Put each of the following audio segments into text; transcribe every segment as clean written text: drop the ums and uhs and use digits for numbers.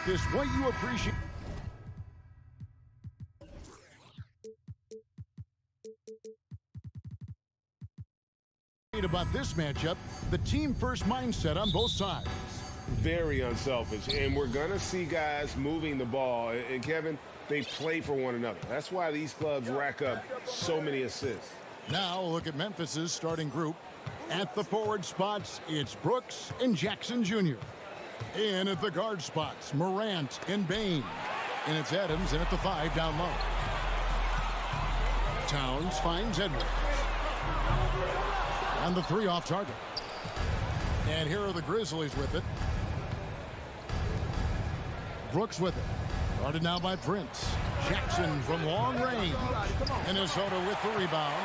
about this, what you appreciate about this matchup, the team-first mindset on both sides. Very unselfish, and we're going to see guys moving the ball. And, Kevin, they play for one another. That's why these clubs rack up so many assists. Now look at Memphis's starting group. At the forward spots, it's Brooks and Jackson Jr. In at the guard spots, Morant and Bain. And it's Adams in at the 5 down low. Towns finds Edwards. And the 3 off target. And here are the Grizzlies with it. Brooks with it. Guarded now by Prince. Jackson from long range. Minnesota with the rebound.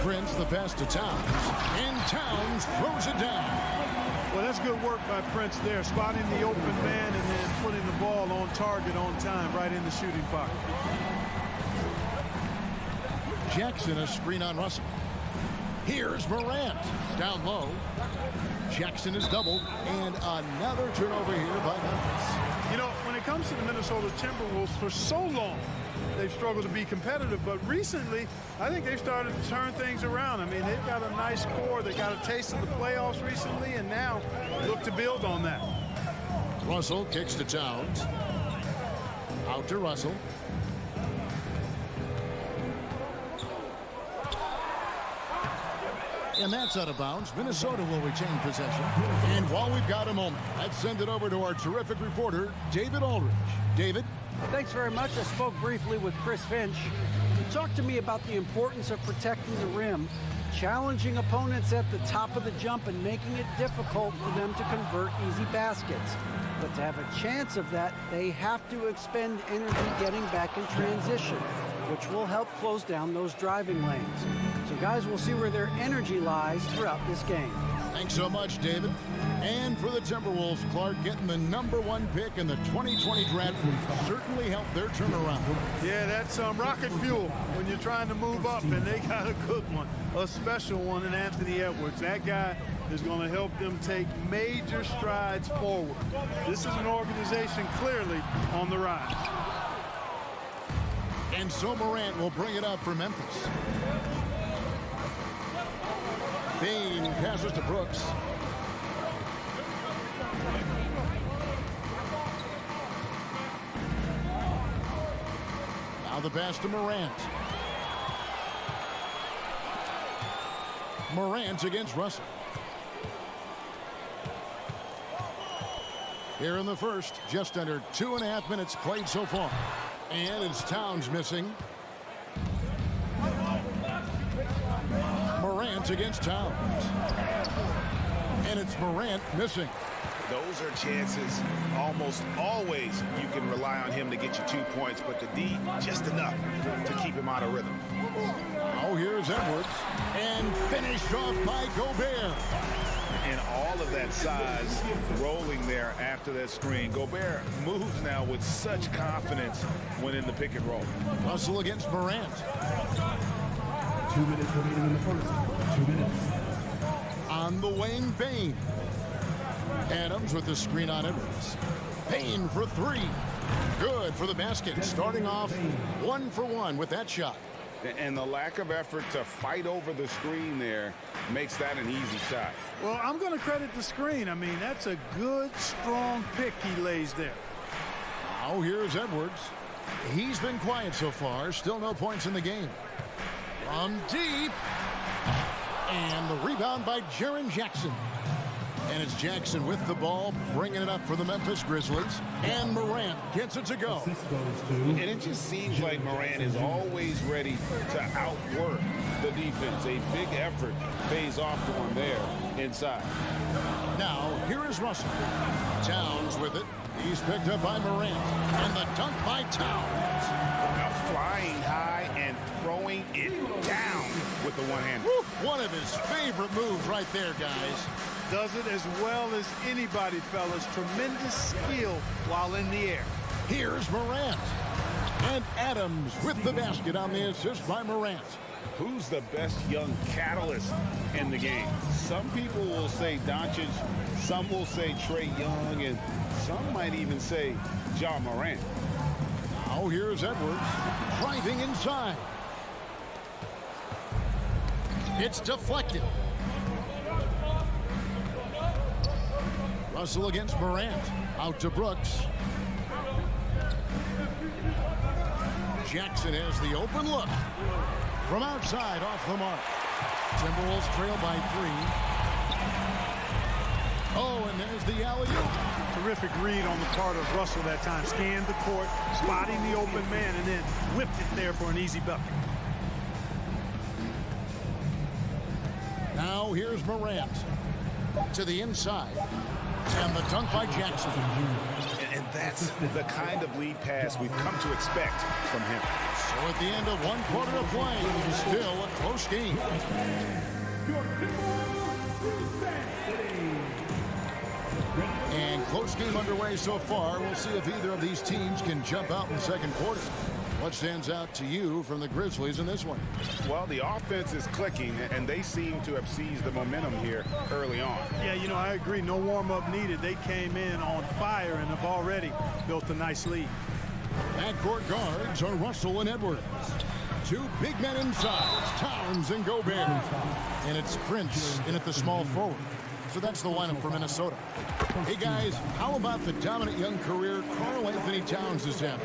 Prince the pass to Towns. And Towns throws it down. Well, that's good work by Prince there. Spotting the open man and then putting the ball on target on time right in the shooting pocket. Jackson a screen on Russell. Here's Morant. Down low. Jackson is doubled. And another turnover here by Memphis. You know, when it comes to the Minnesota Timberwolves, for so long, they've struggled to be competitive. But recently, I think they've started to turn things around. I mean, they've got a nice core. They got a taste of the playoffs recently, and now look to build on that. Russell kicks to Towns. Out to Russell. And that's out of bounds. Minnesota will retain possession. And while we've got a moment, let's send it over to our terrific reporter, David Aldridge. David? Thanks very much. I spoke briefly with Chris Finch. He talked to me about the importance of protecting the rim, challenging opponents at the top of the jump, and making it difficult for them to convert easy baskets. But to have a chance of that, they have to expend energy getting back in transition, which will help close down those driving lanes. So guys, we'll see where their energy lies throughout this game. Thanks so much, David. And for the Timberwolves, Clark, getting the #1 pick in the 2020 draft will certainly help their turnaround. Yeah, that's rocket fuel when you're trying to move up, and they got a good one, a special one in Anthony Edwards. That guy is going to help them take major strides forward. This is an organization clearly on the rise. And so Morant will bring it up for Memphis. Bain passes to Brooks. Now the pass to Morant. Morant against Russell. Here in the first, just under 2.5 minutes played so far. And it's Towns missing. Morant against Towns. And it's Morant missing. Those are chances almost always you can rely on him to get you 2 points, but the D just enough to keep him out of rhythm. Now here's Edwards. And finished off by Gobert. And all of that size rolling there after that screen. Gobert moves now with such confidence when in the pick and roll. Russell against Morant. 2 minutes remaining in the first. 2 minutes. On the wing, Bain. Adams with the screen on Edwards. Bain for 3. Good for the basket. Starting off 1 for 1 with that shot. And the lack of effort to fight over the screen there makes that an easy shot. Well, I'm going to credit the screen. I mean, that's a good, strong pick he lays there. Now here's Edwards. He's been quiet so far. Still no points in the game. From deep. And the rebound by Jaren Jackson. And it's Jackson with the ball, bringing it up for the Memphis Grizzlies. And Morant gets it to go. And it just seems like Morant is always ready to outwork the defense. A big effort pays off for him there inside. Now, here is Russell. Towns with it. He's picked up by Morant. And the dunk by Towns. Now flying high and throwing it down with the one hand. One of his favorite moves right there, guys. Does it as well as anybody, fellas. Tremendous skill while in the air. Here's Morant. And Adams with the basket on the assist by Morant. Who's the best young catalyst in the game? Some people will say Doncic, some will say Trae Young, and some might even say Ja Morant. Now here's Edwards driving inside. It's deflected. Russell against Morant. Out to Brooks. Jackson has the open look. From outside, off the mark. Timberwolves trail by 3. Oh, and there's the alley-oop. Terrific read on the part of Russell that time. Scanned the court, spotting the open man, and then whipped it there for an easy bucket. Now here's Morant to the inside. And the dunk by Jackson. And that's the kind of lead pass we've come to expect from him. So at the end of 1 quarter of play, still a close game. And close game underway so far. We'll see if either of these teams can jump out in the second quarter. What stands out to you from the Grizzlies in this one? Well, the offense is clicking, and they seem to have seized the momentum here early on. Yeah, you know, I agree. No warm-up needed. They came in on fire and have already built a nice lead. Backcourt guards are Russell and Edwards. 2 big men inside, Towns and Gobert. And it's Prince in at the small forward. So that's the lineup for Minnesota. Hey, guys, how about the dominant young career Karl Anthony Towns has had?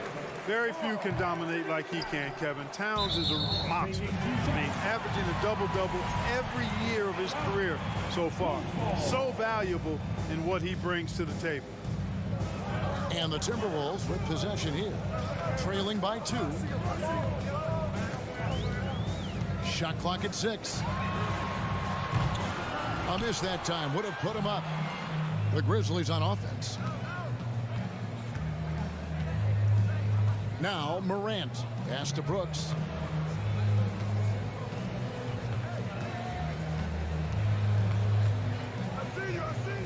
Very few can dominate like he can, Kevin. Towns is a monster. I mean, averaging a double-double every year of his career so far. So valuable in what he brings to the table. And the Timberwolves with possession here. Trailing by 2. Shot clock at 6. A miss that time. Would have put him up. The Grizzlies on offense. Now Morant. Pass to Brooks.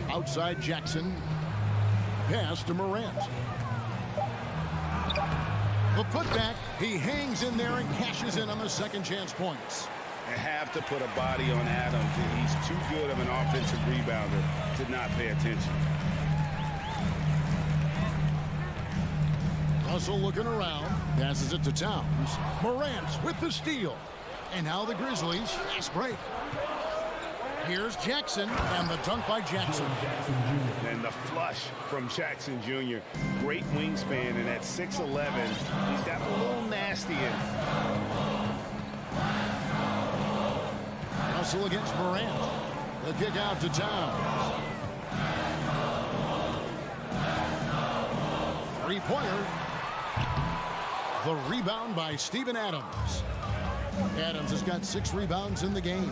Outside Jackson. Pass to Morant. The putback. He hangs in there and cashes in on the second chance points. They have to put a body on Adams. He's too good of an offensive rebounder to not pay attention. Russell looking around. Passes it to Towns. Morant with the steal. And now the Grizzlies fast break. Here's Jackson, and the dunk by Jackson. And the flush from Jackson Jr. Great wingspan, and at 6'11", he's got a little nasty in it. Russell against Morant. The kick out to Towns. 3-pointer. The rebound by Steven Adams. Adams has got 6 rebounds in the game.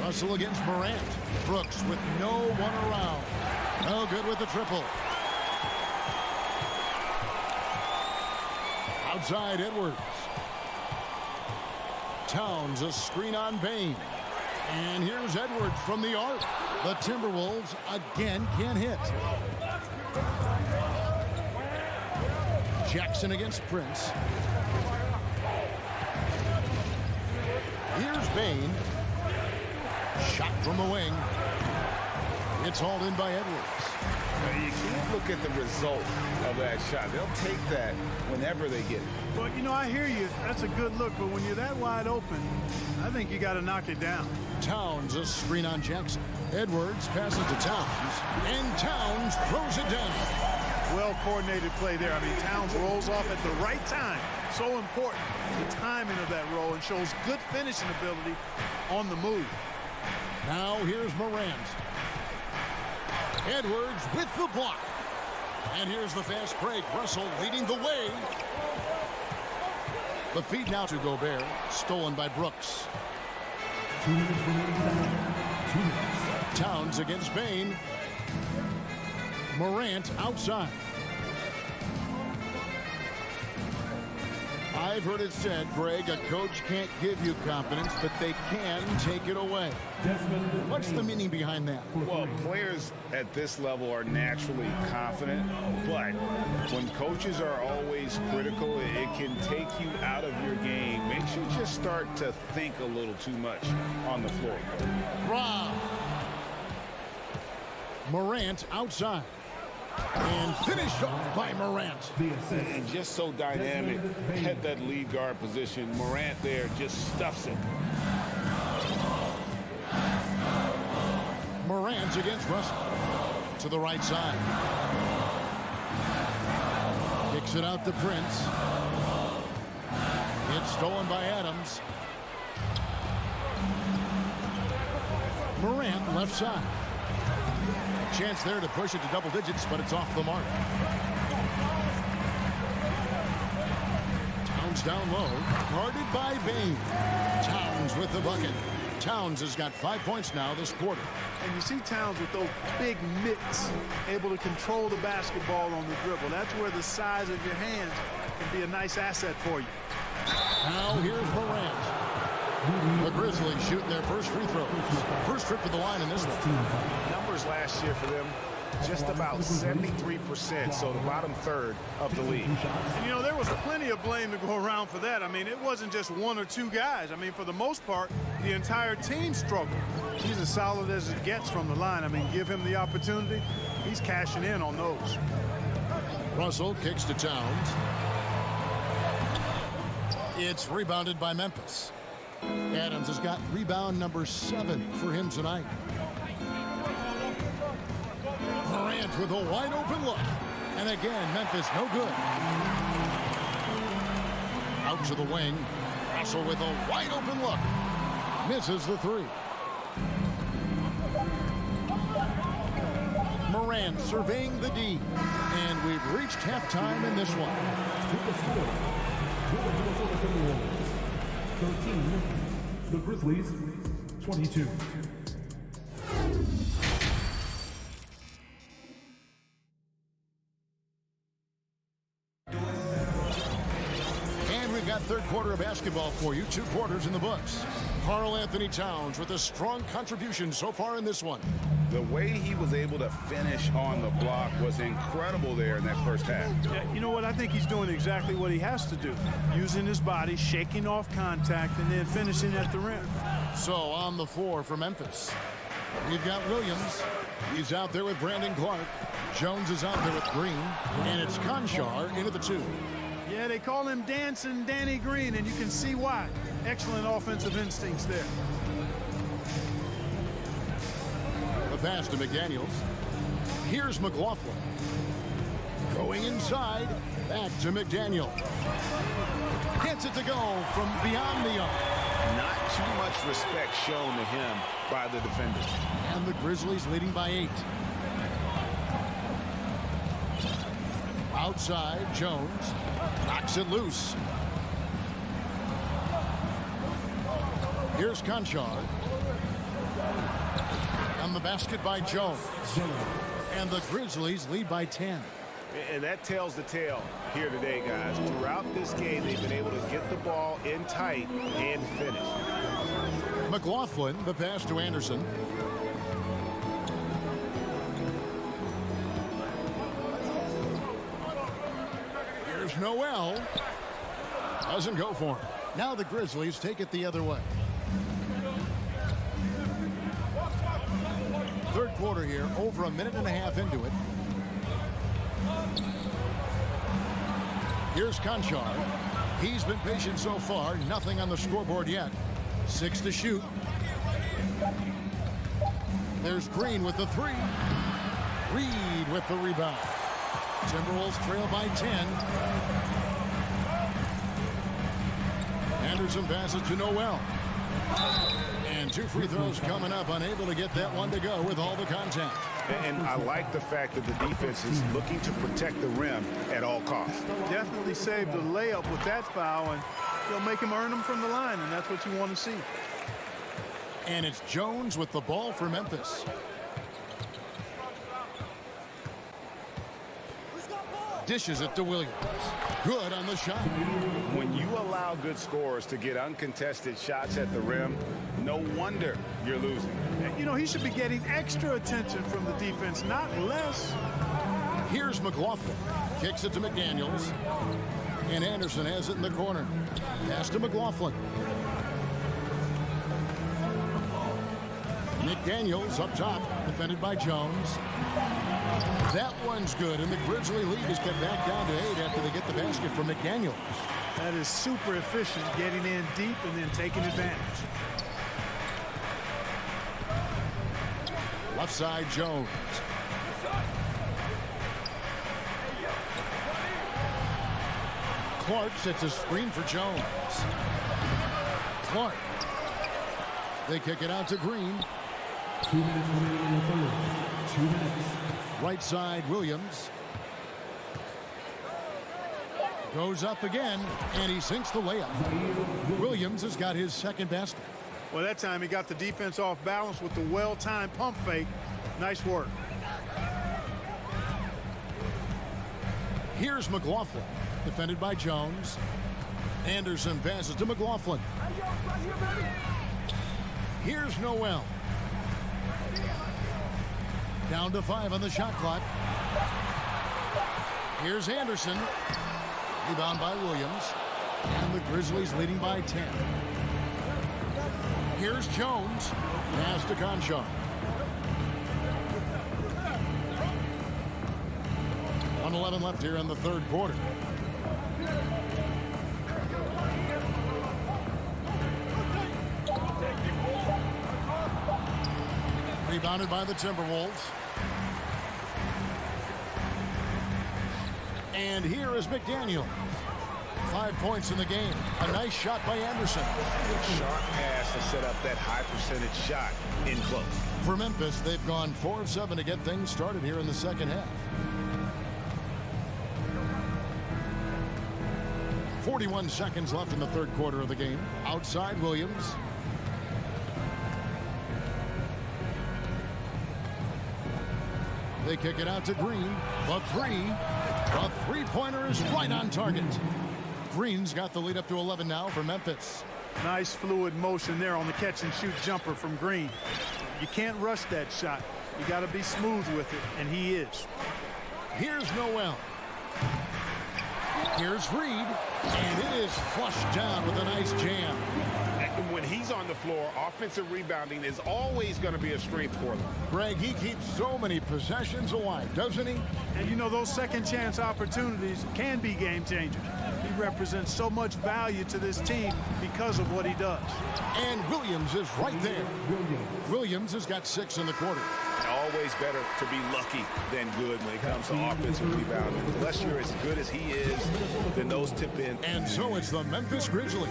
Russell against Morant. Brooks with no one around. No good with the triple. Outside Edwards. Towns a screen on Bane. And here's Edwards from the arc. The Timberwolves again can't hit. Jackson against Prince. Here's Bane. Shot from the wing. It's hauled in by Edwards. You can't look at the result of that shot. They'll take that whenever they get it. But, you know, I hear you. That's a good look. But when you're that wide open, I think you got to knock it down. Towns a screen on Jackson. Edwards passes to Towns. And Towns throws it down. Well-coordinated play there. I mean, Towns rolls off at the right time. So important, the timing of that roll, and shows good finishing ability on the move. Now here's Morant. Edwards with the block. And here's the fast break. Russell leading the way. The feed now to Gobert. Stolen by Brooks. Towns against Bane. Morant outside. I've heard it said, Greg, a coach can't give you confidence, but they can take it away. What's the meaning behind that? Well, players at this level are naturally confident, but when coaches are always critical, it can take you out of your game. Makes you just start to think a little too much on the floor. Rob. Morant outside. And finished off by Morant. And just so dynamic at that lead guard position. Morant there just stuffs it. Morant against Russell. To the right side. Kicks it out to Prince. It's stolen by Adams. Morant left side. Chance there to push it to double digits, but it's off the mark. Towns down low, guarded by Bain. Towns with the bucket. Towns has got 5 points now this quarter. And you see Towns with those big mitts, able to control the basketball on the dribble. That's where the size of your hands can be a nice asset for you. Now here's Morant. The Grizzlies shooting their first free throws. First trip to the line in this one. Numbers last year for them, just about 73%, so the bottom third of the league. And, you know, there was plenty of blame to go around for that. I mean, it wasn't just one or two guys. I mean, for the most part, the entire team struggled. He's as solid as it gets from the line. I mean, give him the opportunity. He's cashing in on those. Russell kicks to Towns. It's rebounded by Memphis. Adams has got rebound number 7 for him tonight. Morant with a wide open look. And again, Memphis no good. Out to the wing. Russell with a wide open look. Misses the 3. Morant surveying the D. And we've reached halftime in this one. 13, the Grizzlies, 22. And we've got third quarter of basketball for you. 2 quarters in the books. Karl Anthony Towns with a strong contribution so far in this one. The way he was able to finish on the block was incredible there in that first half. Yeah, you know what? I think he's doing exactly what he has to do. Using his body, shaking off contact, and then finishing at the rim. So on the floor for Memphis, we've got Williams. He's out there with Brandon Clark. Jones is out there with Green. And it's Conchar into the 2. Yeah, they call him Dancing Danny Green, and you can see why. Excellent offensive instincts there. The pass to McDaniels. Here's McLaughlin. Going inside. Back to McDaniel. Gets it to go from beyond the arc. Not too much respect shown to him by the defenders. And the Grizzlies leading by 8. Outside, Jones knocks it loose. Here's Conchar. On the basket by Jones. And the Grizzlies lead by 10. And that tells the tale here today, guys. Throughout this game, they've been able to get the ball in tight and finish. McLaughlin, the pass to Anderson. Here's Noel. Doesn't go for him. Now the Grizzlies take it the other way. Third quarter here, over a minute and a half into it. Here's Conchar. He's been patient so far. Nothing on the scoreboard yet. 6 to shoot. There's Green with the 3. Reed with the rebound. Timberwolves trail by 10. Anderson passes to Noel. And 2 free throws coming up. Unable to get that one to go with all the contact. And I like the fact that the defense is looking to protect the rim at all costs. Definitely saved the layup with that foul, and they'll make him earn them from the line, and that's what you want to see. And it's Jones with the ball for Memphis. Dishes it to Williams. Good on the shot. When you allow good scorers to get uncontested shots at the rim, no wonder you're losing. You know, he should be getting extra attention from the defense, not less. Here's McLaughlin. Kicks it to McDaniels. And Anderson has it in the corner. Pass to McLaughlin. McDaniels up top, defended by Jones. That one's good, and the Grizzly lead is cut back down to 8 after they get the basket from McDaniels. That is super efficient, getting in deep and then taking advantage. Left side, Jones. Clark sets a screen for Jones. Clark. They kick it out to Green. 2 minutes remaining in the third. 2 minutes. Right side, Williams. Goes up again, and he sinks the layup. Williams has got his second basket. Well, that time he got the defense off balance with the well-timed pump fake. Nice work. Here's McLaughlin, defended by Jones. Anderson passes to McLaughlin. Here's Noel. Down to 5 on the shot clock. Here's Anderson. Rebound by Williams. And the Grizzlies leading by 10. Here's Jones. Pass to Conchar. 1:11 left here in the third quarter. Rebounded by the Timberwolves. And here is McDaniel. 5 points in the game. A nice shot by Anderson. Sharp pass to set up that high percentage shot in close. For Memphis, they've gone 4 of 7 to get things started here in the second half. 41 seconds left in the third quarter of the game. Outside Williams. They kick it out to Green. The three-pointer is right on target. Green's got the lead up to 11 now for Memphis. Nice fluid motion there on the catch-and-shoot jumper from Green. You can't rush that shot. You got to be smooth with it, and he is. Here's Noel. Here's Reed, and it is flushed down with a nice jam. When he's on the floor, offensive rebounding is always going to be a strength for them. Greg, he keeps so many possessions alive, doesn't he? And you know, those second chance opportunities can be game changers. He represents so much value to this team because of what he does. And Williams is right there. Williams has got 6 in the quarter. Always better to be lucky than good when it comes to offensive rebounding. Unless you're as good as he is, then those tip in. And so it's the Memphis Grizzlies.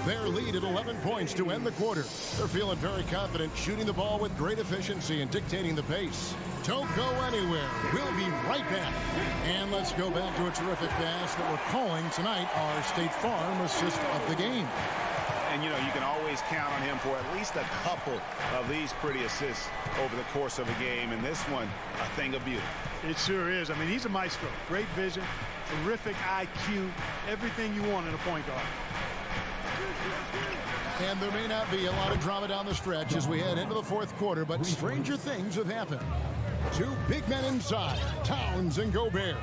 Their lead at 11 points to end the quarter. They're feeling very confident, shooting the ball with great efficiency and dictating the pace. Don't go anywhere. We'll be right back. And let's go back to a terrific pass that we're calling tonight our State Farm assist of the game. And, you know, you can always count on him for at least a couple of these pretty assists over the course of a game. And this one, a thing of beauty. It sure is. I mean, he's a maestro. Great vision, terrific IQ, everything you want in a point guard. And there may not be a lot of drama down the stretch as we head into the fourth quarter, but stranger things have happened. 2 big men inside, Towns and Gobert.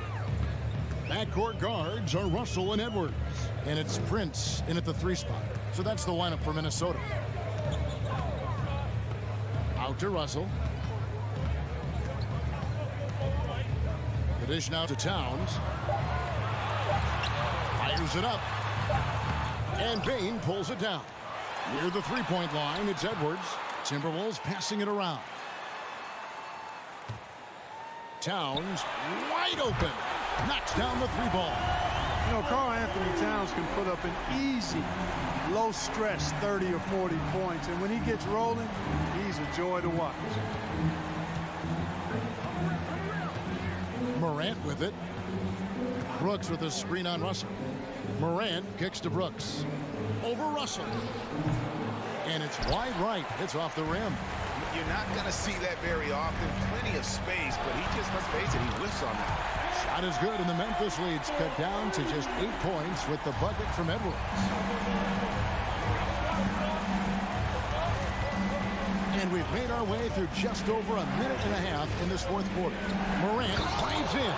Backcourt guards are Russell and Edwards. And it's Prince in at the 3 spot. So that's the lineup for Minnesota. Out to Russell. The dish now to Towns. Fires it up. And Bain pulls it down. Near the 3-point line, it's Edwards. Timberwolves passing it around. Towns wide open. Knocks down the 3 ball. You know, Karl Anthony Towns can put up an easy, low-stress 30 or 40 points. And when he gets rolling, he's a joy to watch. Morant with it. Brooks with a screen on Russell. Morant kicks to Brooks. Over Russell. And it's wide right. It's off the rim. You're not going to see that very often. Plenty of space, but he just, let's face it, he whiffs on that. Shot is good, and the Memphis lead's cut down to just 8 points with the bucket from Edwards. And we've made our way through just over a minute and a half in this fourth quarter. Morant drives in.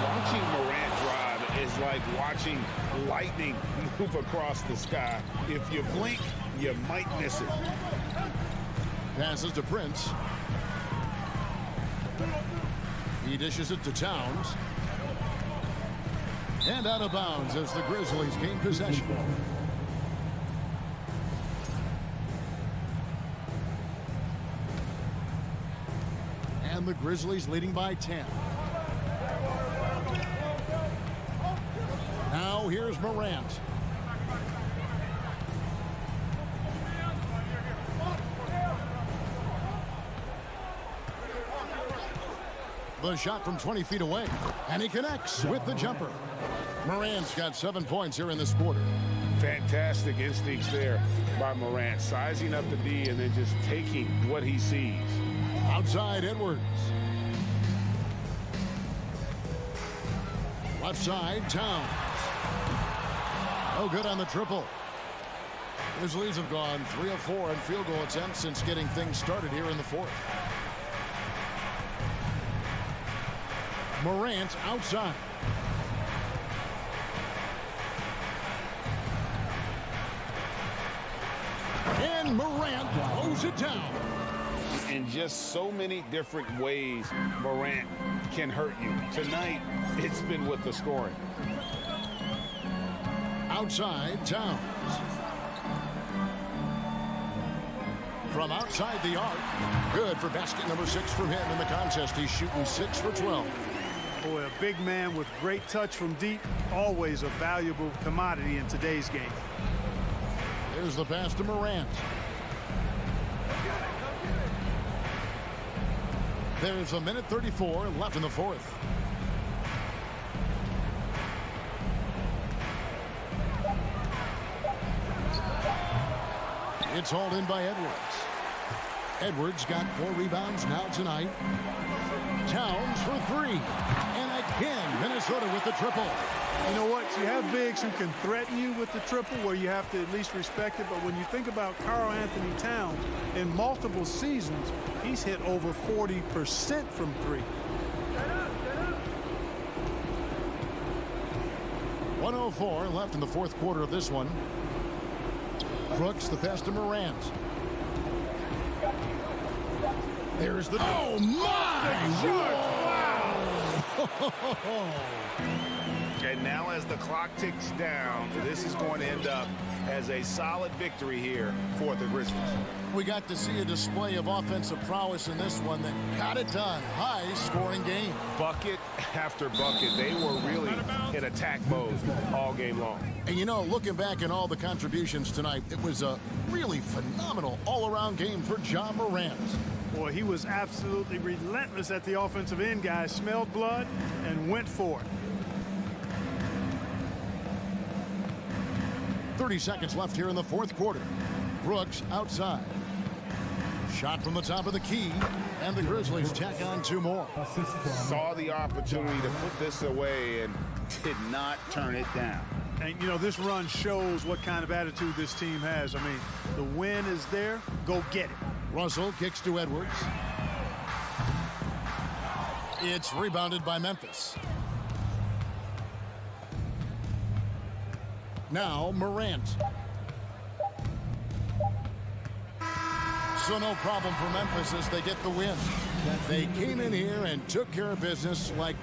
Watching Morant drive is like watching lightning move across the sky. If you blink, you might miss it. Passes to Prince. He dishes it to Towns. And out of bounds as the Grizzlies gain possession. And the Grizzlies leading by 10. Now here's Morant. The shot from 20 feet away, and he connects with the jumper. Morant's got 7 points here in this quarter. Fantastic instincts there by Morant, sizing up the D and then just taking what he sees. Outside Edwards. Left side, Towns. No good on the triple. Grizzlies have gone 3 of 4 in field goal attempts since getting things started here in the fourth. Morant outside. And Morant throws it down. In just so many different ways, Morant can hurt you. Tonight, it's been with the scoring. Outside, Towns. From outside the arc. Good for basket number 6 from him in the contest. He's shooting 6 for 12. Boy, a big man with great touch from deep, always a valuable commodity in today's game. Here's the pass to Morant. There's a minute 34 left in the fourth. It's hauled in by Edwards. Edwards got 4 rebounds now tonight. Towns for 3. And again, Minnesota with the triple. You know what? You have bigs who can threaten you with the triple where you have to at least respect it. But when you think about Karl Anthony Towns, in multiple seasons, he's hit over 40% from 3. 1:04 left in the fourth quarter of this one. Brooks, the pass to Morant. There's the... Oh, my! Wow! And now as the clock ticks down, this is going to end up as a solid victory here for the Grizzlies. We got to see a display of offensive prowess in this one that got it done. High-scoring game. Bucket after bucket. They were really in attack mode all game long. And, you know, looking back at all the contributions tonight, it was a really phenomenal all-around game for Ja Morant. Boy, he was absolutely relentless at the offensive end, guys. Smelled blood and went for it. 30 seconds left here in the fourth quarter. Brooks outside. Shot from the top of the key, and the Grizzlies tack on 2 more. Saw the opportunity to put this away and did not turn it down. And, you know, this run shows what kind of attitude this team has. I mean, the win is there. Go get it. Russell kicks to Edwards. It's rebounded by Memphis. Now Morant. So no problem for Memphis as they get the win. They came in here and took care of business like...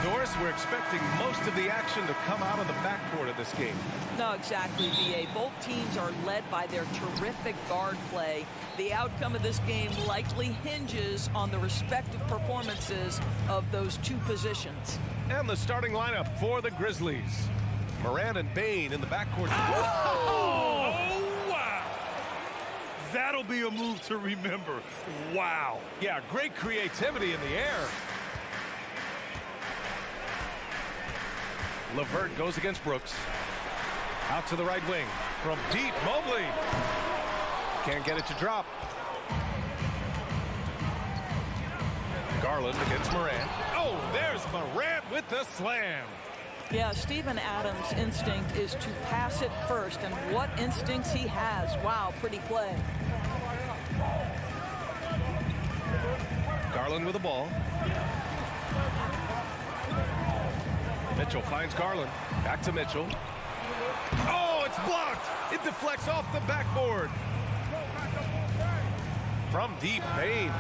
Doris, we're expecting most of the action to come out of the backcourt of this game. No, exactly, VA. Both teams are led by their terrific guard play. The outcome of this game likely hinges on the respective performances of those two positions. And the starting lineup for the Grizzlies. Moran and Bain in the backcourt. Oh, wow. That'll be a move to remember. Wow. Yeah, great creativity in the air. LeVert goes against Brooks. Out to the right wing. From deep, Mobley. Can't get it to drop. Garland against Morant. Oh, there's Morant with the slam. Yeah, Steven Adams' instinct is to pass it first, and what instincts he has. Wow, pretty play. Garland with the ball. Mitchell finds Garland. Back to Mitchell. Oh, it's blocked. It deflects off the backboard. From deep, Bain.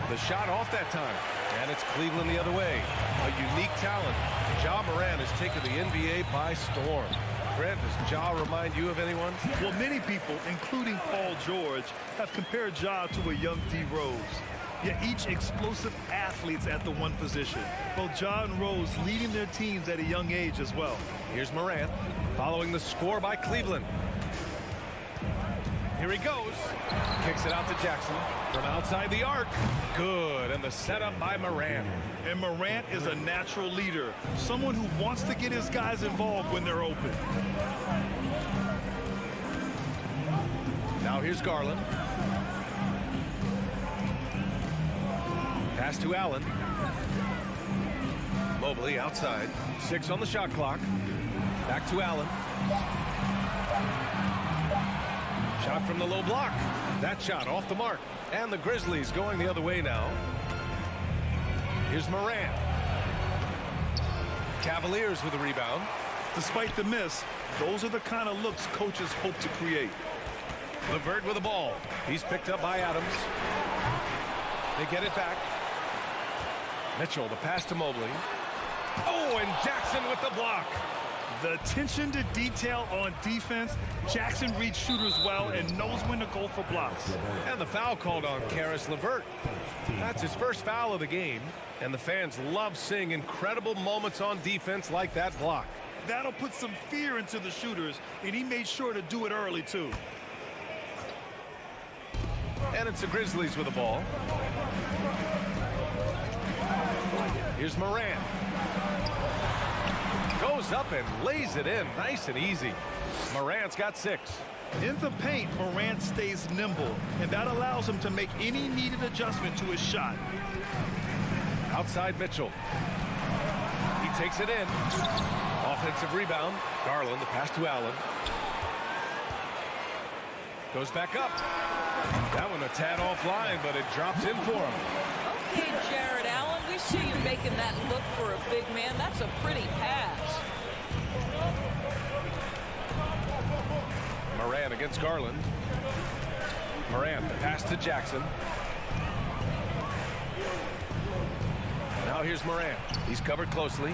The shot off that time. And it's Cleveland the other way. A unique talent. Ja Morant has taken the NBA by storm. Grant, does Ja remind you of anyone? Well, many people, including Paul George, have compared Ja to a young D. Rose. Yet each explosive athletes at the one position. Both Ja and Rose leading their teams at a young age as well. Here's Morant following the score by Cleveland. Here he goes. Kicks it out to Jackson from outside the arc. Good, and the setup by Morant. And Morant is a natural leader, someone who wants to get his guys involved when they're open. Now here's Garland. Pass to Allen. Mobley outside. 6 on the shot clock. Back to Allen. Shot from the low block. That shot off the mark. And the Grizzlies going the other way now. Here's Morant. Cavaliers with a rebound. Despite the miss, those are the kind of looks coaches hope to create. LeVert with the ball. He's picked up by Adams. They get it back. Mitchell, the pass to Mobley. Oh, and Jackson with the block. The attention to detail on defense. Jackson reads shooters well and knows when to go for blocks. And the foul called on Caris LeVert. That's his first foul of the game. And the fans love seeing incredible moments on defense like that block. That'll put some fear into the shooters, and he made sure to do it early, too. And it's the Grizzlies with the ball. Here's Morant. Goes up and lays it in nice and easy. Morant's got 6. In the paint, Morant stays nimble, and that allows him to make any needed adjustment to his shot. Outside Mitchell. He takes it in. Offensive rebound. Garland, the pass to Allen. Goes back up. That one a tad offline, but it drops in for him. Okay, Jared Allen, we see you making that look for a big man. That's a pretty pass. Morant against Garland. Morant, the pass to Jackson. Now here's Morant. He's covered closely.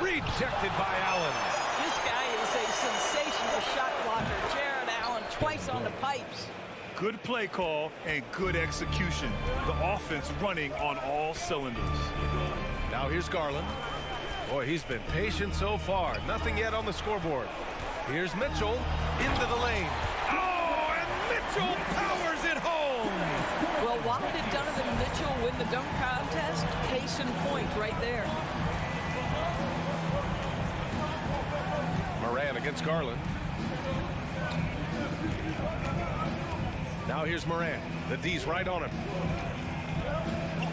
Rejected by Allen. This guy is a sensational shot blocker. Jared Allen twice on the pipes. Good play call and good execution. The offense running on all cylinders. Now here's Garland. Boy, he's been patient so far. Nothing yet on the scoreboard. Here's Mitchell into the lane. Oh, and Mitchell powers it home. Well, why did Donovan Mitchell win the dunk contest? Case in point right there. Morant against Garland. Now here's Morant. The D's right on him.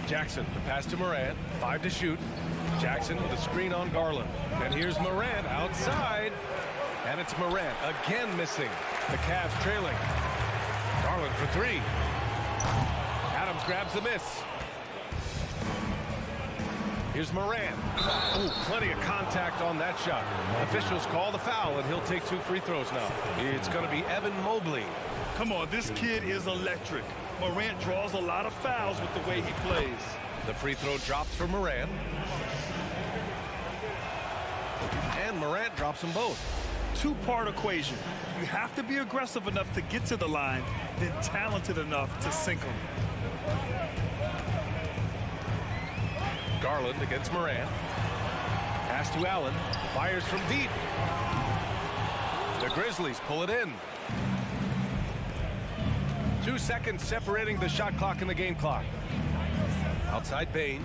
Jackson, the pass to Morant. 5 to shoot. Jackson with a screen on Garland. And here's Morant outside. And it's Morant again missing. The Cavs trailing. Garland for 3. Adams grabs the miss. Here's Morant. Ooh, plenty of contact on that shot. Officials call the foul, and he'll take 2 free throws now. It's going to be Evan Mobley. Come on, this kid is electric. Morant draws a lot of fouls with the way he plays. The free throw drops for Morant. And Morant drops them both. Two-part equation. You have to be aggressive enough to get to the line, then talented enough to sink them. Garland against Morant. Pass to Allen. Fires from deep. The Grizzlies pull it in. 2 seconds separating the shot clock and the game clock. Outside Bane.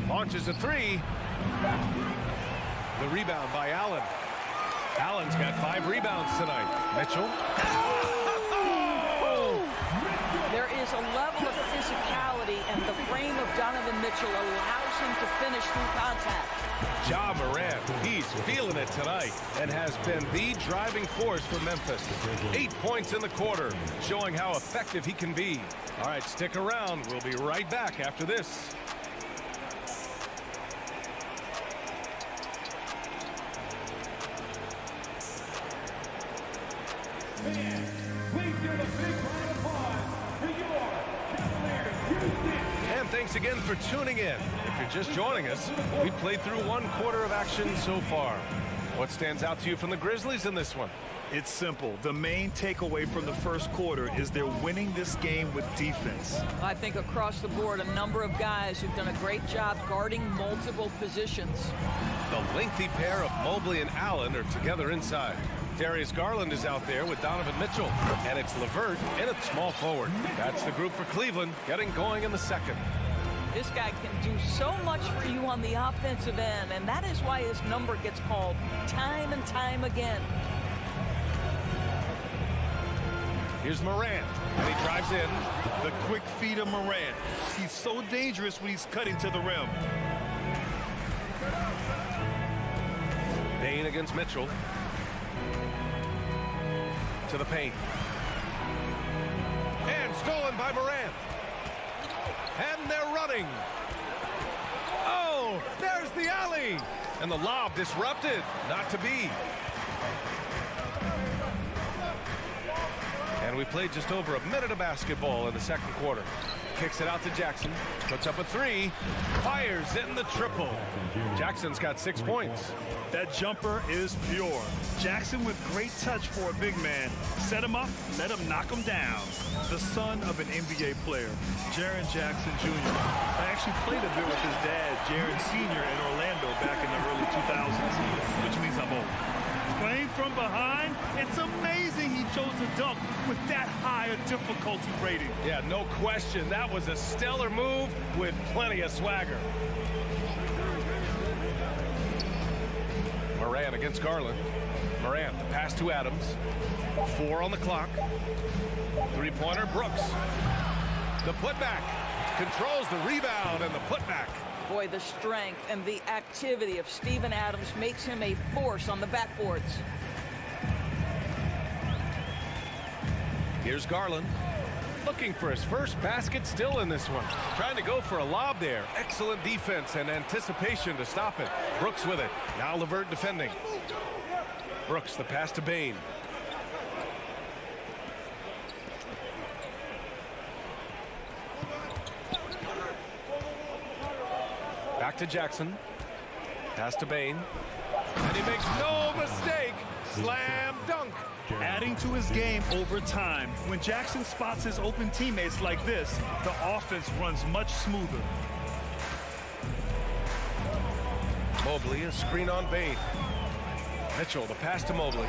Launches a three. The rebound by Allen. Allen's got 5 rebounds tonight. Mitchell. There is a level of physicality, and the frame of Donovan Mitchell allows him to finish through contact. Ja Morant, he's feeling it tonight and has been the driving force for Memphis. 8 points in the quarter, showing how effective he can be. All right, stick around. We'll be right back after this. Please give a big round of applause for your Cavaliers. And thanks again for tuning in. If you're just joining us, we've played through 1 quarter of action so far. What stands out to you from the Grizzlies in this one? It's simple. The main takeaway from the first quarter is they're winning this game with defense. I think across the board, a number of guys who've done a great job guarding multiple positions. The lengthy pair of Mobley and Allen are together inside. Darius Garland is out there with Donovan Mitchell, and it's LeVert in at small forward. That's the group for Cleveland, getting going in the second. This guy can do so much for you on the offensive end, and that is why his number gets called time and time again. Here's Morant, and he drives in. The quick feed of Morant. He's so dangerous when he's cutting to the rim. Bane against Mitchell. To the paint. And stolen by Morant. And they're running. Oh, there's the alley. And the lob disrupted. Not to be. And we played just over a minute of basketball in the second quarter. Kicks it out to Jackson. Puts up a 3. Fires in the triple. Jackson's got 6 points. That jumper is pure. Jackson with great touch for a big man. Set him up, let him knock him down. The son of an NBA player, Jaren Jackson Jr. I actually played a bit with his dad, Jaren Sr. in Orlando back in the early 2000s, which means I'm old. Playing from behind, it's amazing he chose to dunk with that high a difficulty rating. Yeah, no question. That was a stellar move with plenty of swagger. Morant against Garland. Morant, the pass to Adams. 4 on the clock. 3-pointer, Brooks. The putback. Controls the rebound and the putback. Boy, the strength and the activity of Steven Adams makes him a force on the backboards. Here's Garland. Looking for his first basket still in this one. Trying to go for a lob there. Excellent defense and anticipation to stop it. Brooks with it. Now LeVert defending. Brooks, the pass to Bane. Back to Jackson. Pass to Bane. And he makes no mistake. Slam dunk. Adding to his game over time. When Jackson spots his open teammates like this, the offense runs much smoother. Mobley, a screen on Bane. Mitchell, the pass to Mobley.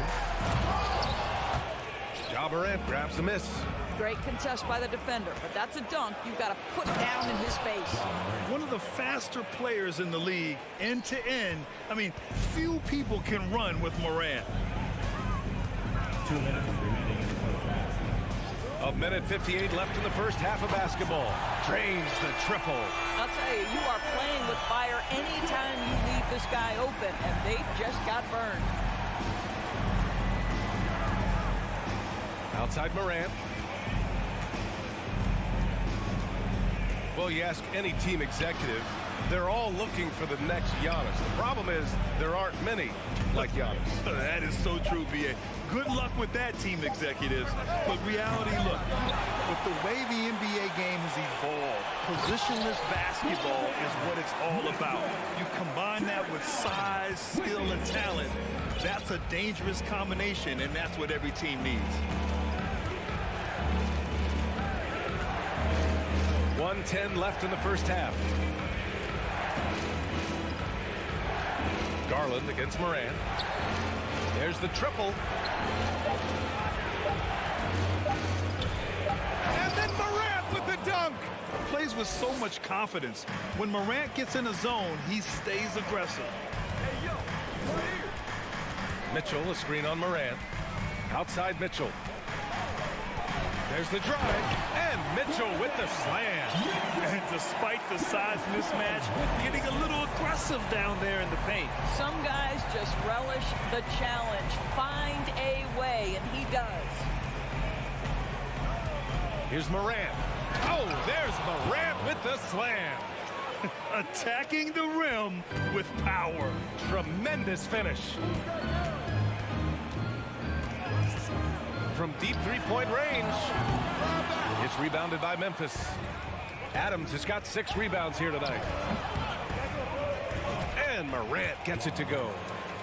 Ja Morant grabs the miss. Great contest by the defender, but that's a dunk you've got to put down in his face. One of the faster players in the league, end to end. I mean, few people can run with Morant. 2 minutes remaining in the first half. A minute 58 left in the first half of basketball. Drains the triple. I'll tell you, you are playing with fire anytime you leave this guy open, and they just got burned. Outside Morant. Well, you ask any team executive, They're all looking for the next Giannis. The problem is there aren't many like Giannis. That is so true, B.A. Good luck with that, team executives. But reality, look, with the way the NBA game has evolved, positionless basketball is what it's all about. You combine that with size, skill, and talent. That's a dangerous combination, and that's what every team needs. 1:10 left in the first half. Garland against Moran. There's the triple. And then Morant with the dunk. Plays with so much confidence. When Morant gets in a zone, he stays aggressive. Hey, yo, right here. Mitchell, a screen on Moran. Outside Mitchell. There's the drive. And Mitchell with the slam. And despite the size mismatch, getting a little aggressive down there in the paint. Some guys just relish the challenge. Find a way, and he does. Here's Morant. Oh, there's Morant with the slam. Attacking the rim with power. Tremendous finish. From deep three-point range. It's rebounded by Memphis. Adams has got 6 rebounds here tonight. And Morant gets it to go.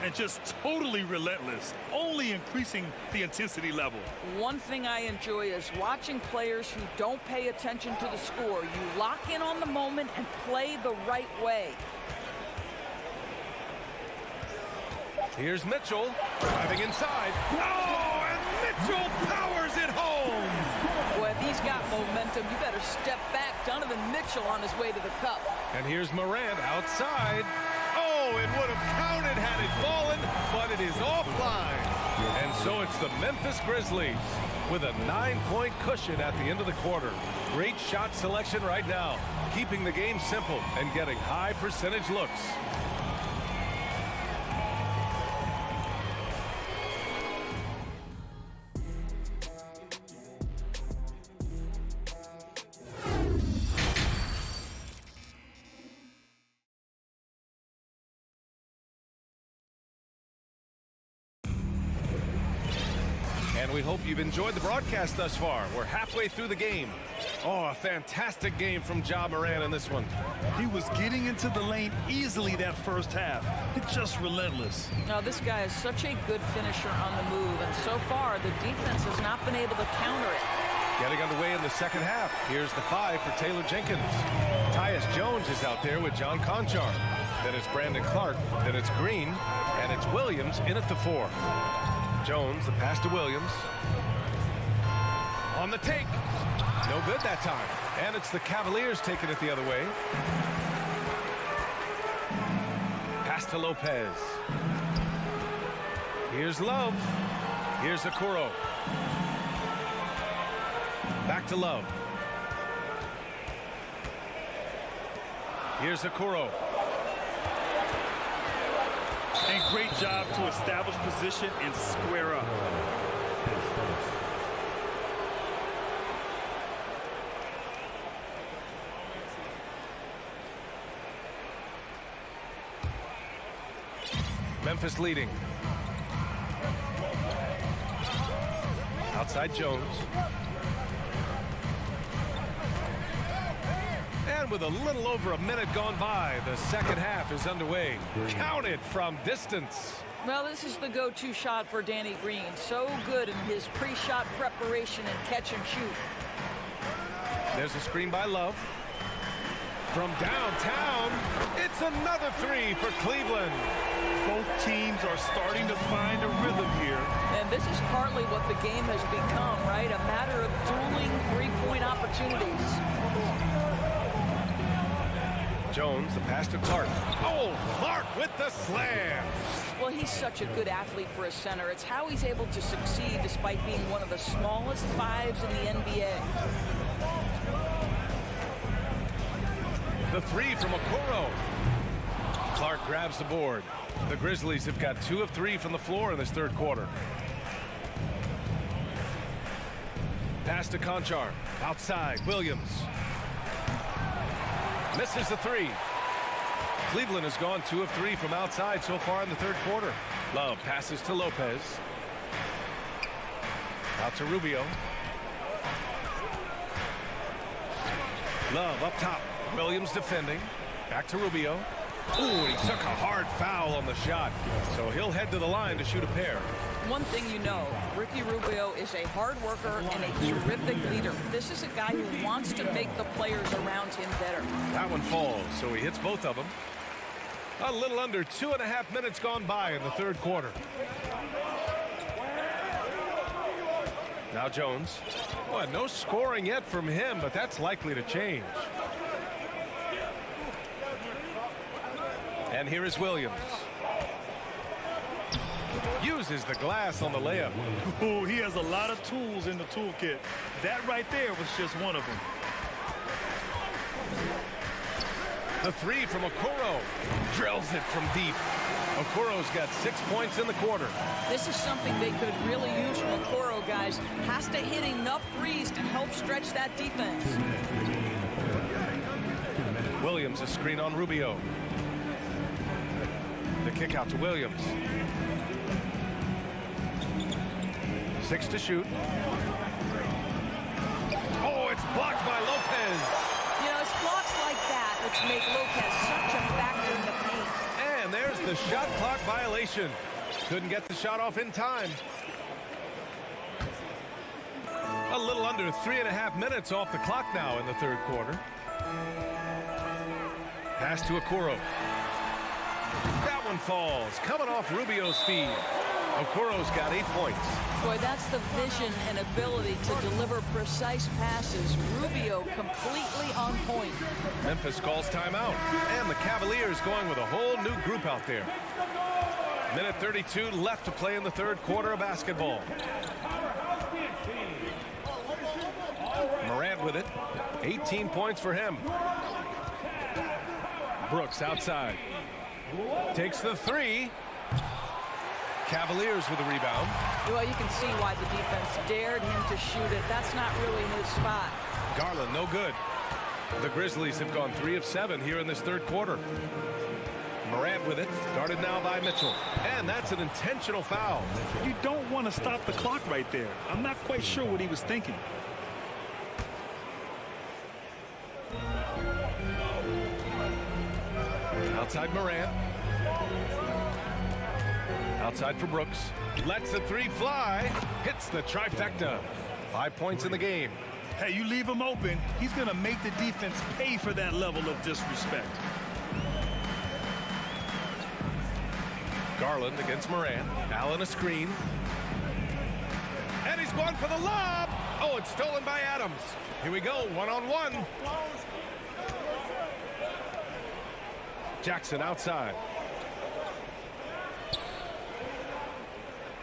And just totally relentless, only increasing the intensity level. One thing I enjoy is watching players who don't pay attention to the score. You lock in on the moment and play the right way. Here's Mitchell driving inside. Oh, and Mitchell powers it home. Boy, if he's got momentum, you better step back. Donovan Mitchell on his way to the cup. And here's Morant outside. Oh, it would have counted had it fallen, but it is offline. And so it's the Memphis Grizzlies with a 9-point cushion at the end of the quarter. Great shot selection right now, keeping the game simple and getting high percentage looks. And we hope you've enjoyed the broadcast thus far. We're halfway through the game. Oh, a fantastic game from Ja Morant in this one. He was getting into the lane easily that first half. It's just relentless. Now, this guy is such a good finisher on the move, and so far, the defense has not been able to counter it. Getting underway in the second half. Here's the 5 for Taylor Jenkins. Tyus Jones is out there with John Conchar. Then it's Brandon Clark. Then it's Green. And it's Williams in at the 4. Jones, the pass to Williams. On the take. No good that time. And it's the Cavaliers taking it the other way. Pass to Lopez. Here's Love. Here's Okoro. Back to Love. Here's Okoro. And great job to establish position and square up. Memphis leading. Outside Jones. And with a little over a minute gone by, the second half is underway. Counted from distance. Well, this is the go-to shot for Danny Green. So good in his pre-shot preparation and catch and shoot. There's a screen by Love. From downtown, it's another 3 for Cleveland. Both teams are starting to find a rhythm here. And this is partly what the game has become, right? A matter of dueling three-point opportunities. Jones, the pass to Clark. Oh, Clark with the slam. Well, he's such a good athlete for a center. It's how he's able to succeed despite being one of the smallest 5s in the NBA. The 3 from Okoro. Clark grabs the board. The Grizzlies have got 2 of 3 from the floor in this third quarter. Pass to Conchar. Outside, Williams. Misses the 3. Cleveland has gone 2 of 3 from outside so far in the third quarter. Love passes to Lopez. Out to Rubio. Love up top. Williams defending. Back to Rubio. Ooh, he took a hard foul on the shot. So he'll head to the line to shoot a pair. One thing you know, Ricky Rubio is a hard worker and a terrific leader. This is a guy who wants to make the players around him better. That one falls, so he hits both of them. A little under 2.5 minutes gone by in the third quarter. Now Jones. Well, no scoring yet from him, but that's likely to change. And here is Williams. Uses the glass on the layup. Ooh, he has a lot of tools in the toolkit. That right there was just one of them. The three from Okoro. Drills it from deep. Okoro's got 6 points in the quarter. This is something they could really use from Okoro, guys. Has to hit enough threes to help stretch that defense. Williams, a screen on Rubio. The kick out to Williams. 6 to shoot. Oh, it's blocked by Lopez. You know, it's blocks like that which make Lopez such a factor in the paint. And there's the shot clock violation. Couldn't get the shot off in time. A little under 3.5 minutes off the clock now in the third quarter. Pass to Okoro. That one falls, coming off Rubio's feed. Okoro's got 8 points. Boy, that's the vision and ability to deliver precise passes. Rubio completely on point. Memphis calls timeout, and the Cavaliers going with a whole new group out there. Minute 32 left to play in the third quarter of basketball. Morant with it. 18 points for him. Brooks outside. Takes the three. Cavaliers with the rebound. Well, you can see why the defense dared him to shoot it. That's not really his spot. Garland, no good. The Grizzlies have gone 3 of 7 here in this third quarter. Morant with it, guarded now by Mitchell. And that's an intentional foul. You don't want to stop the clock right there. I'm not quite sure what he was thinking. Outside Morant. Outside for Brooks. Lets the three fly. Hits the trifecta. 5 points in the game. Hey, you leave him open, he's going to make the defense pay for that level of disrespect. Garland against Morant. Allen a screen. And he's going for the lob. Oh, it's stolen by Adams. Here we go, one-on-one. Jackson outside.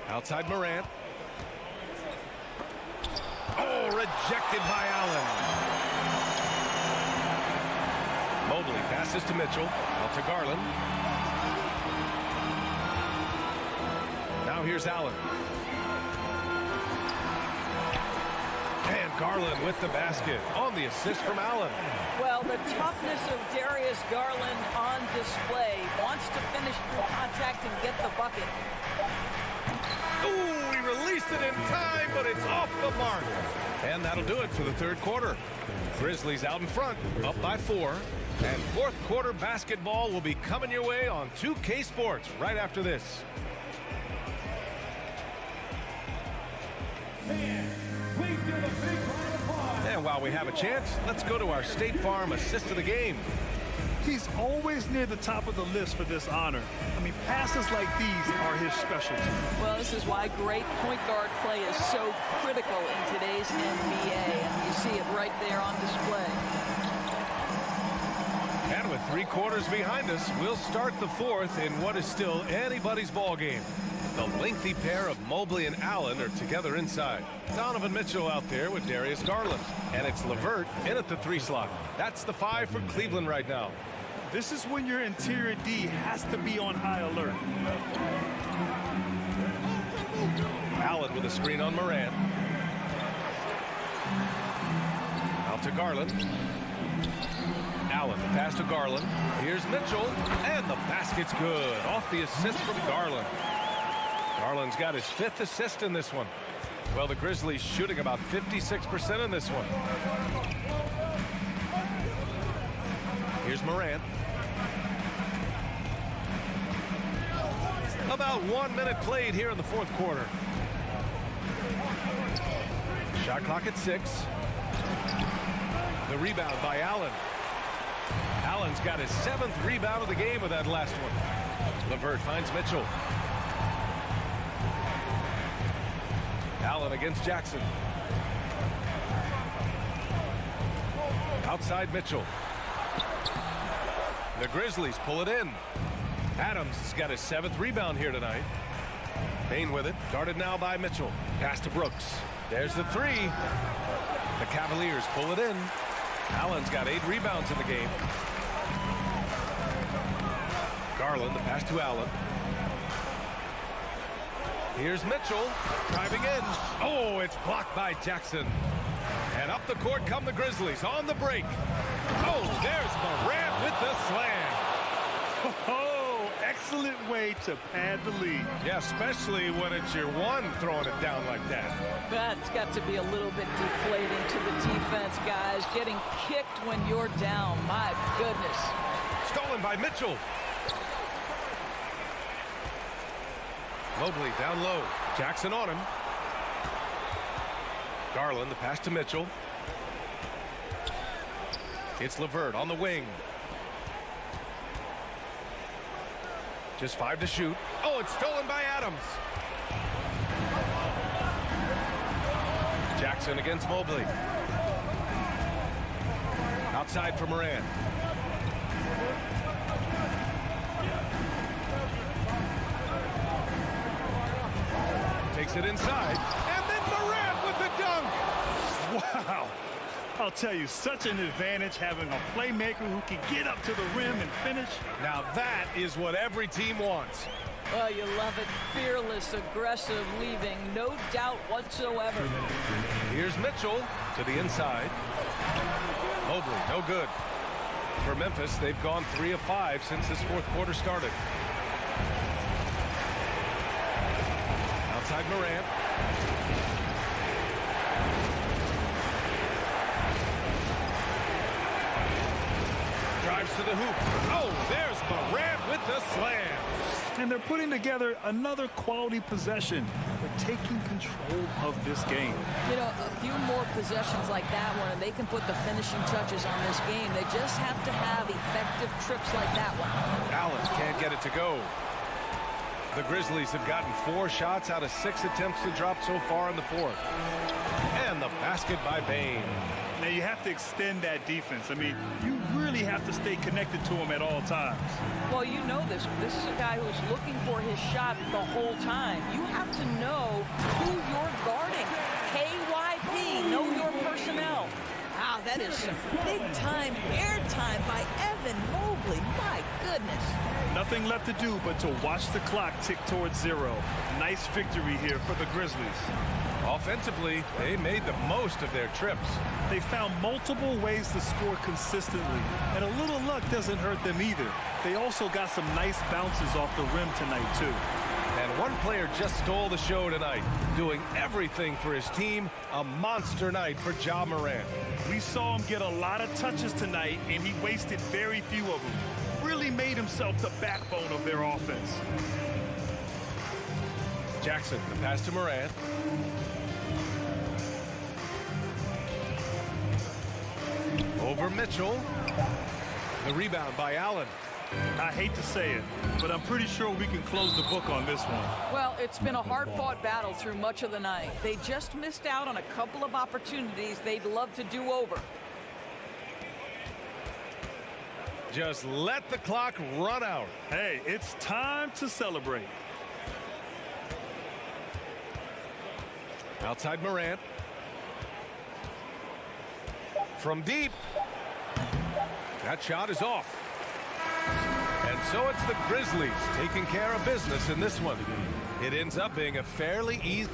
Outside Morant. Oh, rejected by Allen. Mobley passes to Mitchell. Out to Garland. Now here's Allen. And Garland with the basket on the assist from Allen. Well, the toughness of Darius Garland on display. Wants to finish through contact and get the bucket. Ooh, he released it in time, but it's off the mark. And that'll do it for the third quarter. Grizzlies out in front, up by 4. And fourth quarter basketball will be coming your way on 2K Sports right after this. And while we have a chance, let's go to our State Farm assist of the game. He's always near the top of the list for this honor. I mean, passes like these are his specialty. Well, this is why great point guard play is so critical in today's NBA. And you see it right there on display. And with 3 quarters behind us, we'll start the fourth in what is still anybody's ball game. The lengthy pair of Mobley and Allen are together inside. Donovan Mitchell out there with Darius Garland. And it's LeVert in at the 3 slot. That's the 5 for Cleveland right now. This is when your interior D has to be on high alert. Allen with a screen on Morant. Out to Garland. Allen, the pass to Garland. Here's Mitchell, and the basket's good. Off the assist from Garland. Garland's got his 5th assist in this one. Well, the Grizzlies shooting about 56% in this one. Here's Morant. About 1 minute played here in the 4th quarter. Shot clock at 6. The rebound by Allen. Allen's got his 7th rebound of the game with that last one. LeVert finds Mitchell. Allen against Jackson. Outside Mitchell. The Grizzlies pull it in. Adams has got his 7th rebound here tonight. Payne with it. Guarded now by Mitchell. Pass to Brooks. There's the 3. The Cavaliers pull it in. Allen's got 8 rebounds in the game. Garland, the pass to Allen. Here's Mitchell driving in. Oh, it's blocked by Jackson. And up the court come the Grizzlies on the break. Oh, there's Morant with the slam. Oh, excellent way to pad the lead. Yeah, especially when it's your one throwing it down like that. That's got to be a little bit deflating to the defense, guys. Getting kicked when you're down. My goodness. Stolen by Mitchell. Mobley down low. Jackson on him. Garland, the pass to Mitchell. It's LeVert on the wing. Just 5 to shoot. Oh, it's stolen by Adams. Jackson against Mobley. Outside for Morant. Takes it inside. And then Morant with the dunk. Wow. I'll tell you, such an advantage having a playmaker who can get up to the rim and finish. Now that is what every team wants. Well, you love it. Fearless, aggressive, leaving. No doubt whatsoever. Here's Mitchell to the inside. Mobley, no good. For Memphis, they've gone 3 of 5 since this 4th quarter started. Outside Morant. Drives to the hoop. Oh, there's Morant with the slam. And they're putting together another quality possession. They're taking control of this game. You know, a few more possessions like that one, and they can put the finishing touches on this game. They just have to have effective trips like that one. Allen can't get it to go. The Grizzlies have gotten 4 shots out of 6 attempts to drop so far in the 4th. And the basket by Payne. Now you have to extend that defense. I mean, you really have to stay connected to him at all times. Well, you know this. This is a guy who's looking for his shot the whole time. You have to know who you're guarding. KYP, know your personnel. Wow, that is some big-time airtime by Evan Mobley. My goodness. Nothing left to do but to watch the clock tick towards 0. Nice victory here for the Grizzlies. Offensively, they made the most of their trips. They found multiple ways to score consistently, and a little luck doesn't hurt them either. They also got some nice bounces off the rim tonight, too. And one player just stole the show tonight, doing everything for his team. A monster night for Ja Morant. We saw him get a lot of touches tonight, and he wasted very few of them. Really made himself the backbone of their offense. Jackson, the pass to Morant. Over Mitchell. The rebound by Allen. I hate to say it, but I'm pretty sure we can close the book on this one. Well, it's been a hard-fought battle through much of the night. They just missed out on a couple of opportunities they'd love to do over. Just let the clock run out. Hey, it's time to celebrate. Outside Morant. From deep. That shot is off. And so it's the Grizzlies taking care of business in this one. It ends up being a fairly easy...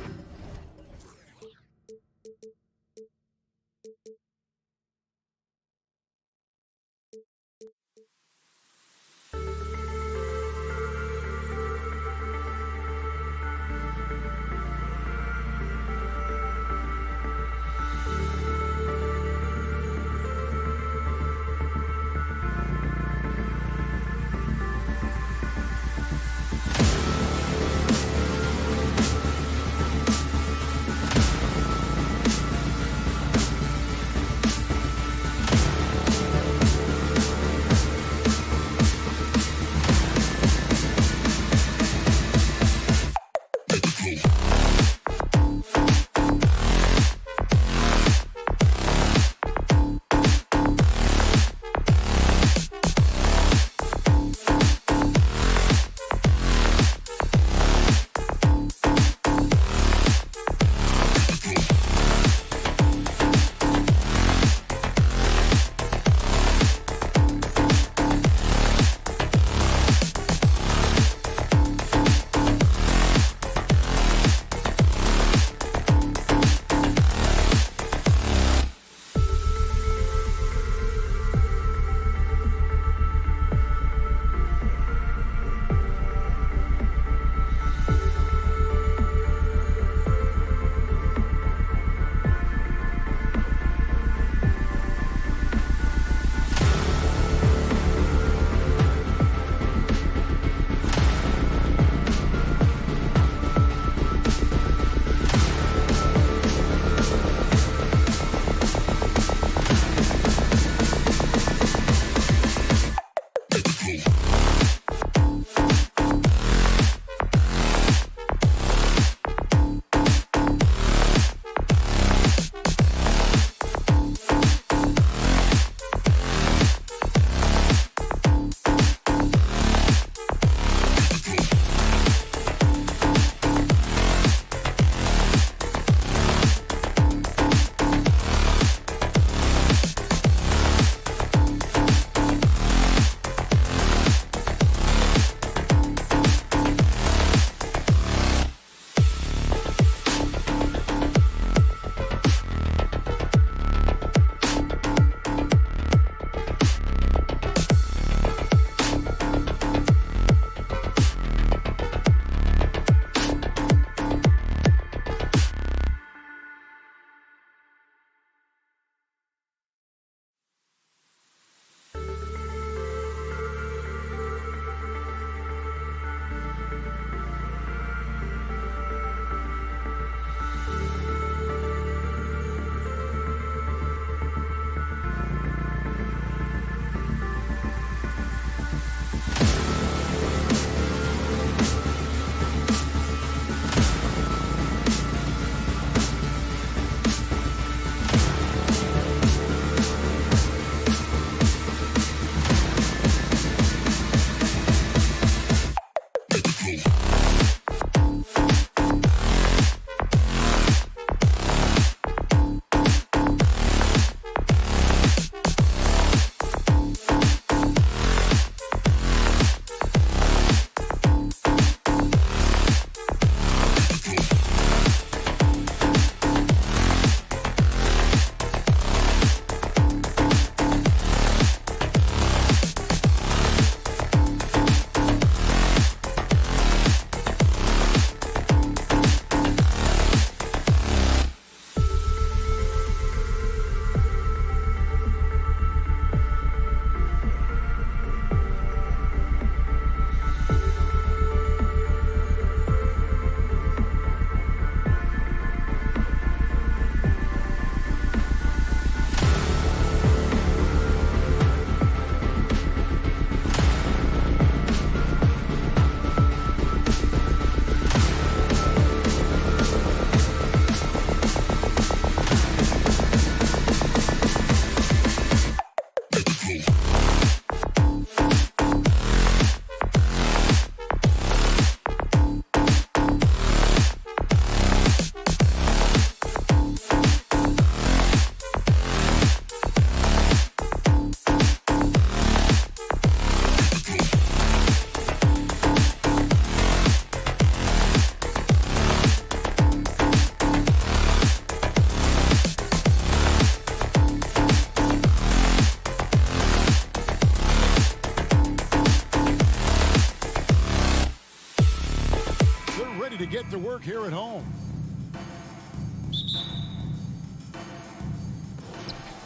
work here at home.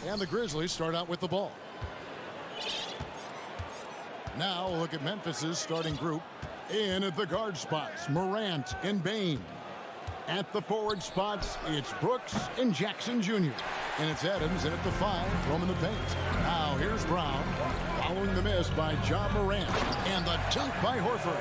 And the Grizzlies start out with the ball. Now look at Memphis's starting group. In at the guard spots, Morant and Bain. At the forward spots, it's Brooks and Jackson Jr. And it's Adams in at the 5, roaming the paint. Now here's Brown, following the miss by John Morant. And the dunk by Horford.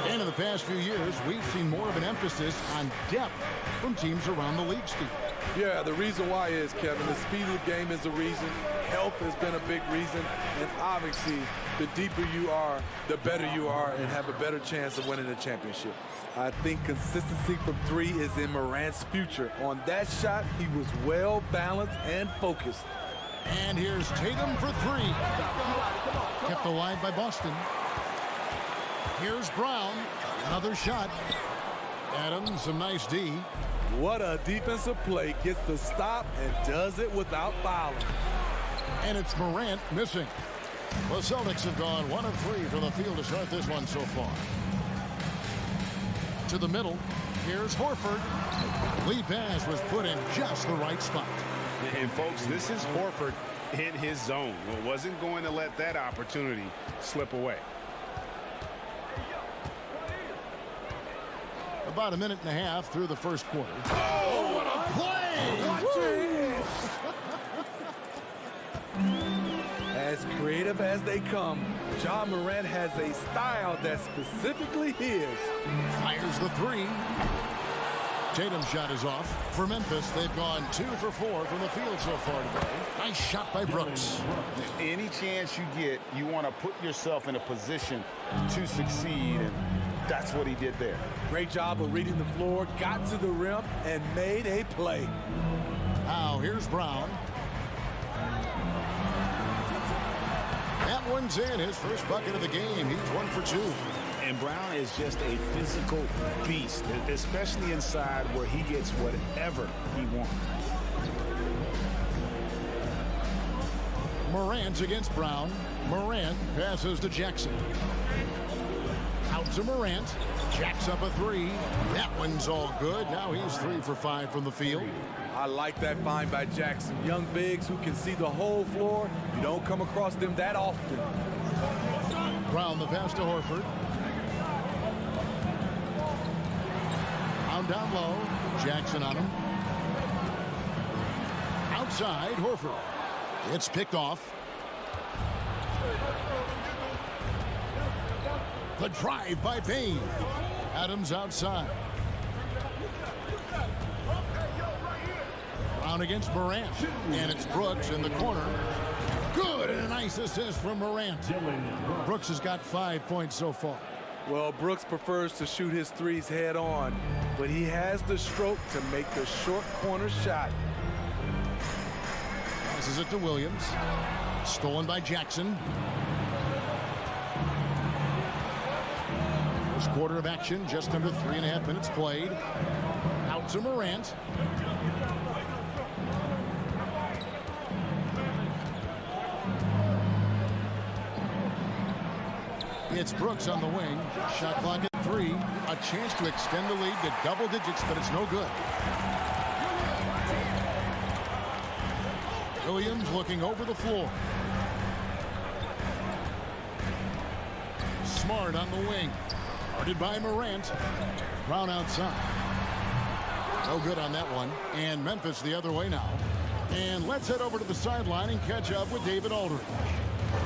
And in the past few years, we've seen more of an emphasis on depth from teams around the league, Steve. Yeah, the reason why is, Kevin, the speed of the game is the reason. Health has been a big reason. And obviously, the deeper you are, the better you are and have a better chance of winning a championship. I think consistency from 3 is in Morant's future. On that shot, he was well balanced and focused. And here's Tatum for 3. Kept alive by Boston. Here's Brown. Another shot. Adams, some nice D. What a defensive play. Gets the stop and does it without fouling. And it's Morant missing. The Celtics have gone 1 of 3 from the field to start this one so far. To the middle. Here's Horford. Lead pass was put in just the right spot. And folks, this is Horford in his zone. Well, wasn't going to let that opportunity slip away. About a minute and a half through the first quarter. Oh, what a play! Watch your hands. As creative as they come, John Morant has a style that's specifically his. Fires the 3. Tatum's shot is off. For Memphis, they've gone 2 for 4 from the field so far today. Nice shot by Brooks. Any chance you get, you want to put yourself in a position to succeed, and that's what he did there. Great job of reading the floor, got to the rim, and made a play. Now here's Brown. That one's in, his first bucket of the game. He's 1 for 2. And Brown is just a physical beast, especially inside where he gets whatever he wants. Morant against Brown. Morant passes to Jackson. Out to Morant. Jacks up a 3. That one's all good. Now he's 3 for 5 from the field. I like that find by Jackson. Young bigs who can see the whole floor. You don't come across them that often. Brown the pass to Horford. Down low. Jackson on him. Outside, Horford. It's picked off. The drive by Bain. Adams outside. Brown against Morant. And it's Brooks in the corner. Good, and a nice assist from Morant. Brooks has got 5 points so far. Well, Brooks prefers to shoot his 3s head on, but he has the stroke to make the short corner shot. Passes it to Williams. Stolen by Jackson. First quarter of action, just under 3.5 minutes played. Out to Morant. It's Brooks on the wing. Shot clock at 3. A chance to extend the lead to double digits, but it's no good. Williams looking over the floor. Smart on the wing. Guarded by Morant. Brown outside. No good on that one. And Memphis the other way now. And let's head over to the sideline and catch up with David Aldridge.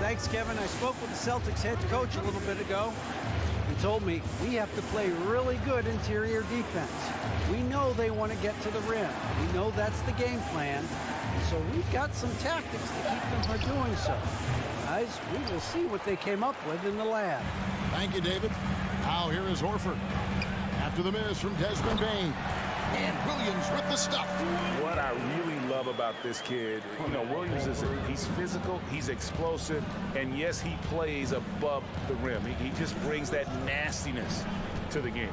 Thanks, Kevin. I spoke with the Celtics head coach a little bit ago. He told me we have to play really good interior defense. We know they want to get to the rim. We know that's the game plan. So we've got some tactics to keep them from doing so. Guys, we will see what they came up with in the lab. Thank you, David. Now here is Horford. After the miss from Desmond Bain. And Williams with the stuff. What I really love about this kid, Williams he's physical, he's explosive, and yes, he plays above the rim. He just brings that nastiness to the game.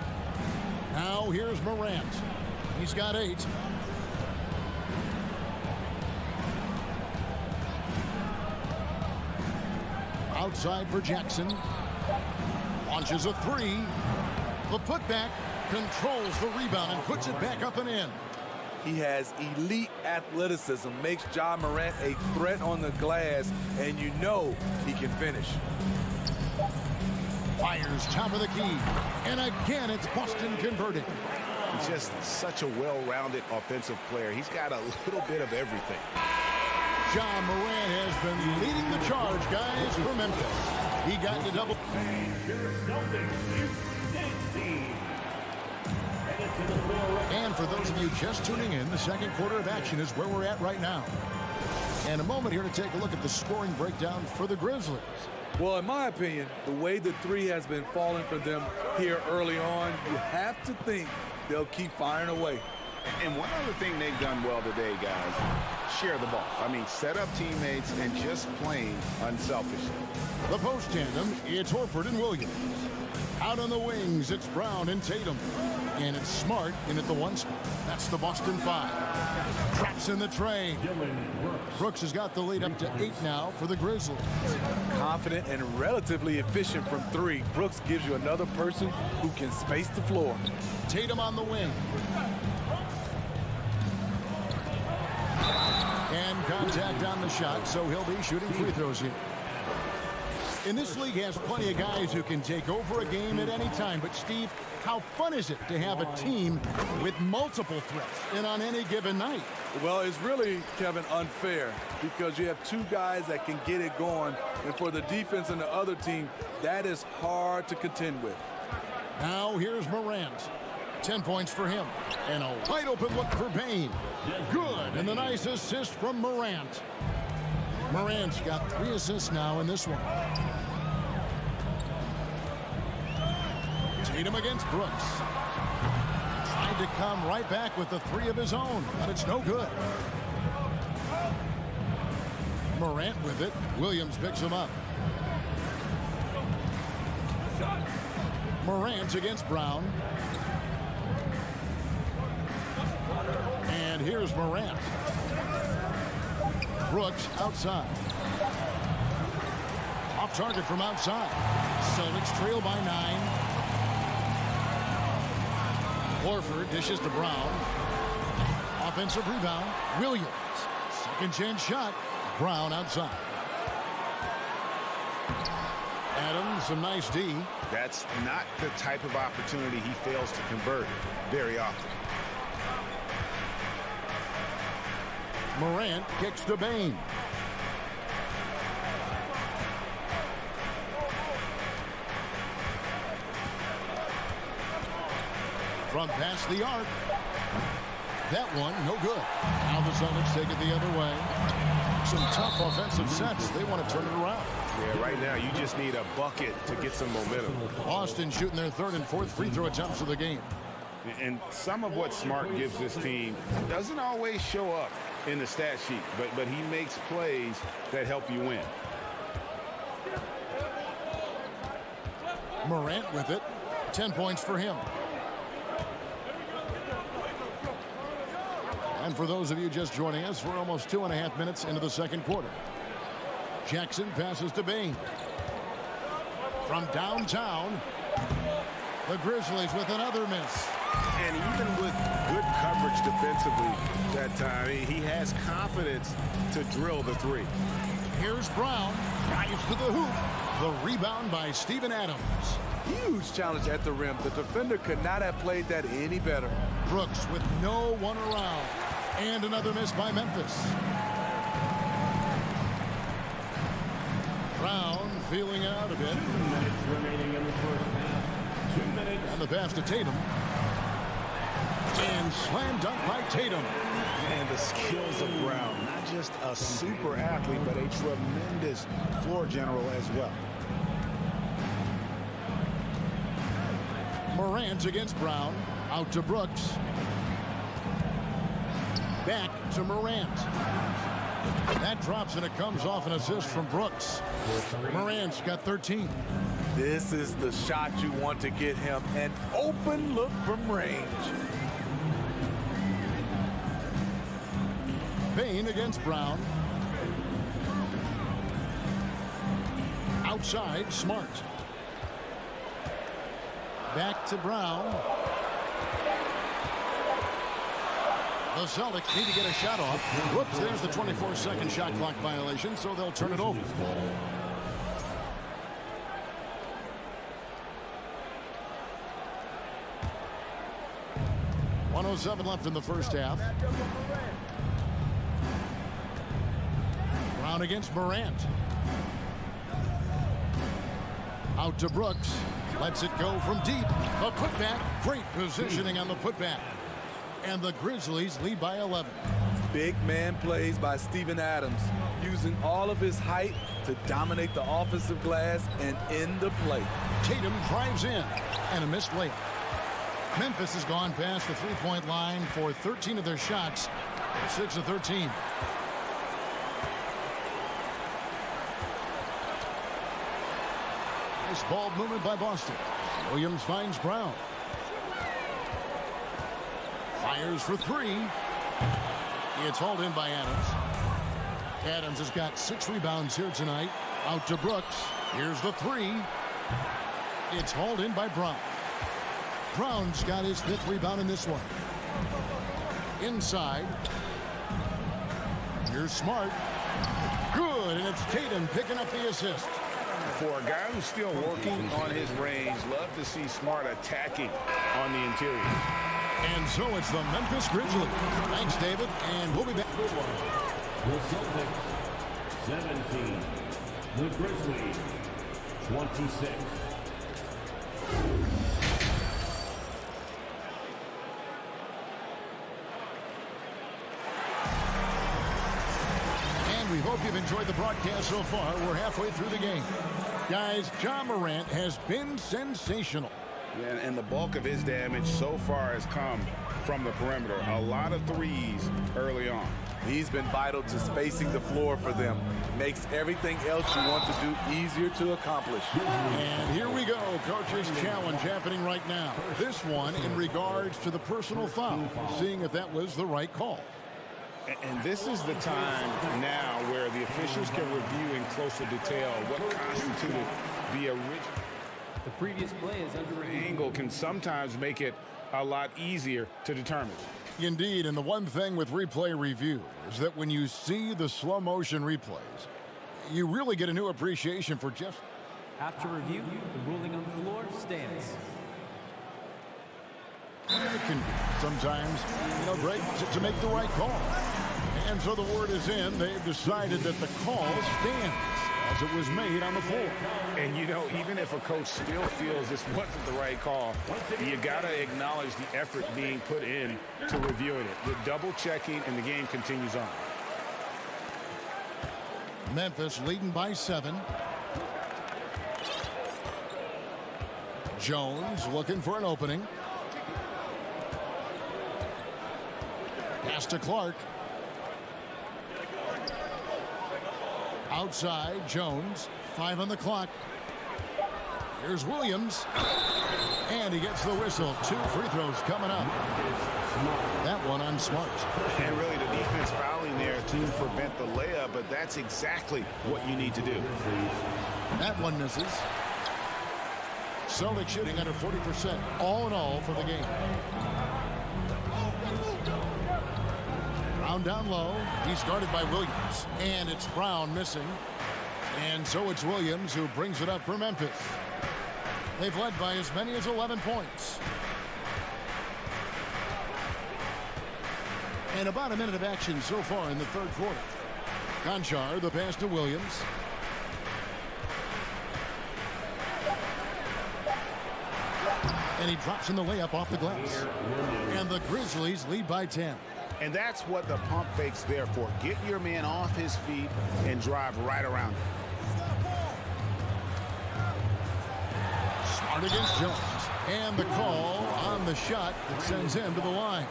Now here's Morant. He's got 8. Outside for Jackson. Launches a 3. The putback controls the rebound and puts it back up and in. He has elite athleticism, makes Ja Morant a threat on the glass, and you know he can finish. Fires top of the key. And again, it's Boston converting. He's just such a well-rounded offensive player. He's got a little bit of everything. Ja Morant has been leading the charge, guys, for Memphis. He got the double. And for those of you just tuning in, the second quarter of action is where we're at right now. And a moment here to take a look at the scoring breakdown for the Grizzlies. Well, in my opinion, the way the three has been falling for them here early on, you have to think they'll keep firing away. And one other thing they've done well today, guys, share the ball. I mean, set up teammates and just playing unselfishly. The post tandem, it's Horford and Williams. Out on the wings, it's Brown and Tatum. And it's Smart in at the one spot. That's the Boston 5. Drops in the tray. Brooks has got the lead up to 8 now for the Grizzlies. Confident and relatively efficient from three. Brooks gives you another person who can space the floor. Tatum on the wing. And contact on the shot, so he'll be shooting free throws here. And this league has plenty of guys who can take over a game at any time. But, Steve, how fun is it to have a team with multiple threats and on any given night? Well, it's really, Kevin, unfair because you have two guys that can get it going. And for the defense and the other team, that is hard to contend with. Now here's Morant. 10 points for him. And a wide open look for Payne. Good. And the nice assist from Morant. Morant's got 3 assists now in this one. Tatum against Brooks. Tried to come right back with the 3 of his own, but it's no good. Morant with it. Williams picks him up. Morant against Brown. And here's Morant. Brooks outside. Off target from outside. Celtics trail by 9. Horford dishes to Brown. Offensive rebound. Williams. Second chance shot. Brown outside. Adams, some nice D. That's not the type of opportunity he fails to convert very often. Morant kicks to Payne. From past the arc. That one, no good. Now the Celtics take it the other way. Some tough offensive sets. They want to turn it around. Yeah, right now you just need a bucket to get some momentum. Boston shooting their 3rd and 4th free throw attempts of the game. And some of what Smart gives this team doesn't always show up in the stat sheet, but he makes plays that help you win. Morant with it. 10 points for him. And for those of you just joining us, we're almost 2.5 minutes into the second quarter. Jackson passes to Payne. From downtown, the Grizzlies with another miss. And even with good coverage defensively that time, he has confidence to drill the 3. Here's Brown. Drives to the hoop. The rebound by Steven Adams. Huge challenge at the rim. The defender could not have played that any better. Brooks with no one around. And another miss by Memphis. Brown feeling out a bit. 2 minutes remaining in the first half. 2 minutes. And the pass to Tatum. And slam dunk by Tatum. And the skills of Brown. Not just a super athlete, but a tremendous floor general as well. Morant against Brown. Out to Brooks. Back to Morant. That drops and it comes off an assist from Brooks. Morant's got 13. This is the shot you want to get him. An open look from range. Payne against Brown. Outside, Smart. Back to Brown. The Celtics need to get a shot off. Whoops, there's the 24-second shot clock violation, so they'll turn it over. .107 left in the first half. Brown against Morant. Out to Brooks. Lets it go from deep. A putback. Great positioning on the putback. And the Grizzlies lead by 11. Big man plays by Steven Adams, using all of his height to dominate the offensive glass and end the play. Tatum drives in. And a missed layup. Memphis has gone past the three-point line for 13 of their shots. 6 of 13. Nice ball movement by Boston. Williams finds Brown. Fires for three. It's hauled in by Adams. Adams has got 6 rebounds here tonight. Out to Brooks. Here's the three. It's hauled in by Brown. Brown's got his 5th rebound in this one. Inside. Here's Smart. Good, and it's Tatum picking up the assist. For a guy who's still working on his range, love to see Smart attacking on the interior. And so it's the Memphis Grizzlies. Thanks, David, and we'll be back. The Celtics, 17. The Grizzlies, 26. We hope you've enjoyed the broadcast so far. We're halfway through the game. Guys, Ja Morant has been sensational. Yeah, and the bulk of his damage so far has come from the perimeter. A lot of threes early on. He's been vital to spacing the floor for them. Makes everything else you want to do easier to accomplish. And here we go. Coach's challenge happening right now. This one in regards to the personal foul. Seeing if that was the right call. And this is the time now where the officials can review in closer detail what constituted the original. The previous play is under review. Angle can sometimes make it a lot easier to determine. Indeed, and the one thing with replay review is that when you see the slow motion replays, you really get a new appreciation for just. After review, the ruling on the floor stands. It can sometimes, break to make the right call. And so the word is in. They've decided that the call stands as it was made on the floor. And, even if a coach still feels this wasn't the right call, you got to acknowledge the effort being put in to reviewing it. The double-checking, and the game continues on. Memphis leading by 7. Jones looking for an opening. Pass to Clark. Outside, Jones. 5 on the clock. Here's Williams. And he gets the whistle. 2 free throws coming up. That one on Smart. And really the defense fouling there to prevent the layup, but that's exactly what you need to do. That one misses. Celtics shooting under 40% all in all for the game. Brown down low. He's guarded by Williams. And it's Brown missing. And so it's Williams who brings it up for Memphis. They've led by as many as 11 points. And about a minute of action so far in the third quarter. Conchar, the pass to Williams. And he drops in the layup off the glass. And the Grizzlies lead by 10. And that's what the pump fake's there for. Get your man off his feet and drive right around him. Smart against Jones. And the call on the shot that sends him to the line.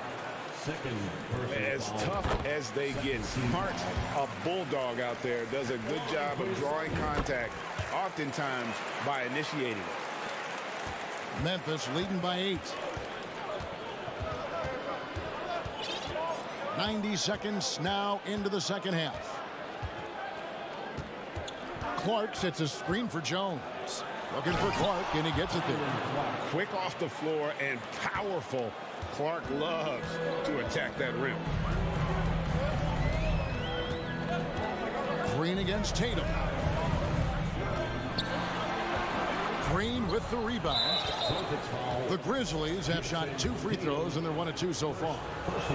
As tough as they get, Smart, a bulldog out there, does a good job of drawing contact, oftentimes by initiating it. Memphis leading by 8. 90 seconds now into the second half. Clark sets a screen for Jones. Looking for Clark, and he gets it there. Quick off the floor and powerful Clark loves to attack that rim. Green against Tatum. Green with the rebound. The Grizzlies have shot 2 free throws, and they're 1 of 2 so far.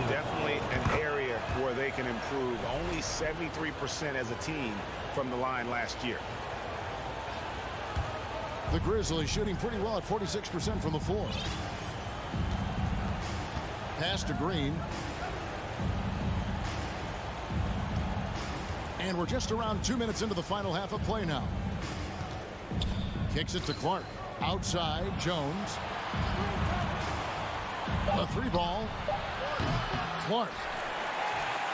Definitely an area where they can improve. Only 73% as a team from the line last year. The Grizzlies shooting pretty well at 46% from the floor. Pass to Green. And we're just around 2 minutes into the final half of play now. Kicks it to Clark. Outside, Jones. A 3-ball. Clark.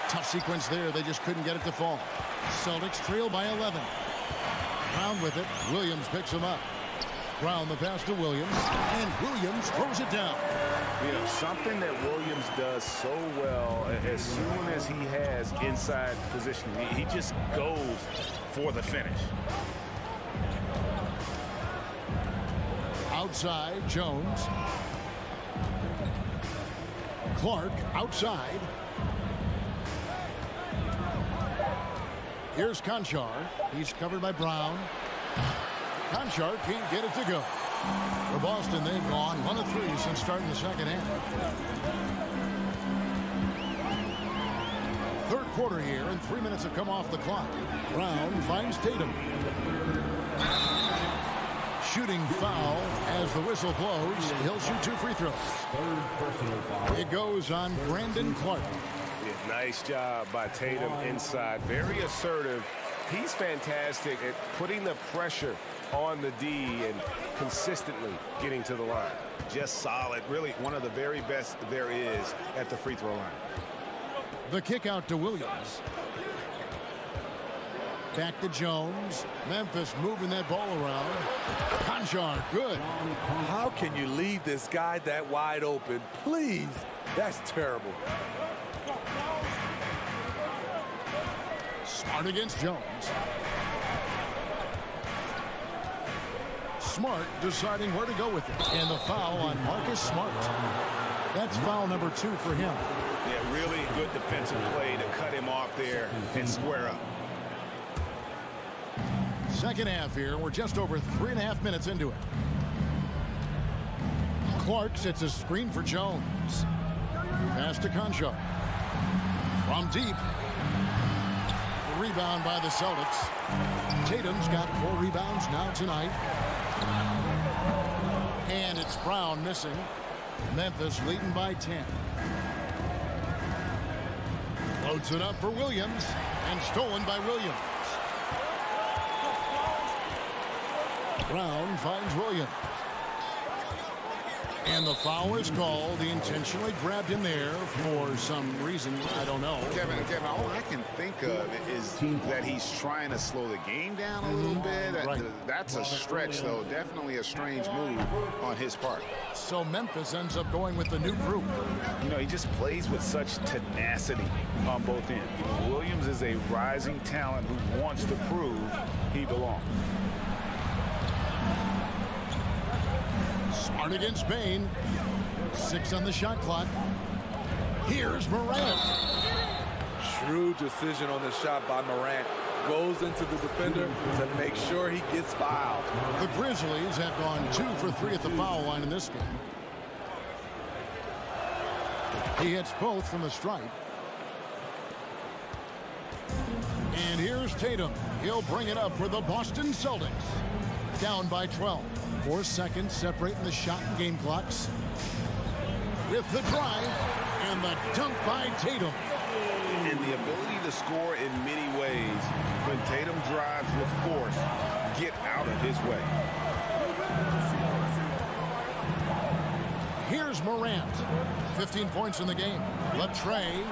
Tough sequence there. They just couldn't get it to fall. Celtics trail by 11. Brown with it. Williams picks him up. Brown the pass to Williams. And Williams throws it down. You know, something that Williams does so well, as soon as he has inside positioning, he just goes for the finish. Outside, Jones. Clark outside. Here's Conchar. He's covered by Brown. Conchar can't get it to go. For Boston, they've gone 1 of 3 since starting the second half. Third quarter here, and 3 minutes have come off the clock. Brown finds Tatum. Shooting foul as the whistle blows. He'll shoot 2 free throws. It goes on Brandon Clark. Yeah, nice job by Tatum inside. Very assertive. He's fantastic at putting the pressure on the D and consistently getting to the line. Just solid. Really one of the very best there is at the free throw line. The kick out to Williams. Back to Jones. Memphis moving that ball around. Conchar, good. How can you leave this guy that wide open? Please. That's terrible. Smart against Jones. Smart deciding where to go with it. And the foul on Marcus Smart. That's foul number 2 for him. Yeah, really good defensive play to cut him off there and square up. Second half here. We're just over 3.5 minutes into it. Clark sets a screen for Jones. Pass to Conchar. From deep. The rebound by the Celtics. Tatum's got 4 rebounds now tonight. And it's Brown missing. Memphis leading by 10. Floats it up for Williams. And stolen by Williams. Brown finds Williams. And the foul is called. He intentionally grabbed him there for some reason. I don't know. Kevin, all I can think of is that he's trying to slow the game down a little bit. That's a stretch, though. Definitely a strange move on his part. So Memphis ends up going with the new group. You know, he just plays with such tenacity on both ends. Williams is a rising talent who wants to prove he belongs. Smart against Bain. 6 on the shot clock. Here's Morant. Shrewd decision on the shot by Morant. Goes into the defender to make sure he gets fouled. The Grizzlies have gone 2 for 3 at the foul line in this game. He hits both from the stripe. And here's Tatum. He'll bring it up for the Boston Celtics. Down by 12. 4 seconds separating the shot and game clocks. With the drive and the dunk by Tatum. And the ability to score in many ways. When Tatum drives with force, get out of his way. Here's Morant. 15 points in the game. Latrey.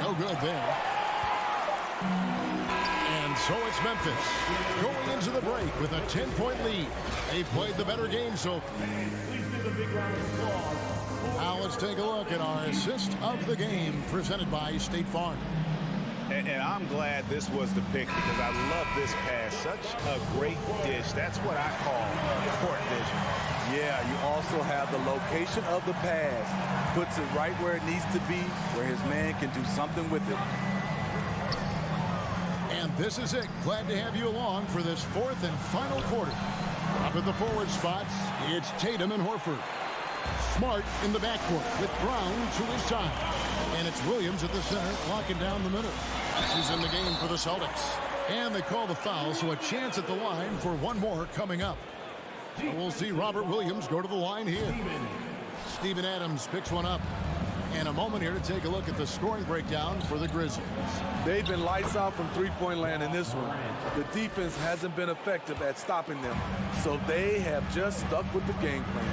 No good there. And so it's Memphis going into the break with a 10-point lead. They played the better game, so now let's take a look at our assist of the game presented by State Farm. And I'm glad this was the pick because I love this pass. Such a great dish. That's what I call court vision. Yeah, you also have the location of the pass. Puts it right where it needs to be, where his man can do something with it. And this is it. Glad to have you along for this fourth and final quarter. Up at the forward spots, it's Tatum and Horford. Smart in the backcourt with Brown to his side. And it's Williams at the center, locking down the middle. He's in the game for the Celtics. And they call the foul, so a chance at the line for one more coming up. And we'll see Robert Williams go to the line here. Steven Adams picks one up. And a moment here to take a look at the scoring breakdown for the Grizzlies. They've been lights out from three-point land in this one. The defense hasn't been effective at stopping them, so they have just stuck with the game plan.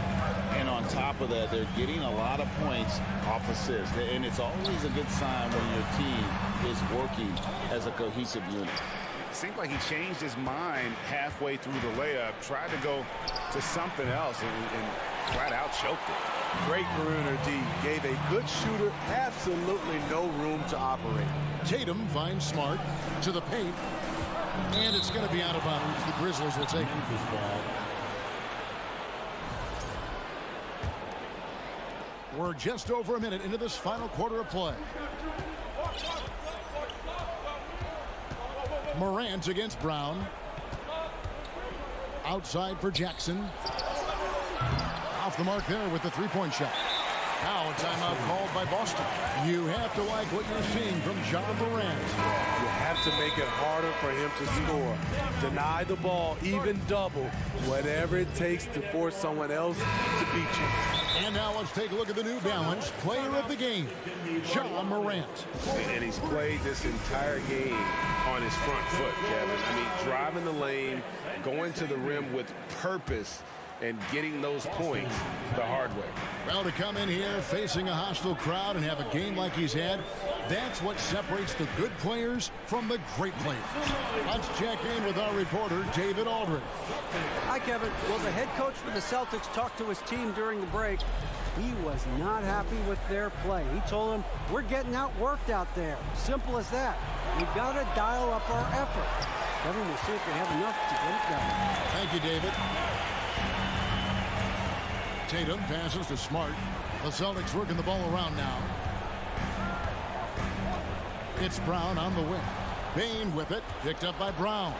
And on top of that, they're getting a lot of points off assists. And it's always a good sign when your team is working as a cohesive unit. It seemed like he changed his mind halfway through the layup, tried to go to something else, and flat out choked it. Great perimeter D. Gave a good shooter absolutely no room to operate. Tatum finds Smart to the paint. And it's going to be out of bounds. The Grizzlies will take this ball. We're just over a minute into this final quarter of play. Morant against Brown. Outside for Jackson. Off the mark there with the three-point shot. Now a timeout called by Boston. You have to like what you're seeing from John Morant. You have to make it harder for him to score. Deny the ball, even double, whatever it takes to force someone else to beat you. And now let's take a look at the New Balance player of the game, John Morant. And he's played this entire game on his front foot, Kevin. I mean, driving the lane, going to the rim with purpose, and getting those points the hard way. Well, to come in here facing a hostile crowd and have a game like he's had, that's what separates the good players from the great players. Let's check in with our reporter, David Aldridge. Hi, Kevin. Well, the head coach for the Celtics talked to his team during the break. He was not happy with their play. He told them, we're getting outworked out there. Simple as that. We've got to dial up our effort. Kevin, we'll see if they have enough to get it done. Thank you, David. Tatum passes to Smart. The Celtics working the ball around now. It's Brown on the wing. Bain with it, picked up by Brown.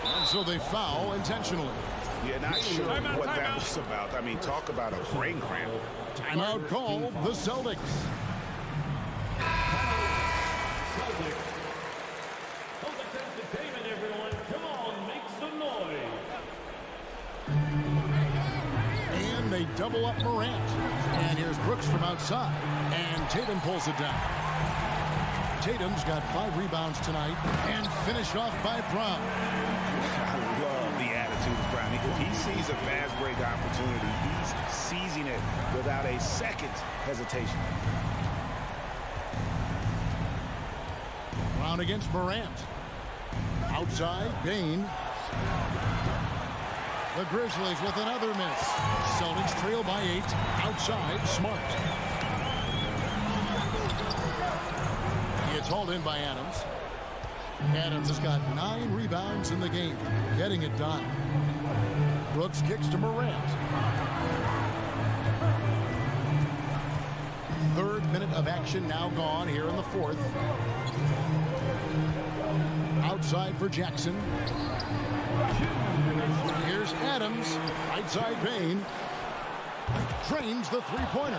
And so they foul intentionally. Yeah, not sure what that was about. I mean, talk about a brain cramp. Timeout called the Celtics. They double up Morant. And here's Brooks from outside. And Tatum pulls it down. Tatum's got 5 rebounds tonight and finished off by Brown. I love the attitude of Brown. If he sees a fast break opportunity, he's seizing it without a second hesitation. Brown against Morant. Outside, Bain. The Grizzlies with another miss. Celtics trail by 8. Outside, Smart. It's hauled in by Adams. Adams has got 9 rebounds in the game. Getting it done. Brooks kicks to Morant. 3rd minute of action now gone here in the 4th. Outside for Jackson. Here's Adams, right side Bain. Drains the three-pointer.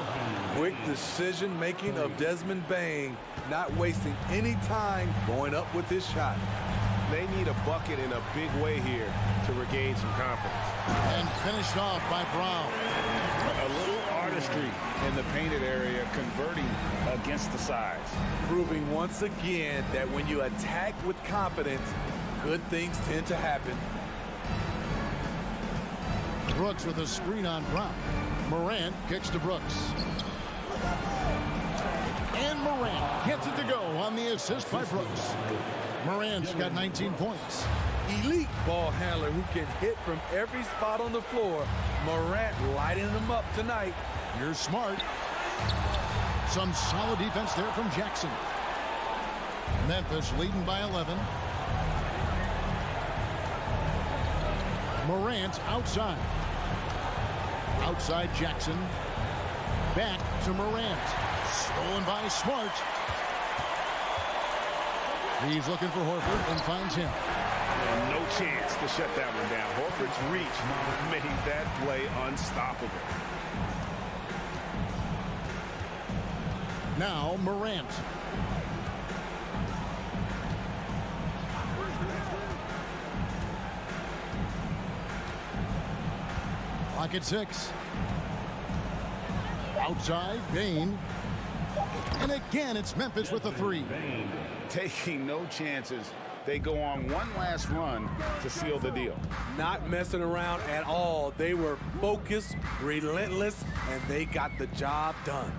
Quick decision-making of Desmond Bain, not wasting any time going up with his shot. They need a bucket in a big way here to regain some confidence. And finished off by Brown. A little artistry in the painted area, converting against the size. Proving once again that when you attack with confidence, good things tend to happen. Brooks with a screen on Brown. Morant kicks to Brooks. And Morant gets it to go on the assist by Brooks. Morant's got 19 points. Elite ball handler who can hit from every spot on the floor. Morant lighting them up tonight. Here's Smart. Some solid defense there from Jackson. Memphis leading by 11. Morant outside. Outside Jackson. Back to Morant. Stolen by Smart. He's looking for Horford and finds him. And no chance to shut that one down. Horford's reach made that play unstoppable. Now Morant. Clock at 6. Outside, Bain. And again, it's Memphis with the 3. Taking no chances. They go on one last run to seal the deal. Not messing around at all. They were focused, relentless, and they got the job done.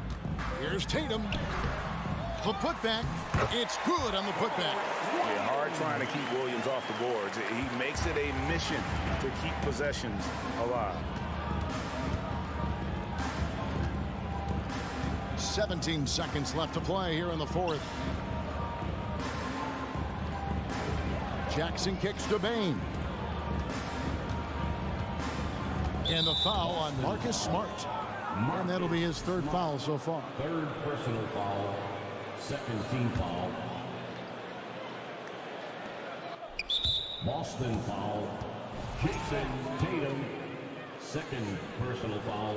Here's Tatum. The putback. It's good on the putback. Yeah, hard trying to keep Williams off the boards. He makes it a mission to keep possessions alive. 17 seconds left to play here in the 4th. Jackson kicks to Bain. And the foul on Marcus Smart. And that'll be his 3rd foul so far. 3rd personal foul. 2nd team foul. Boston foul. Jason Tatum. 2nd personal foul.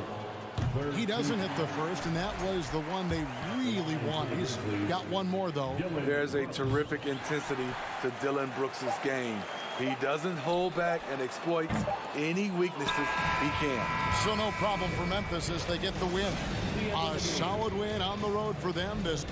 He doesn't hit the 1st, and that was the one they really want. He's got one more, though. There's a terrific intensity to Dillon Brooks' game. He doesn't hold back and exploits any weaknesses he can. So no problem for Memphis as they get the win. A solid win on the road for them. This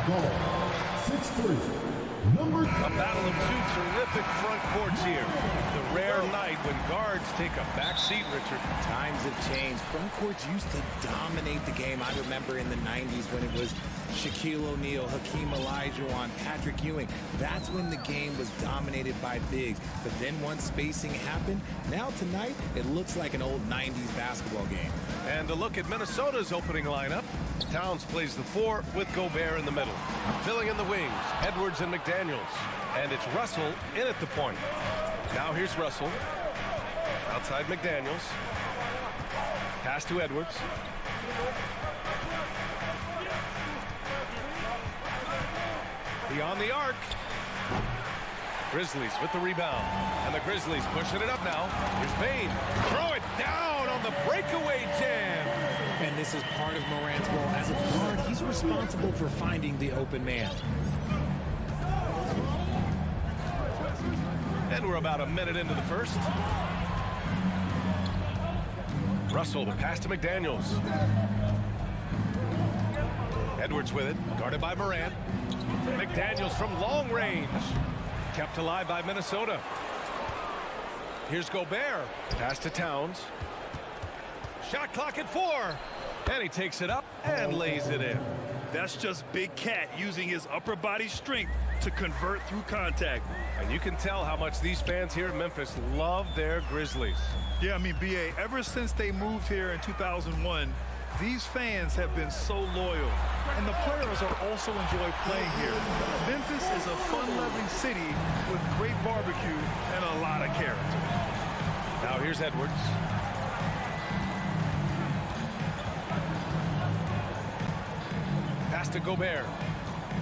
Ball. 6'3". Number A battle of two terrific front courts here. The rare night when guards take a back seat, Richard. Times have changed. Front courts used to dominate the game. I remember in the 90s when it was Shaquille O'Neal, Hakeem Olajuwon, Patrick Ewing. That's when the game was dominated by bigs. But then once spacing happened, now tonight it looks like an old 90s basketball game. And a look at Minnesota's opening lineup. Towns plays the 4 with Gobert in the middle. Filling in the wings, Edwards and McDaniels. And it's Russell in at the point. Now here's Russell. Outside McDaniels. Pass to Edwards. Beyond the arc. Grizzlies with the rebound. And the Grizzlies pushing it up now. Here's Bane. Throw it down on the breakaway jam. And this is part of Morant's role. As a guard, he's responsible for finding the open man. And we're about a minute into the first. Russell, the pass to McDaniels. Edwards with it, guarded by Morant. McDaniels from long range. Kept alive by Minnesota. Here's Gobert. Pass to Towns. Shot clock at 4. And he takes it up and lays it in. That's just Big Cat using his upper body strength to convert through contact. And you can tell how much these fans here in Memphis love their Grizzlies. Yeah, I mean, B.A., ever since they moved here in 2001, these fans have been so loyal. And the players are also enjoy playing here. Memphis is a fun-loving city with great barbecue and a lot of character. Now here's Edwards. Pass to Gobert.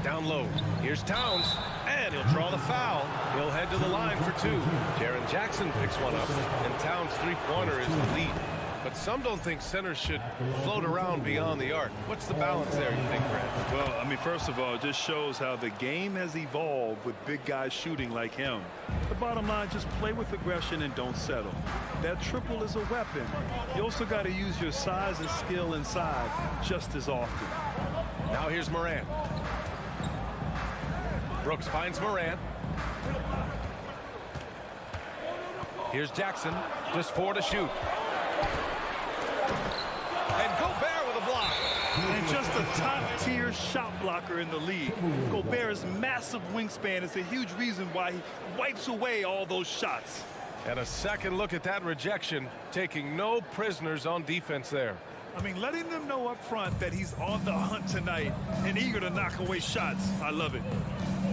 Down low. Here's Towns. And he'll draw the foul. He'll head to the line for 2. Jaren Jackson picks one up. And Towns' three-pointer is the lead. But some don't think centers should float around beyond the arc. What's the balance there, you think, Brad? Well, I mean, first of all, it just shows how the game has evolved with big guys shooting like him. The bottom line, just play with aggression and don't settle. That triple is a weapon. You also got to use your size and skill inside just as often. Now here's Morant. Brooks finds Morant. Here's Jackson. Just 4 to shoot. And Gobert with a block. And just a top-tier shot blocker in the league. Gobert's massive wingspan is a huge reason why he wipes away all those shots. And a second look at that rejection, taking no prisoners on defense there. I mean, letting them know up front that he's on the hunt tonight and eager to knock away shots. I love it.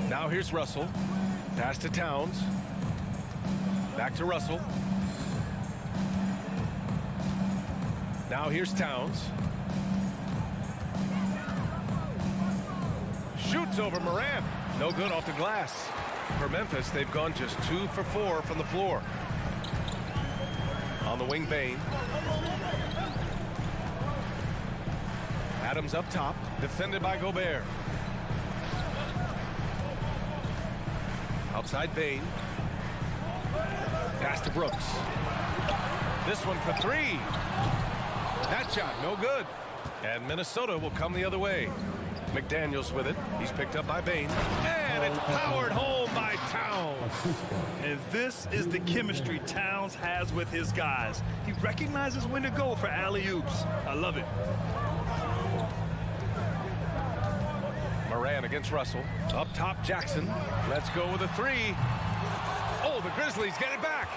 Now here's Russell. Pass to Towns. Back to Russell. Now here's Towns. Shoots over Morant. No good off the glass. For Memphis, they've gone just 2 for 4 from the floor. On the wing, Bane. Adams up top, defended by Gobert. Outside Bane. Pass to Brooks. This one for 3. That shot, no good. And Minnesota will come the other way. McDaniels with it. He's picked up by Bane. And it's powered home by Towns. And this is the chemistry Towns has with his guys. He recognizes when to go for alley-oops. I love it. Morant against Russell. Up top, Jackson. Let's go with a 3. Oh, the Grizzlies get it back.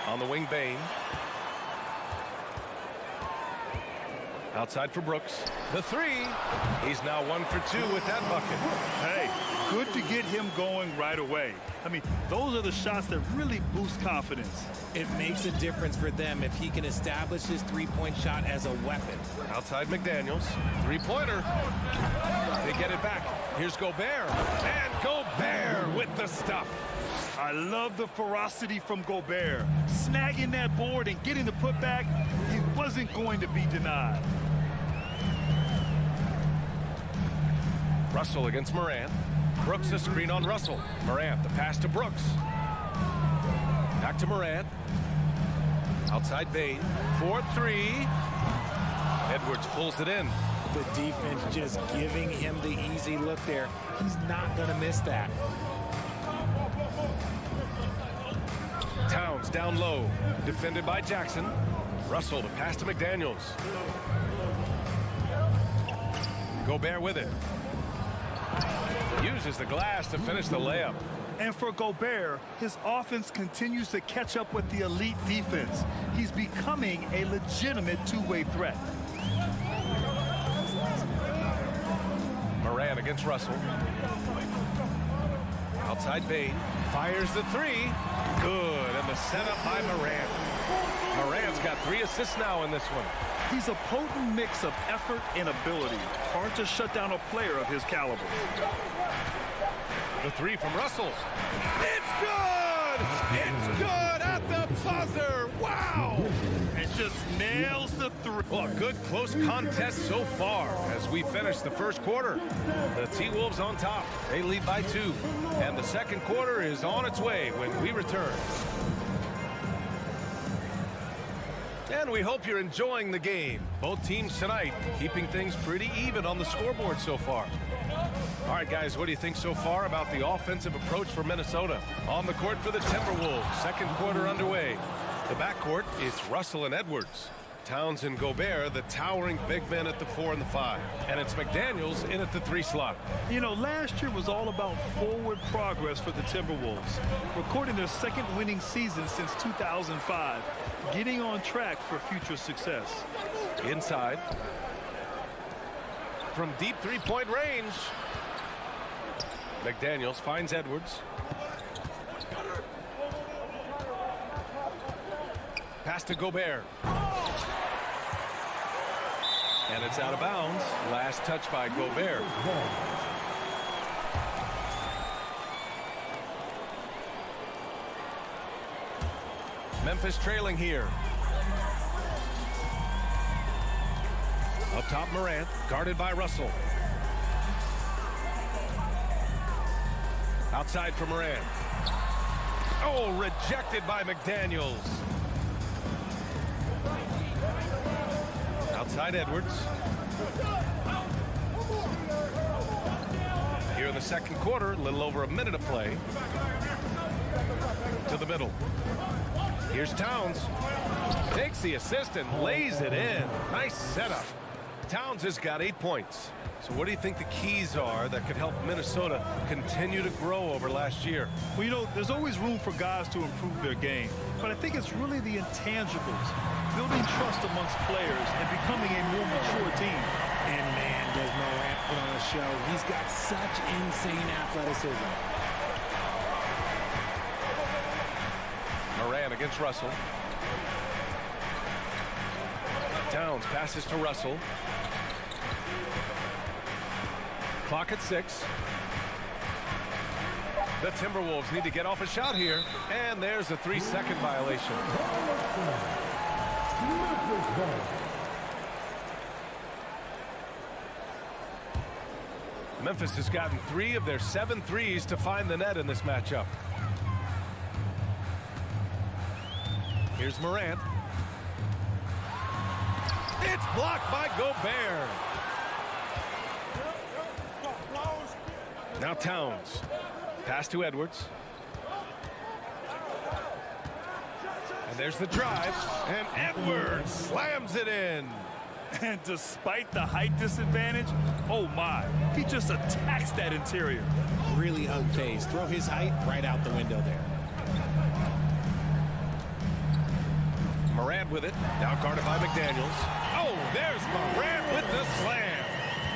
On the wing, Bane. Outside for Brooks. The 3. He's now 1 for 2 with that bucket. Hey, good to get him going right away. I mean, those are the shots that really boost confidence. It makes a difference for them if he can establish his three-point shot as a weapon. Outside McDaniels. Three-pointer. They get it back. Here's Gobert. And Gobert with the stuff. I love the ferocity from Gobert. Snagging that board and getting the putback, he wasn't going to be denied. Russell against Morant. Brooks a screen on Russell. Morant, the pass to Brooks. Back to Morant. Outside Bane. 4-3. Edwards pulls it in. The defense just giving him the easy look there. He's not going to miss that. Towns down low, defended by Jackson. Russell, the pass to McDaniels. Gobert with it. Uses the glass to finish the layup. And for Gobert, his offense continues to catch up with the elite defense. He's becoming a legitimate two-way threat. Moran against Russell. Outside Bain. Fires the three. Good. And the setup by Moran. Moran's got 3 assists now in this one. He's a potent mix of effort and ability. Hard to shut down a player of his caliber. The three from Russell. It's good! It's good at the buzzer! Wow! And just nails the three. Well, a good close contest so far as we finish the first quarter. The T-Wolves on top. They lead by 2. And the second quarter is on its way when we return. And we hope you're enjoying the game. Both teams tonight keeping things pretty even on the scoreboard so far. All right, guys, what do you think so far about the offensive approach for Minnesota? On the court for the Timberwolves, second quarter underway. The backcourt, it's Russell and Edwards. Towns and Gobert, the towering big men at the 4 and the 5. And it's McDaniels in at the 3 slot. You know, last year was all about forward progress for the Timberwolves, recording their second winning season since 2005, getting on track for future success. Inside. From deep three-point range. McDaniels finds Edwards. Pass to Gobert. And it's out of bounds. Last touch by Gobert. Memphis trailing here. Up top, Morant, guarded by Russell. Outside for Morant. Oh, rejected by McDaniels. Outside Edwards. Here in the second quarter, a little over a minute of play. To the middle. Here's Towns. Takes the assist and lays it in. Nice setup. Towns has got 8 points. So what do you think the keys are that could help Minnesota continue to grow over last year? Well, you know, there's always room for guys to improve their game. But I think it's really the intangibles. Building trust amongst players and becoming a more mature team. And man, does Morant put on a show. He's got such insane athleticism. Moran against Russell. Towns passes to Russell. Clock at 6. The Timberwolves need to get off a shot here. And there's a 3-second violation. Memphis has gotten 3 of their 7 threes to find the net in this matchup. Here's Morant. It's blocked by Gobert. Now Towns. Pass to Edwards. And there's the drive. And Edwards slams it in. And despite the height disadvantage, oh my, he just attacks that interior. Really unfazed. Throw his height right out the window there. Morant with it. Now guarded by McDaniels. Oh, there's Morant with the slam.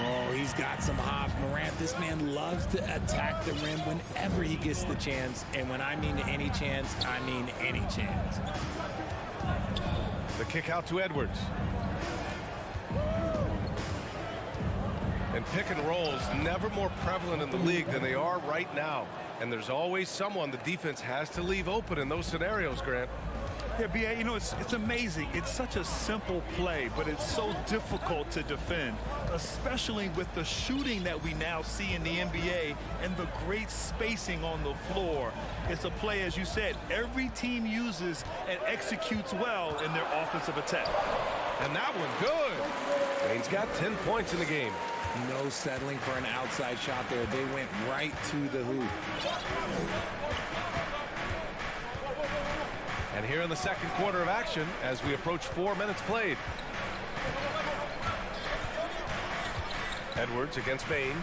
Oh, he's got some hops. Morant, this man loves to attack the rim whenever he gets the chance. And when I mean any chance, I mean any chance. The kick out to Edwards. And pick and rolls never more prevalent in the league than they are right now. And there's always someone the defense has to leave open in those scenarios, Grant. Yeah, B.A., you know, it's amazing. It's such a simple play, but it's so difficult to defend, especially with the shooting that we now see in the NBA and the great spacing on the floor. It's a play, as you said, every team uses and executes well in their offensive attack. And that one good. Bane's got 10 points in the game. No settling for an outside shot there. They went right to the hoop. And here in the second quarter of action as we approach 4 minutes played. Edwards against Bane.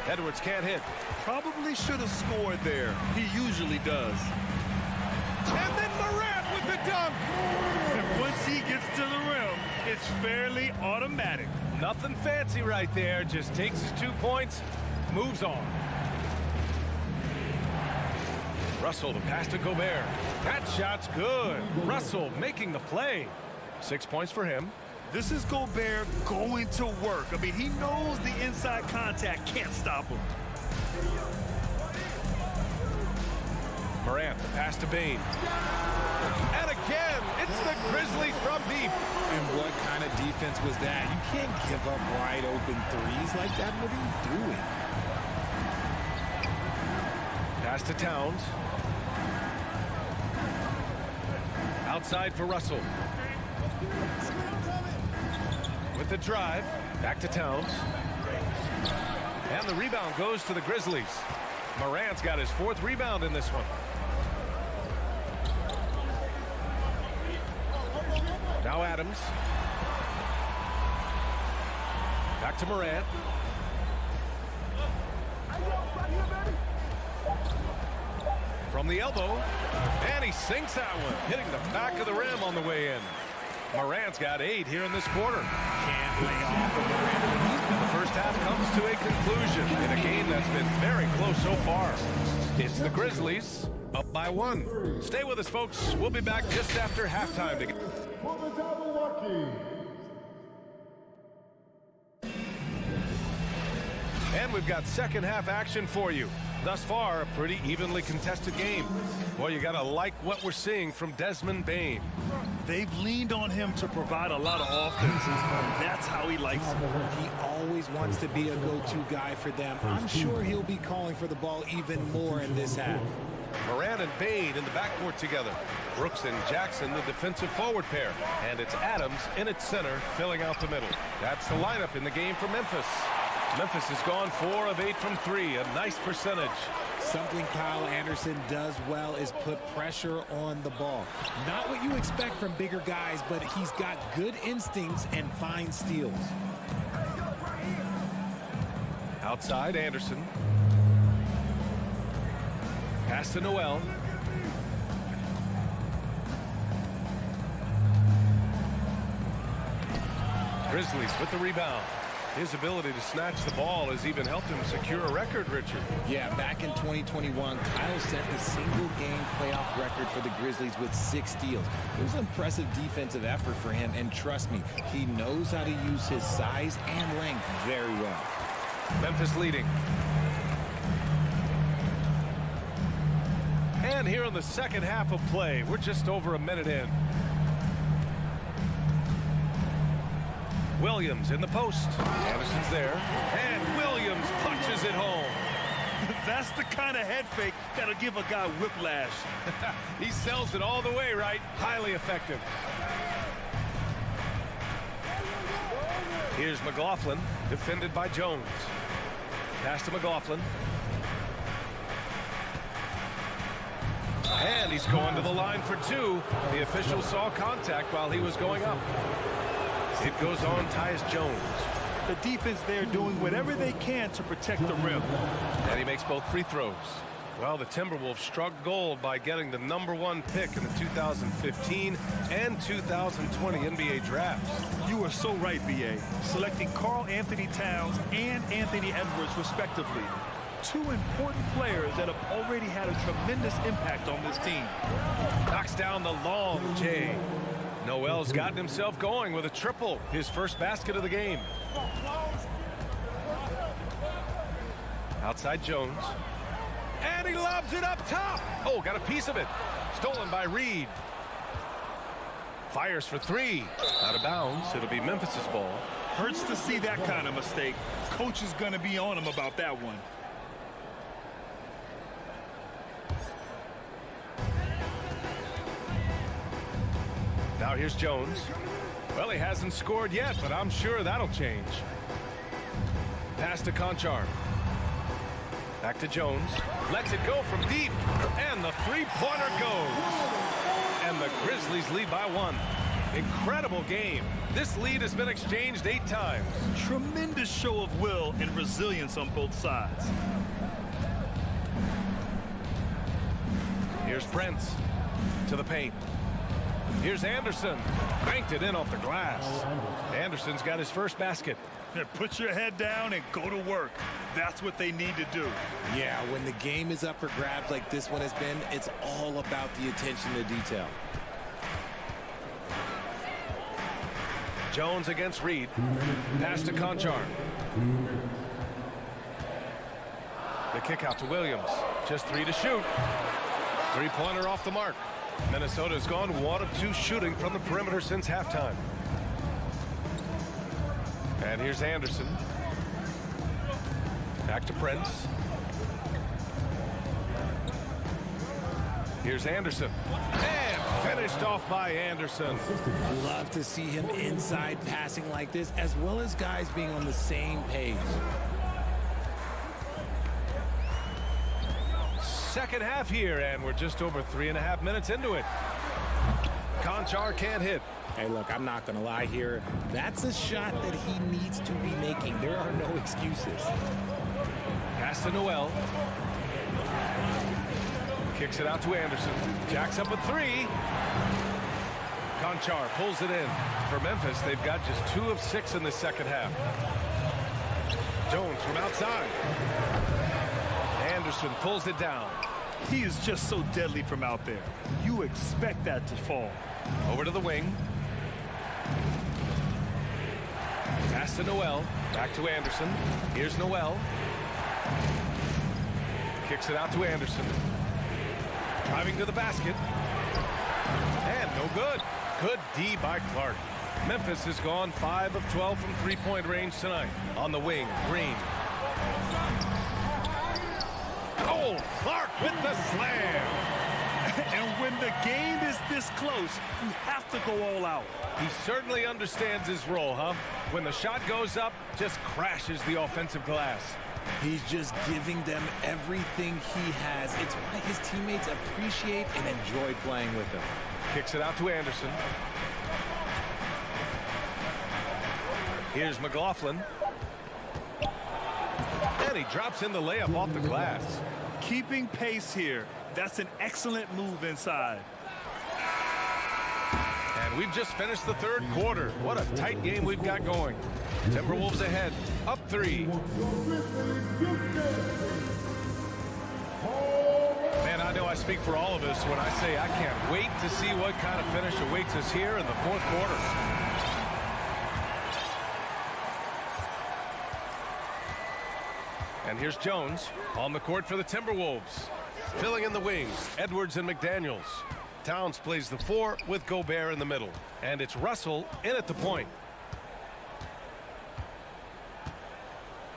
Edwards can't hit. Probably should have scored there. He usually does. And then Morant with the dunk. And once he gets to the rim, it's fairly automatic. Nothing fancy right there. Just takes his 2 points, moves on. Russell, the pass to Gobert. That shot's good. Russell making the play. 6 points for him. This is Gobert going to work. I mean, he knows the inside contact can't stop him. Morant, the pass to Bane. And again, it's the Grizzlies from deep. And what kind of defense was that? You can't give up wide open threes like that. What are you doing? Pass to Towns. Outside for Russell. With the drive, back to Towns. And the rebound goes to the Grizzlies. Morant's got his 4th rebound in this one. Now Adams. Back to Morant. From the elbow. And he sinks that one, hitting the back of the rim on the way in. Morant's got 8 here in this quarter. Can't lay off of Morant. And the first half comes to a conclusion in a game that's been very close so far. It's the Grizzlies up by 1. Stay with us, folks. We'll be back just after halftime. And we've got second half action for you. Thus far, a pretty evenly contested game. Boy, you gotta like what we're seeing from Desmond Bane. They've leaned on him to provide a lot of offenses. That's how he likes it. He always wants to be a go-to guy for them. I'm sure he'll be calling for the ball even more in this half. Morant and Bane in the backcourt together. Brooks and Jackson, the defensive forward pair. And it's Adams in its center, filling out the middle. That's the lineup in the game for Memphis. Memphis has gone 4 of 8 from 3, a nice percentage. Something Kyle Anderson does well is put pressure on the ball. Not what you expect from bigger guys, but he's got good instincts and fine steals. Outside, Anderson. Pass to Noel. Grizzlies with the rebound. His ability to snatch the ball has even helped him secure a record, Richard. Yeah, back in 2021, Kyle set the single-game playoff record for the Grizzlies with 6 steals. It was an impressive defensive effort for him, and trust me, he knows how to use his size and length very well. Memphis leading. And here in the second half of play, we're just over a minute in. Williams in the post. Anderson's there. And Williams punches it home. That's the kind of head fake that'll give a guy whiplash. He sells it all the way, right? Highly effective. Here's McLaughlin, defended by Jones. Pass to McLaughlin. And he's going to the line for 2. The official saw contact while he was going up. It goes on Tyus Jones. The defense there doing whatever they can to protect the rim. And he makes both free throws. Well, the Timberwolves struck gold by getting the #1 pick in the 2015 and 2020 NBA drafts. You are so right, B.A. Selecting Karl Anthony Towns and Anthony Edwards, respectively. 2 important players that have already had a tremendous impact on this team. Knocks down the long J. Noel's gotten himself going with a triple, his first basket of the game. Outside Jones. And he lobs it up top. Oh, got a piece of it. Stolen by Reed. Fires for 3. Out of bounds. It'll be Memphis's ball. Hurts to see that kind of mistake. Coach is going to be on him about that one. Now here's Jones. Well, he hasn't scored yet, but I'm sure that'll change. Pass to Conchar. Back to Jones. Lets it go from deep. And the three-pointer goes. And the Grizzlies lead by 1. Incredible game. This lead has been exchanged 8 times. Tremendous show of will and resilience on both sides. Here's Prince to the paint. Here's Anderson. Banked it in off the glass. Anderson's got his first basket. Put your head down and go to work. That's what they need to do. Yeah, when the game is up for grabs like this one has been, it's all about the attention to detail. Jones against Reed. Pass to Conchar. The kick out to Williams. Just 3 to shoot. Three-pointer off the mark. Minnesota's gone 1 of 2 shooting from the perimeter since halftime. And here's Anderson. Back to Prince. Here's Anderson. And finished off by Anderson. Love to see him inside passing like this, as well as guys being on the same page. Second half here, and we're just over 3.5 minutes into it. Conchar can't hit. Hey, look, I'm not going to lie here. That's a shot that he needs to be making. There are no excuses. Pass to Noel. Kicks it out to Anderson. Jacks up a 3. Conchar pulls it in. For Memphis, they've got just 2 of 6 in the second half. Jones from outside. Anderson pulls it down. He is just so deadly from out there. You expect that to fall. Over to the wing. Pass to Noel. Back to Anderson. Here's Noel. Kicks it out to Anderson. Driving to the basket. And no good. Good D by Clark. Memphis has gone 5 of 12 from three-point range tonight. On the wing, Green. Oh, Clark with the slam. And when the game is this close, you have to go all out. He certainly understands his role, huh? When the shot goes up, just crashes the offensive glass. He's just giving them everything he has. It's why his teammates appreciate and enjoy playing with him. Kicks it out to Anderson. Here's McLaughlin. And he drops in the layup off the glass. Keeping pace here. That's an excellent move inside. And we've just finished the third quarter. What a tight game we've got going. Timberwolves ahead, up 3. Man, I know I speak for all of us when I say I can't wait to see what kind of finish awaits us here in the fourth quarter. And here's Jones on the court for the Timberwolves. Filling in the wings, Edwards and McDaniels. Towns plays the 4 with Gobert in the middle. And it's Russell in at the point.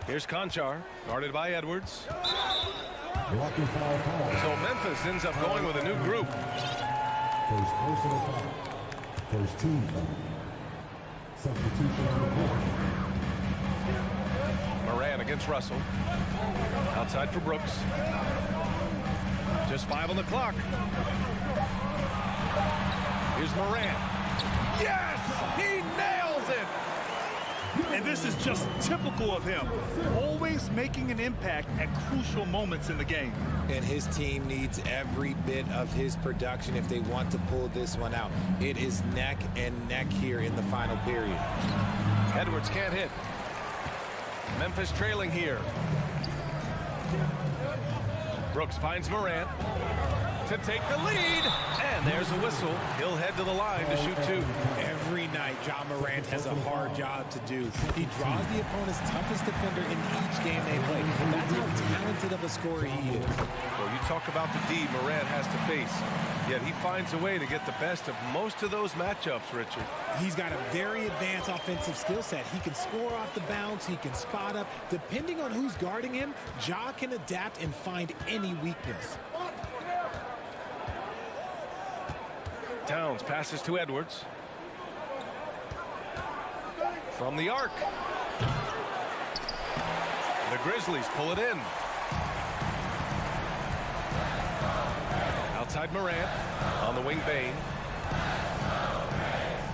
Here's Conchar, guarded by Edwards. So Memphis ends up going with a new group. First personal foul. First team foul. Substitution on the court. Moran against Russell. Outside for Brooks. Just 5 on the clock. Here's Moran. Yes! He nails it! And this is just typical of him. Always making an impact at crucial moments in the game. And his team needs every bit of his production if they want to pull this one out. It is neck and neck here in the final period. Edwards can't hit. Memphis trailing here. Brooks finds Morant to take the lead. And there's a whistle. He'll head to the line to shoot 2. Every night, Ja Morant has a hard job to do. He draws the opponent's toughest defender in each game they play. That's how talented of a scorer he is. Well, you talk about the D Morant has to face. Yet he finds a way to get the best of most of those matchups, Richard. He's got a very advanced offensive skill set. He can score off the bounce. He can spot up. Depending on who's guarding him, Ja can adapt and find any weakness. Towns passes to Edwards. from the arc. The Grizzlies pull it in. Outside Morant. On the wing, Bane.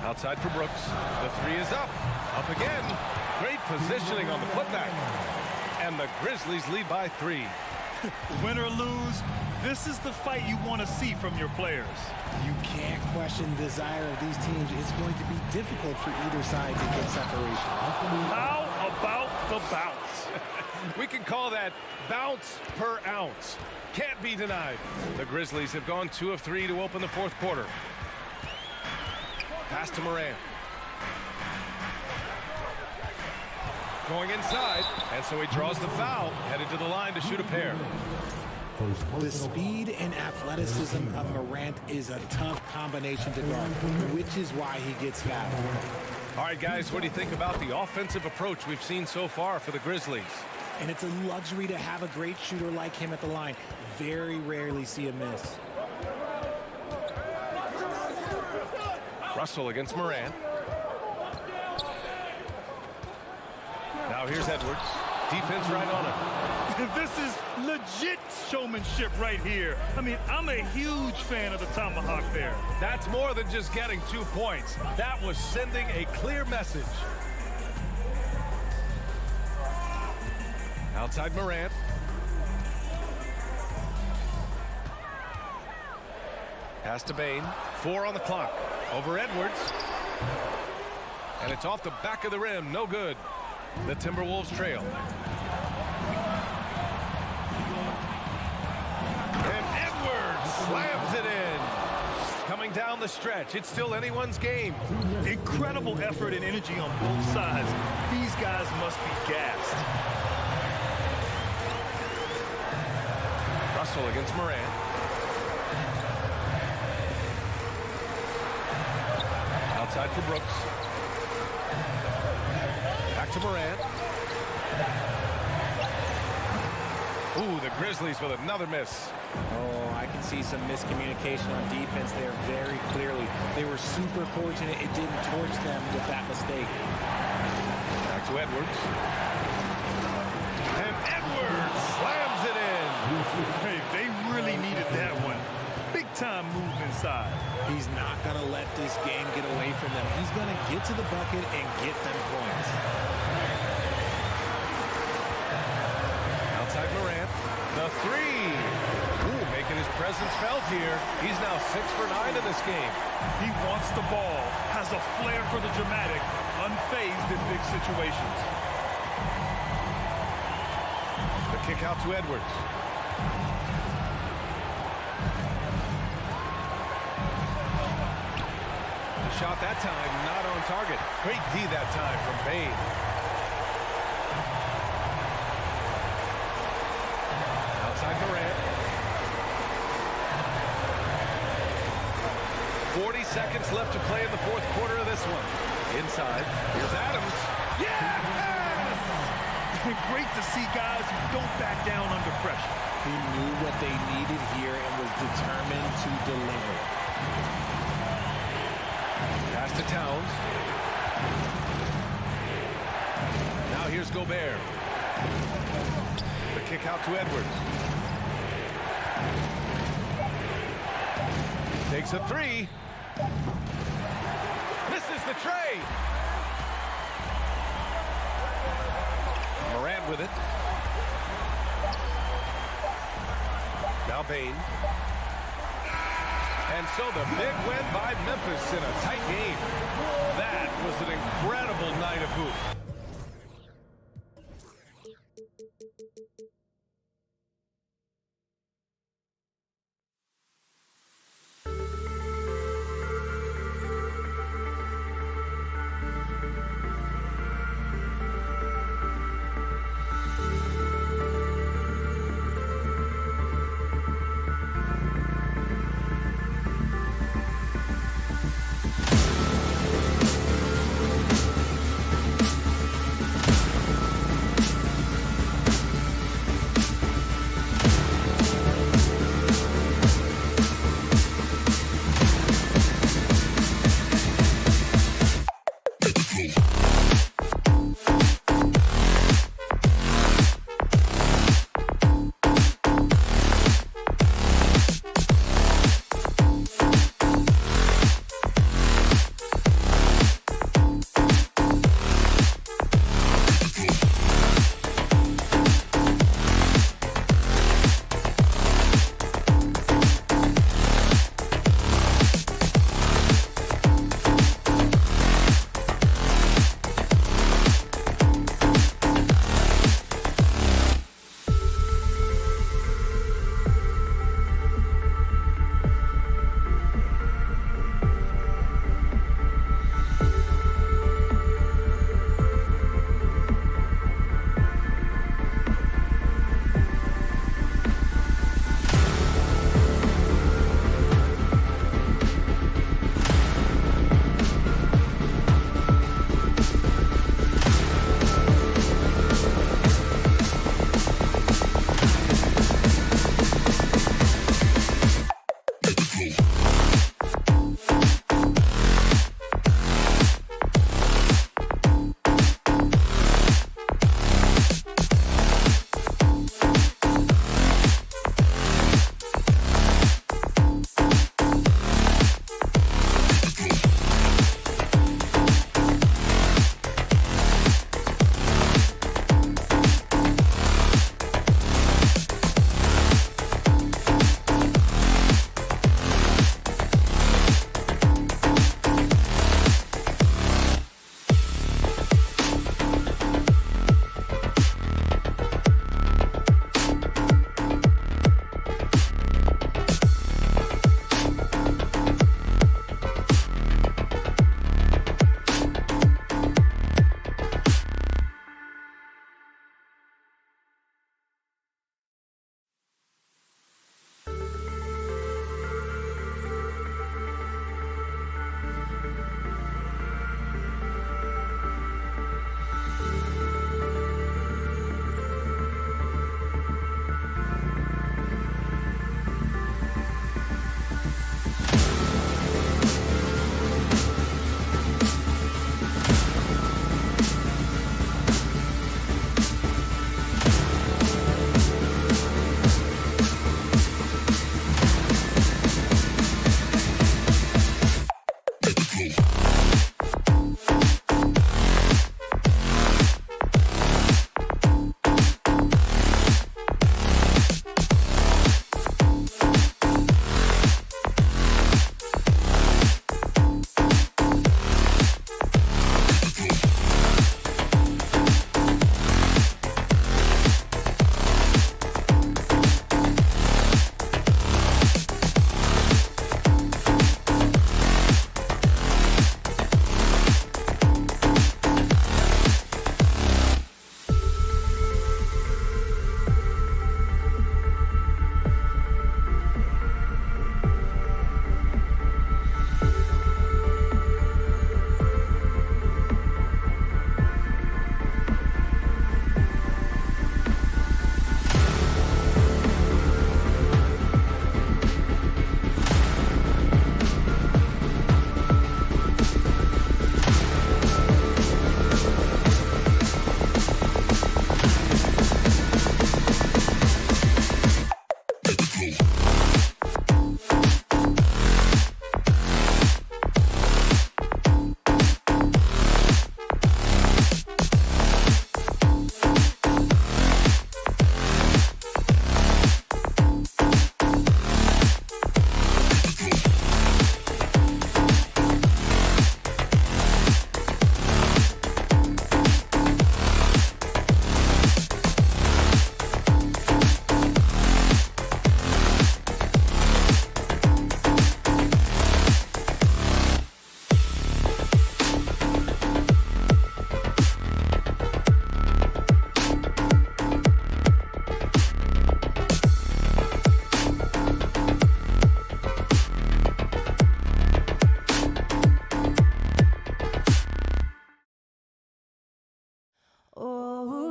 Outside for Brooks. The three is up. Up again. Great positioning on the putback. And the Grizzlies lead by 3. Win or lose, this is the fight you want to see from your players. You can't question the desire of these teams. It's going to be difficult for either side to get separation. How about the bounce? We can call that bounce per ounce. Can't be denied. The Grizzlies have gone 2 of 3 to open the fourth quarter. Pass to Morant. Going inside, and so he draws the foul, headed to the line to shoot a pair. The speed and athleticism of Morant is a tough combination to guard, which is why he gets fouled. All right, guys, what do you think about the offensive approach we've seen so far for the Grizzlies? And it's a luxury to have a great shooter like him at the line. Very rarely see a miss. Russell against Morant. Now here's Edwards. Defense right on him. This is legit showmanship right here. I mean, I'm a huge fan of the tomahawk there. That's more than just getting 2 points. That was sending a clear message. Outside Morant. Pass to Bane. 4 on the clock. Over Edwards. And it's off the back of the rim. No good. The Timberwolves trail. And Edwards slams it in. Coming down the stretch. It's still anyone's game. Incredible effort and energy on both sides. These guys must be gassed. Russell against Morant. Outside for Brooks. Back to Morant. Ooh, the Grizzlies with another miss. Oh, I can see some miscommunication on defense there very clearly. They were super fortunate it didn't torch them with that mistake. Back to Edwards. And Edwards slams it in. Hey, they really needed that one. Big time move inside. He's not going to let this game get away from them. He's going to get to the bucket and get them points. Outside Morant. The three. Ooh, making his presence felt here. He's now 6 for 9 in this game. He wants the ball, has a flair for the dramatic, unfazed in big situations. The kick out to Edwards. The shot that time not on target. Great D that time from Bane. Outside Morant. 40 seconds left to play in the fourth quarter of this one. Inside. Here's Adams. Yes! Great to see guys who don't back down under pressure. He knew what they needed here and was determined to deliver. Pass to Towns. Now here's Gobert. The kick out to Edwards. Takes a three. Misses the trade. Morant with it. Now Bane. And so the big win by Memphis in a tight game. That was an incredible night of hoop.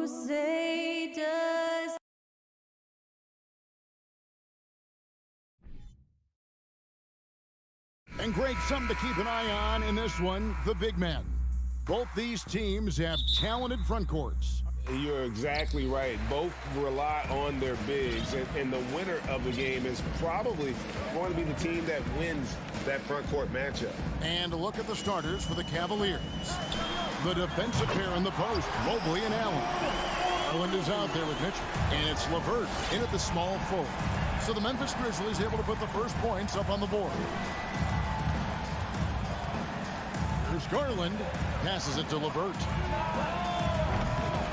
say does. And great, something to keep an eye on in this one, the big men. Both these teams have talented front courts. You're exactly right. Both rely on their bigs, and the winner of the game is probably going to be the team that wins that front court matchup. And a look at the starters for the Cavaliers. The defensive pair in the post, Mobley and Allen. Allen is out there with Mitchell, and it's LeVert in at the small forward. So the Memphis Grizzlies able to put the first points up on the board. Here's Garland, passes it to LeVert.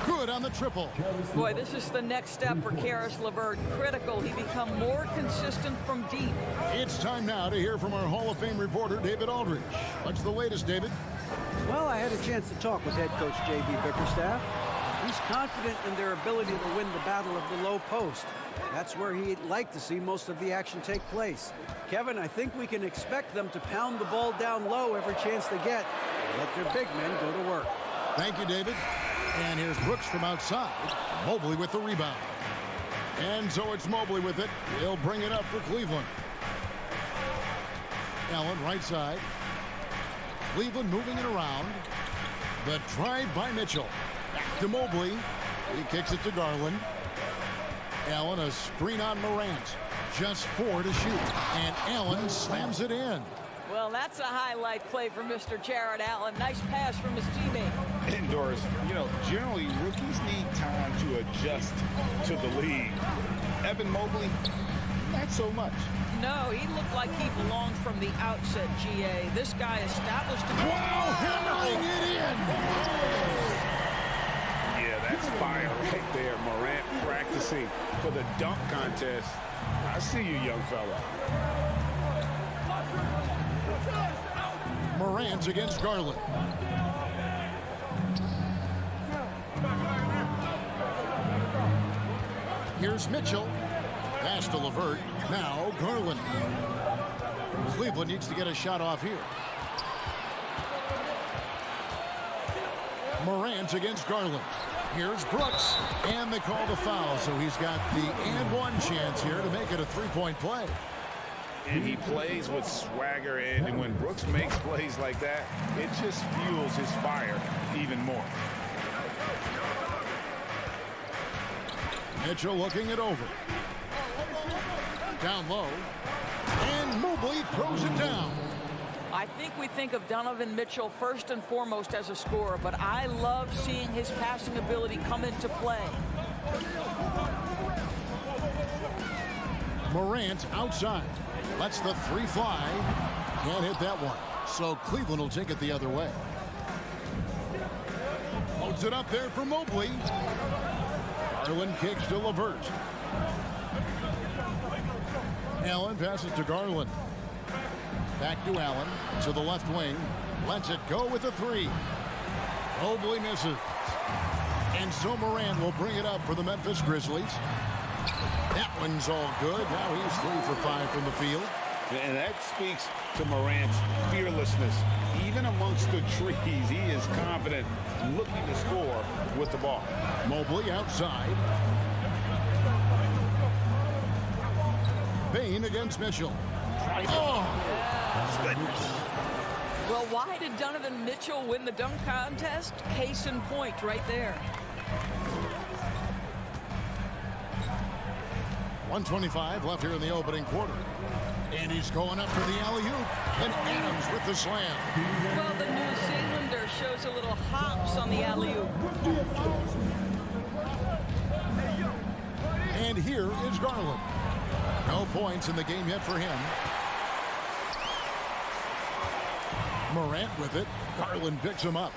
Good on the triple. Boy, this is the next step for Caris LeVert. Critical he become more consistent from deep. It's time now to hear from our Hall of Fame reporter, David Aldridge. What's the latest, David? Well, I had a chance to talk with head coach J.B. Bickerstaff. He's confident in their ability to win the battle of the low post. That's where he'd like to see most of the action take place. Kevin, I think we can expect them to pound the ball down low every chance they get and let their big men go to work. Thank you, David. And here's Brooks from outside. Mobley with the rebound. And so it's Mobley with it. He'll bring it up for Cleveland. Allen right side. Cleveland moving it around. The drive by Mitchell. Back to Mobley. He kicks it to Garland. Allen, a screen on Morant. Just 4 to shoot. And Allen slams it in. Well, that's a highlight play for Mr. Jared Allen. Nice pass from his teammate. And Doris, you know, generally rookies need time to adjust to the league. Evan Mobley, not so much. No, he looked like he belonged from the outset, GA. This guy established himself. Wow, hammering it in! Yeah, that's fire right there. Morant practicing for the dunk contest. I see you, young fella. Morant against Garland. Here's Mitchell. Pass to LeVert. Now Garland. Cleveland needs to get a shot off here. Morant against Garland. Here's Brooks. And they call the foul, so he's got the and one chance here to make it a three-point play. And he plays with swagger, and when Brooks makes plays like that, it just fuels his fire even more. Mitchell looking it over. Down low. And Mobley throws it down. I think we think of Donovan Mitchell first and foremost as a scorer, but I love seeing his passing ability come into play. Morant outside. Lets the three fly. Can't hit that one. So Cleveland will take it the other way. Loads it up there for Mobley. Garland kicks to LeVert. Allen passes to Garland. Back to Allen. To the left wing. Lets it go with a three. Mobley misses. And so Morant will bring it up for the Memphis Grizzlies. That one's all good. Now he's 3 for 5 from the field. And that speaks to Morant's fearlessness. Even amongst the trees, he is confident, looking to score with the ball. Mobley outside. Payne against Mitchell. Oh! Well, why did Donovan Mitchell win the dunk contest? Case in point right there. 1:25 left here in the opening quarter. And he's going up for the alley-oop. And Adams with the slam. Well, the New Zealander shows a little hops on the alley-oop. And here is Garland. No points in the game yet for him. Morant with it. Garland picks him up.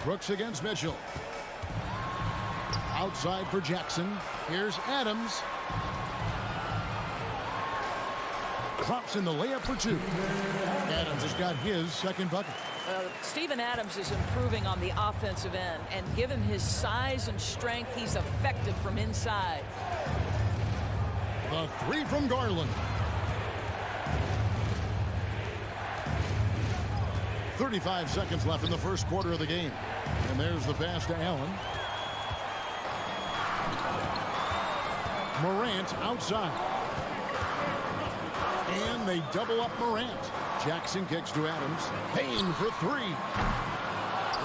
Brooks against Mitchell. Outside for Jackson. Here's Adams. Drops in the layup for two. Adams has got his second bucket. Steven Adams is improving on the offensive end, and given his size and strength, he's effective from inside. The three from Garland. 35 seconds left in the first quarter of the game. And there's the pass to Allen. Morant outside. And they double up Morant. Jackson kicks to Adams. Payne for three.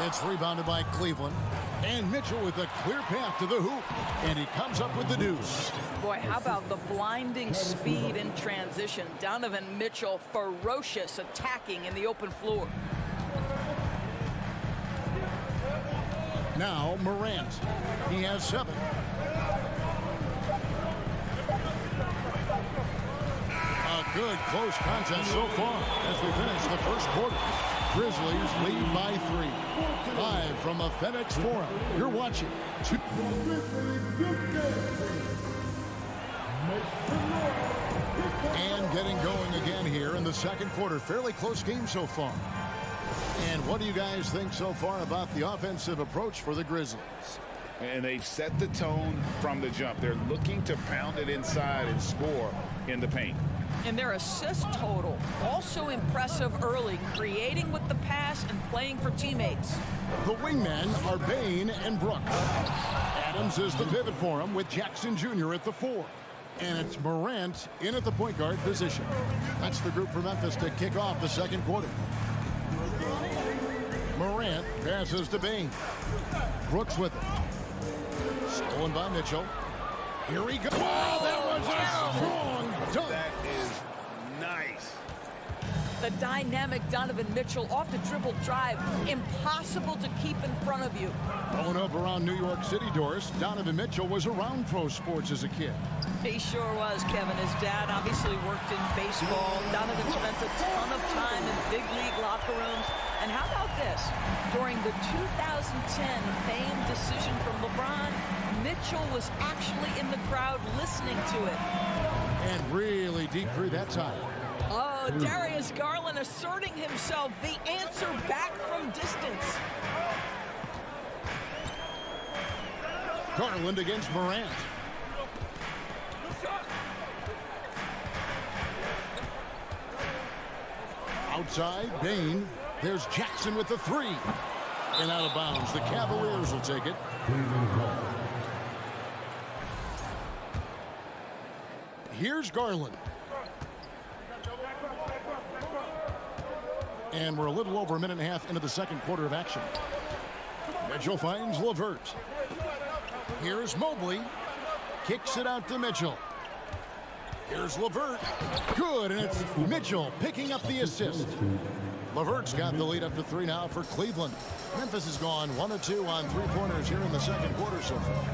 It's rebounded by Cleveland. And Mitchell with a clear path to the hoop. And he comes up with the deuce. Boy, how about the blinding speed in transition? Donovan Mitchell, ferocious, attacking in the open floor. Now Morant. He has 7. A good close contest so far as we finish the first quarter. Grizzlies lead by 3. Live from the FedEx Forum. You're watching. And getting going again here in the second quarter. Fairly close game so far. And what do you guys think so far about the offensive approach for the Grizzlies? And they've set the tone from the jump. They're looking to pound it inside and score in the paint. And their assist total also impressive early, creating with the pass and playing for teammates. The wingmen are Bane and Brooks. Adams is the pivot for him with Jackson Jr. at the 4. And it's Morant in at the point guard position. That's the group for Memphis to kick off the second quarter. Morant passes to Bane. Brooks with it. Stolen by Mitchell. Here he goes. Wow, that was a strong dunk. That is nice. The dynamic Donovan Mitchell off the dribble drive. Impossible to keep in front of you. Growing up around New York City, Doris, Donovan Mitchell was around pro sports as a kid. He sure was, Kevin. His dad obviously worked in baseball. Donovan spent a ton of time in big league locker rooms. And how about this? During the 2010 famed decision from LeBron, Mitchell was actually in the crowd listening to it. And really deep through that time. Oh, Darius Garland asserting himself, the answer back from distance. Garland against Morant. Outside, Bane. There's Jackson with the 3. And out of bounds. The Cavaliers will take it. Here's Garland. And we're a little over a minute and a half into the second quarter of action. Mitchell finds LeVert. Here's Mobley. Kicks it out to Mitchell. Here's LeVert. Good, and it's Mitchell picking up the assist. LeVert's got the lead up to 3 now for Cleveland. Memphis has gone 1 of 2 on 3-pointers here in the second quarter so far.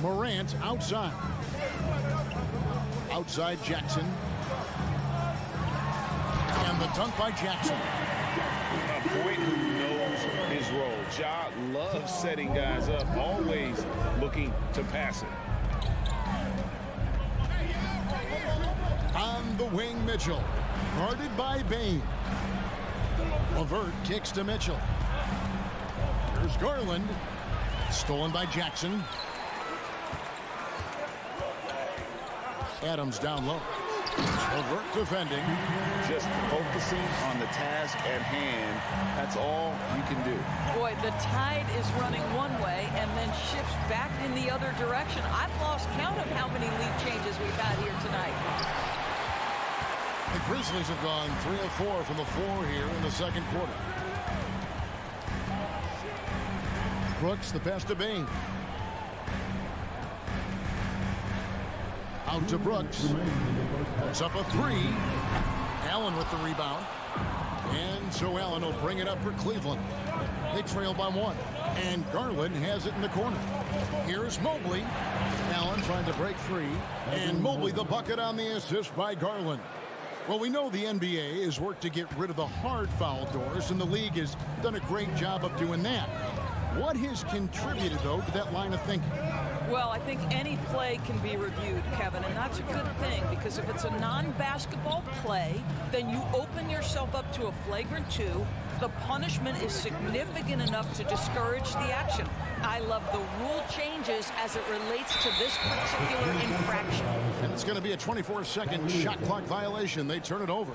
Morant outside. Outside Jackson. And the dunk by Jackson. A point who knows his role. Ja loves setting guys up, always looking to pass it. On the wing, Mitchell. Guarded by Bane. LeVert kicks to Mitchell. Here's Garland. Stolen by Jackson. Adams down low. LeVert defending. Just focusing on the task at hand. That's all you can do. Boy, the tide is running one way and then shifts back in the other direction. I've lost count of how many lead changes we've had here tonight. The Grizzlies have gone 3 of 4 from the floor here in the second quarter. Brooks, the pass to Bane. Out to Brooks. Puts up a 3. Allen with the rebound. And so Allen will bring it up for Cleveland. They trail by 1. And Garland has it in the corner. Here's Mobley. Allen trying to break free. And Mobley the bucket on the assist by Garland. Well, we know the NBA has worked to get rid of the hard foul doors, and the league has done a great job of doing that. What has contributed, though, to that line of thinking? Well, I think any play can be reviewed, Kevin, and that's a good thing because if it's a non-basketball play, then you open yourself up to a flagrant 2, the punishment is significant enough to discourage the action. I love the rule changes as it relates to this particular infraction. And it's going to be a 24-second shot clock violation. They turn it over.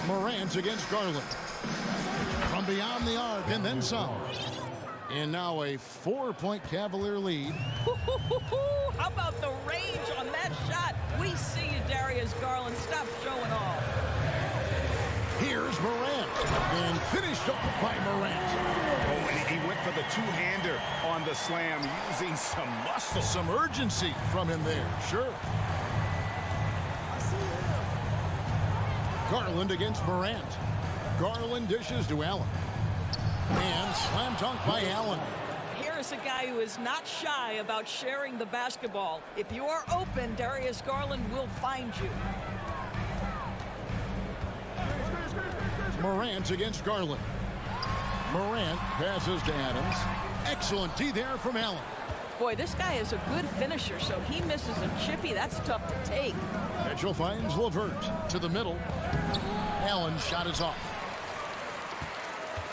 Morant against Garland. From beyond the arc and then some. And now a 4-point Cavalier lead. How about the range on that shot? We see you, Darius Garland. Stop showing off. Here's Morant. And finished off by Morant. Oh, and he went for the two-hander on the slam, using some muscle. Some urgency from him there. Sure. Garland against Morant. Garland dishes to Allen. And slam dunk by Allen. Here is a guy who is not shy about sharing the basketball. If you are open, Darius Garland will find you. Morant against Garland. Morant passes to Adams. Excellent D there from Allen. Boy, this guy is a good finisher, so he misses a chippy. That's tough to take. Mitchell finds LeVert to the middle. Allen's shot is off.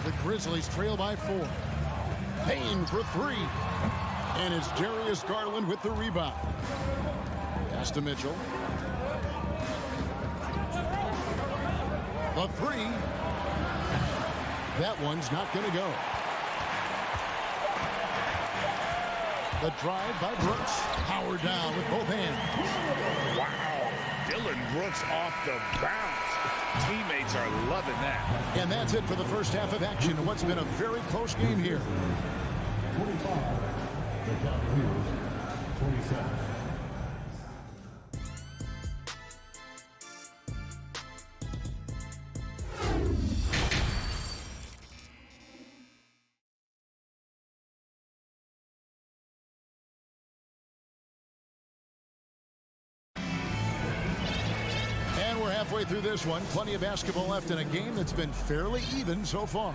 The Grizzlies trail by 4. Payne for 3. And it's Darius Garland with the rebound. Pass to Mitchell. The 3. That one's not going to go. The drive by Brooks. Powered down with both hands. Wow. Dylan Brooks off the bounce. Teammates are loving that. And that's it for the first half of action in what's been a very close game here. 25. The Cavaliers, 27. Halfway through this one, plenty of basketball left in a game that's been fairly even so far.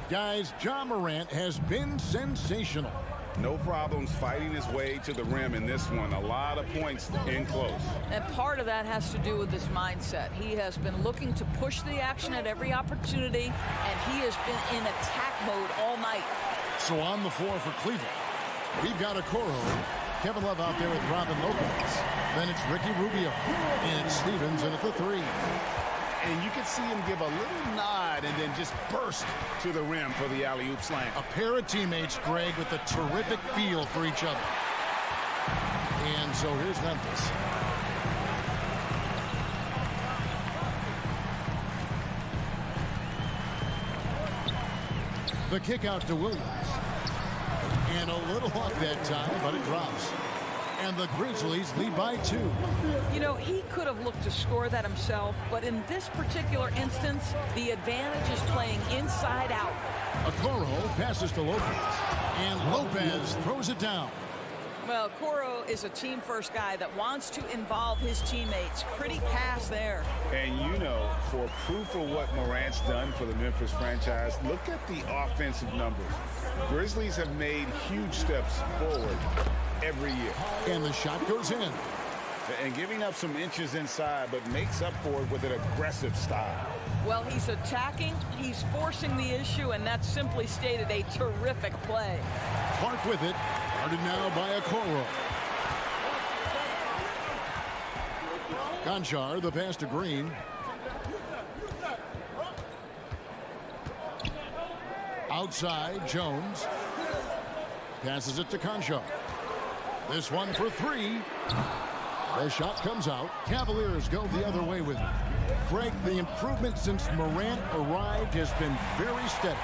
Guys, Ja Morant has been sensational. No problems fighting his way to the rim in this one. A lot of points in close. And part of that has to do with his mindset. He has been looking to push the action at every opportunity, and he has been in attack mode all night. So on the floor for Cleveland, we've got Okoro, Kevin Love out there with Robin Lopez. Then it's Ricky Rubio. And Stevens in at the 3. And you can see him give a little nod and then just burst to the rim for the alley-oop slam. A pair of teammates, Greg, with a terrific feel for each other. And so here's Memphis. The kick out to Williams. And a little off that time, but it drops. And the Grizzlies lead by 2. You know, he could have looked to score that himself, but in this particular instance, the advantage is playing inside out. Okoro passes to Lopez. And Lopez throws it down. Well, Okoro is a team-first guy that wants to involve his teammates. Pretty pass there. And you know, for proof of what Morant's done for the Memphis franchise, look at the offensive numbers. Grizzlies have made huge steps forward every year. And the shot goes in. And giving up some inches inside, but makes up for it with an aggressive style. Well, he's attacking, he's forcing the issue, and that's simply stated a terrific play. Clark with it. Guarded now by Okoro. Conchar, the pass to Green. Outside, Jones. Passes it to Conchar. This one for 3. The shot comes out. Cavaliers go the other way with it. Greg, the improvement since Morant arrived has been very steady.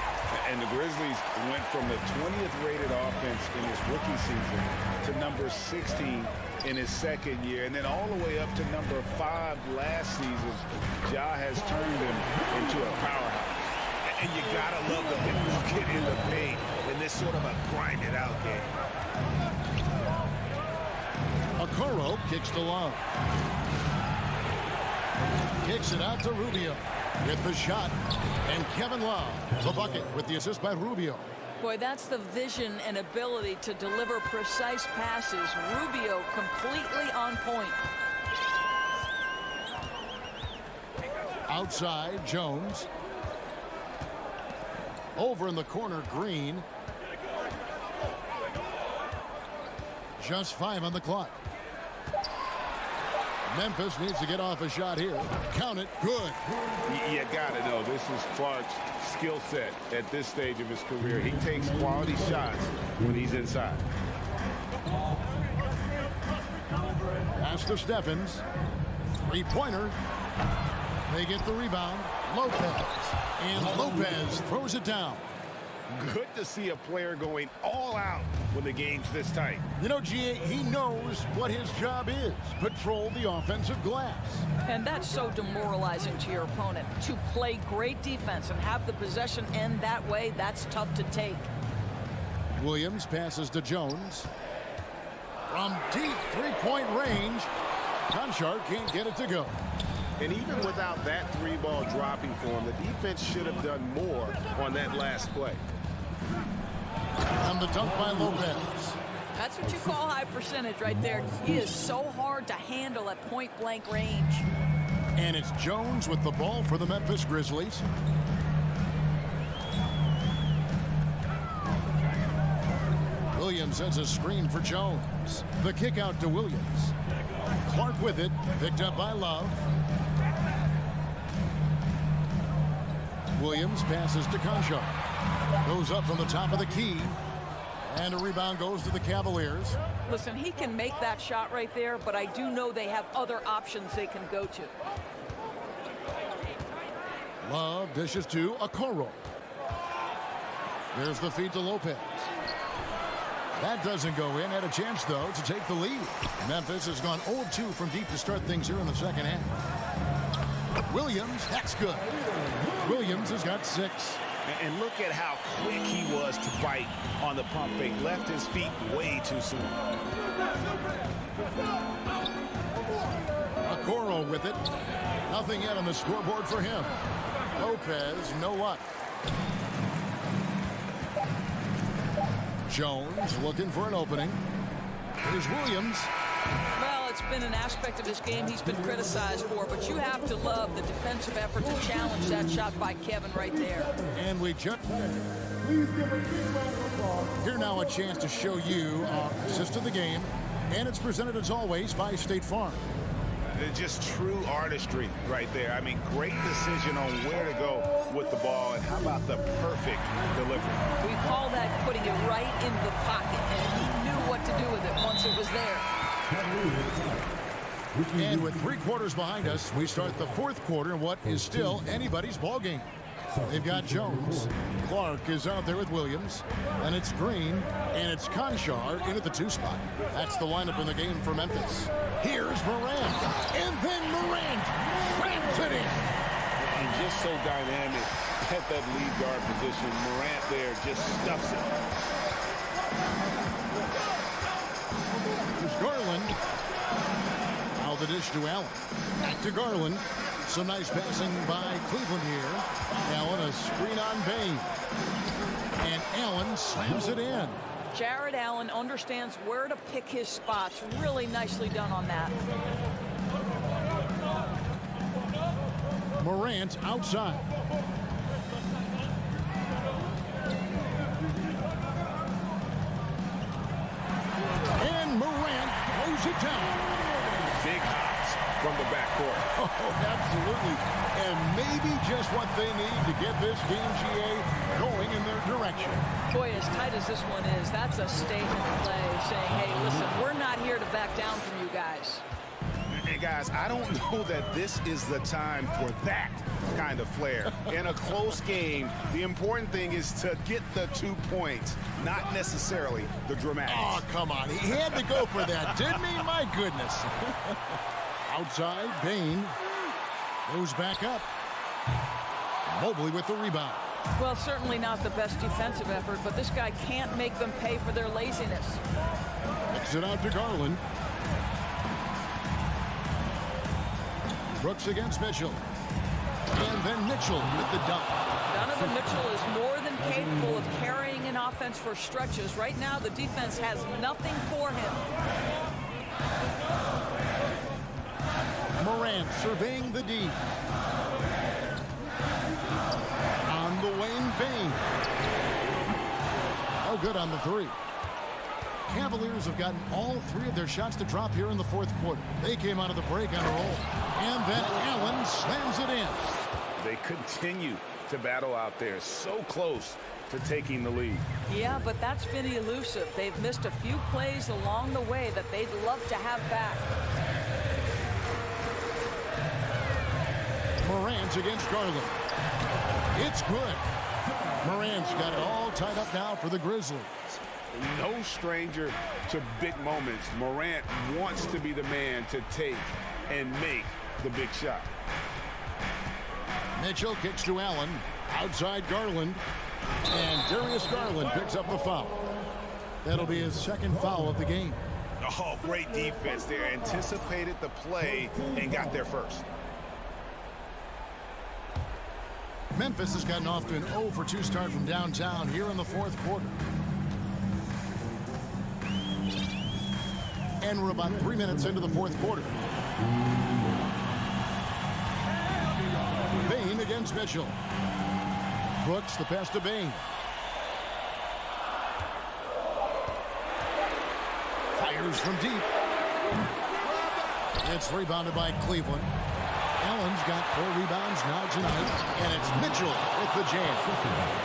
And the Grizzlies went from the 20th rated offense in his rookie season to number 16 in his second year, and then all the way up to number 5 last season. Ja has turned him into a powerhouse. And you gotta love the bucket in the paint in this sort of a grinded out game. Okoro kicks to Love. Kicks it out to Rubio with the shot. And Kevin Love, the bucket with the assist by Rubio. Boy, that's the vision and ability to deliver precise passes. Rubio completely on point. Outside, Jones. Over in the corner, Green. Just 5 on the clock. Memphis needs to get off a shot here. Count it. Good. You got to know, this is Clark's skill set at this stage of his career. He takes quality shots when he's inside. Pass to Steffens. Three-pointer. They get the rebound. Lopez. And Lopez throws it down. Good to see a player going all out when the game's this tight. You know, G.A., he knows what his job is. Patrol the offensive glass. And that's so demoralizing to your opponent. To play great defense and have the possession end that way, that's tough to take. Williams passes to Jones. From deep three-point range, Conchar can't get it to go. And even without that three-ball dropping for him, the defense should have done more on that last play. And the dunk by Lopez. That's what you call high percentage right there. He is so hard to handle at point-blank range. And it's Jones with the ball for the Memphis Grizzlies. Williams sends a screen for Jones. The kick out to Williams. Clark with it, picked up by Love. Williams passes to Conchar. Goes up from the top of the key. And a rebound goes to the Cavaliers. Listen, he can make that shot right there, but I do know they have other options they can go to. Love dishes to Okoro. There's the feed to Lopez. That doesn't go in. Had a chance, though, to take the lead. Memphis has gone 0-2 from deep to start things here in the second half. Williams, that's good. Williams has got 6. And look at how quick he was to bite on the pump fake. Left his feet way too soon. Okoro with it. Nothing yet on the scoreboard for him. Lopez, no luck. Jones looking for an opening. Here's Williams. Well, it's been an aspect of his game he's been criticized for, but you have to love the defensive effort to challenge that shot by Kevin right there. And we just... Here now a chance to show you our assist of the game. And it's presented as always by State Farm. Just true artistry right there. I mean, great decision on where to go with the ball, and how about the perfect delivery? We call that putting it right in the pocket, and he knew what to do with it once it was there. And with 3 quarters behind us, we start the 4th quarter in what is still anybody's ball game. They've got Jones. Clark is out there with Williams. And it's Green. And it's Conchar in at the 2 spot. That's the lineup in the game for Memphis. Here's Morant. And then Morant traps it in. And just so dynamic at that lead guard position. Morant there just stuffs it. Here's Garland. Now the dish to Allen. Back to Garland. Some nice passing by Cleveland here. Allen, a screen on Bain. And Allen slams it in. Jared Allen understands where to pick his spots. Really nicely done on that. Morant outside. And Morant throws it down. Big hops from the backcourt. Oh, absolutely. And maybe just what they need to get this game, GA, going in their direction. Boy, as tight as this one is, that's a statement play saying, hey, listen, we're not here to back down from you guys. Hey, guys, I don't know that this is the time for that kind of flair. In a close game, the important thing is to get the 2 points, not necessarily the dramatics. Oh, come on. He had to go for that, didn't he? My goodness. Outside, Bain goes back up. Mobley with the rebound. Well, certainly not the best defensive effort, but this guy can't make them pay for their laziness. Kicks it out to Garland. Brooks against Mitchell. And then Mitchell with the dunk. Donovan Mitchell is more than capable of carrying in offense for stretches. Right now, the defense has nothing for him. Morant surveying the D. On the wing, Bain. Oh, good on the three. Cavaliers have gotten all three of their shots to drop here in the fourth quarter. They came out of the break on a roll. And then Allen slams it in. They continue to battle out there, so close to taking the lead. Yeah, but that's been elusive. They've missed a few plays along the way that they'd love to have back. Morant against Garland. It's good. Morant's got it all tied up now for the Grizzlies. No stranger to big moments. Morant wants to be the man to take and make the big shot. Mitchell kicks to Allen. Outside Garland. And Darius Garland picks up the foul. That'll be his second foul of the game. Oh, great defense there. Anticipated the play and got there first. Memphis has gotten off to an 0 for 2 start from downtown here in the fourth quarter. And we're about 3 minutes into the fourth quarter. Bain against Mitchell. Brooks the pass to Bain. Fires from deep. It's rebounded by Cleveland. Allen's got 4 rebounds now tonight, and it's Mitchell with the jam.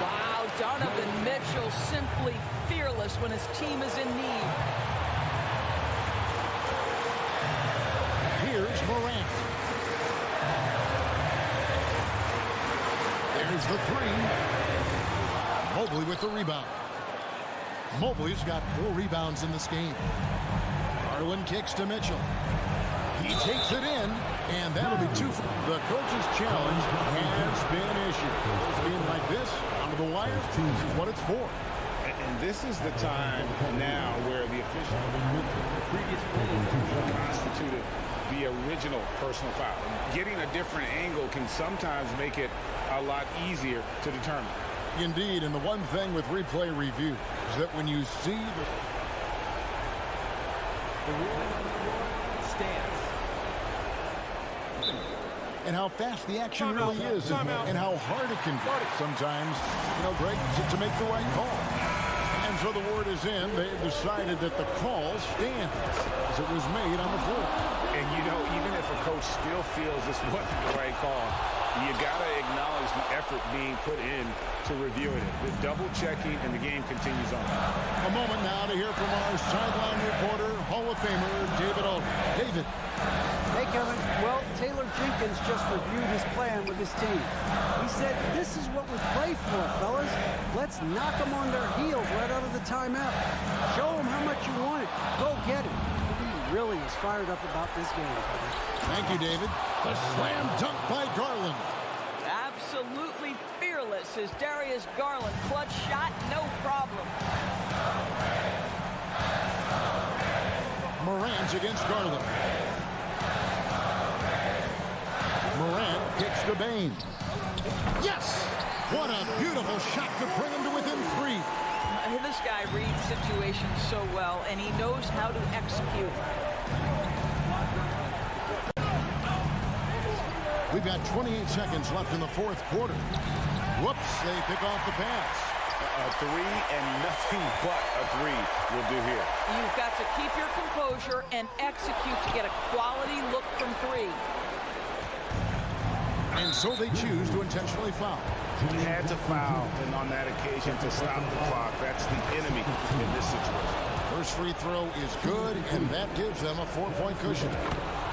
Wow, Donovan Mitchell simply fearless when his team is in need. Here's Morant. There's the three. Mobley with the rebound. Mobley's got 4 rebounds in this game. Garland kicks to Mitchell. He takes it in, and that'll be 2. The coach's challenge has been issued. Being like this, under the wire, this is what it's for. And this is the time now where the official previous constituted the original personal foul. Getting a different angle can sometimes make it a lot easier to determine. Indeed, and the one thing with replay review is that when you see the Stands. and how fast the action really is, and how hard it can be sometimes, Greg, to make the right call. And so the word is in. They've decided that the call stands as it was made on the floor. And, even if a coach still feels this wasn't the right call, you got to acknowledge the effort being put in to reviewing it. The double checking, and the game continues on. A moment now to hear from our sideline reporter, Hall of Famer David Aldridge. David. Hey, Kevin. Well, Taylor Jenkins just reviewed his plan with his team. He said, this is what we play for, fellas. Let's knock them on their heels right out of the timeout. Show them how much you want it. Go get it. He really is fired up about this game. Thank you, David. The slam dunk by Garland. Absolutely fearless is Darius Garland. Clutch shot, no problem. Morant's against Garland. Morant kicks to Bain. Yes! What a beautiful shot to bring him to within 3. This guy reads situations so well, and he knows how to execute. We've got 28 seconds left in the fourth quarter. Whoops, they pick off the pass. A 3 and nothing but a 3 will do here. You've got to keep your composure and execute to get a quality look from 3. And so they choose to intentionally foul. He had to foul, and on that occasion to stop the clock. That's the enemy in this situation. First free throw is good, and that gives them a 4-point cushion.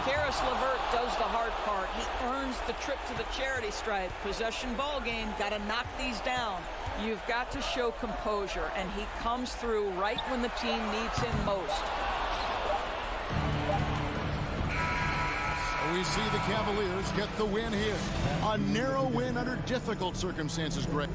Karis LeVert does the hard part. He earns the trip to the charity stripe. Possession ball game, got to knock these down. You've got to show composure, and he comes through right when the team needs him most. We see the Cavaliers get the win here. A narrow win under difficult circumstances, Greg.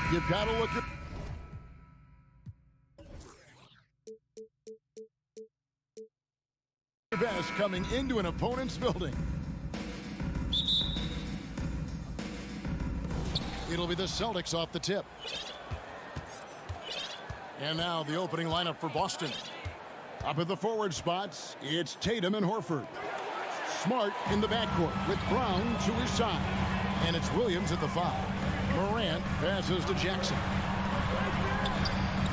You've got to look at your best coming into an opponent's building. It'll be the Celtics off the tip. And now the opening lineup for Boston. Up at the forward spots, it's Tatum and Horford. Smart in the backcourt with Brown to his side. And it's Williams at the 5. Morant passes to Jackson.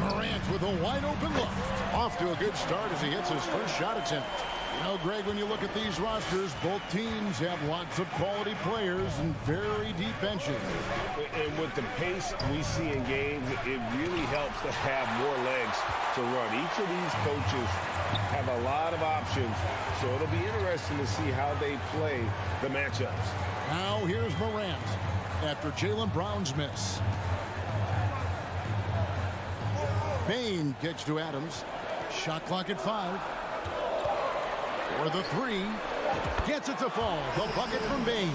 Morant with a wide open look. Off to a good start as he hits his first shot attempt. You know, Greg, when you look at these rosters, both teams have lots of quality players and very deep benches. And with the pace we see in games, it really helps to have more legs to run. Each of these coaches have a lot of options, so it'll be interesting to see how they play the matchups. Now here's Morant after Jaylen Brown's miss. Payne kicks to Adams. Shot clock at 5. For the 3, Gets it to fall. The bucket from Bain.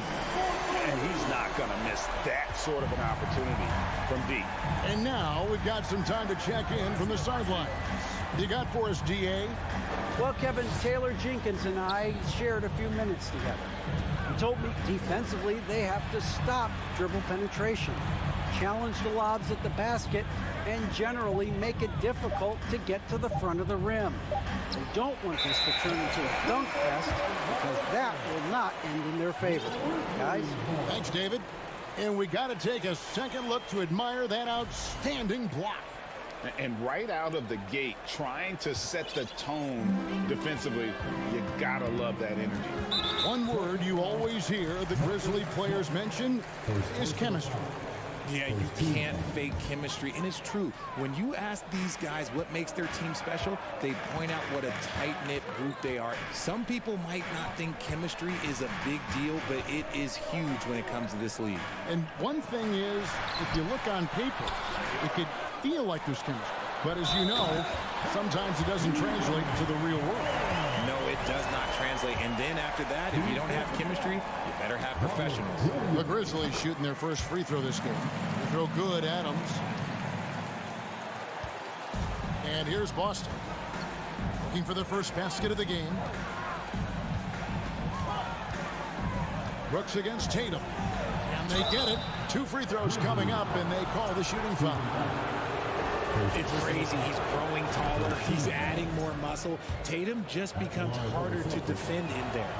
And he's not going to miss that sort of an opportunity from deep. And now we've got some time to check in from the sidelines. You got for us, DA? Well, Kevin, Taylor Jenkins and I shared a few minutes together. He told me defensively they have to stop dribble penetration, challenge the lobs at the basket, and generally make it difficult to get to the front of the rim. They don't want this to turn into a dunk fest because that will not end in their favor. Guys? Thanks, David. And we got to take a second look to admire that outstanding block. And right out of the gate, trying to set the tone defensively, you got to love that energy. One word you always hear the Grizzly players mention is chemistry. Yeah, you can't fake chemistry, and it's true. When you ask these guys what makes their team special, they point out what a tight-knit group they are. Some people might not think chemistry is a big deal, but it is huge when it comes to this league. And one thing is, if you look on paper, it could feel like there's chemistry. But as you know, sometimes it doesn't translate to the real world. No, it does not translate. And then after that, if you don't have chemistry, you better have professionals. The Grizzlies shooting their first free throw this game. They throw good, Adams. And here's Boston. Looking for their first basket of the game. Brooks against Tatum. And they get it. 2 free throws coming up, and they call the shooting foul. It's crazy. He's growing taller. He's adding more muscle. Tatum just becomes harder to defend in there.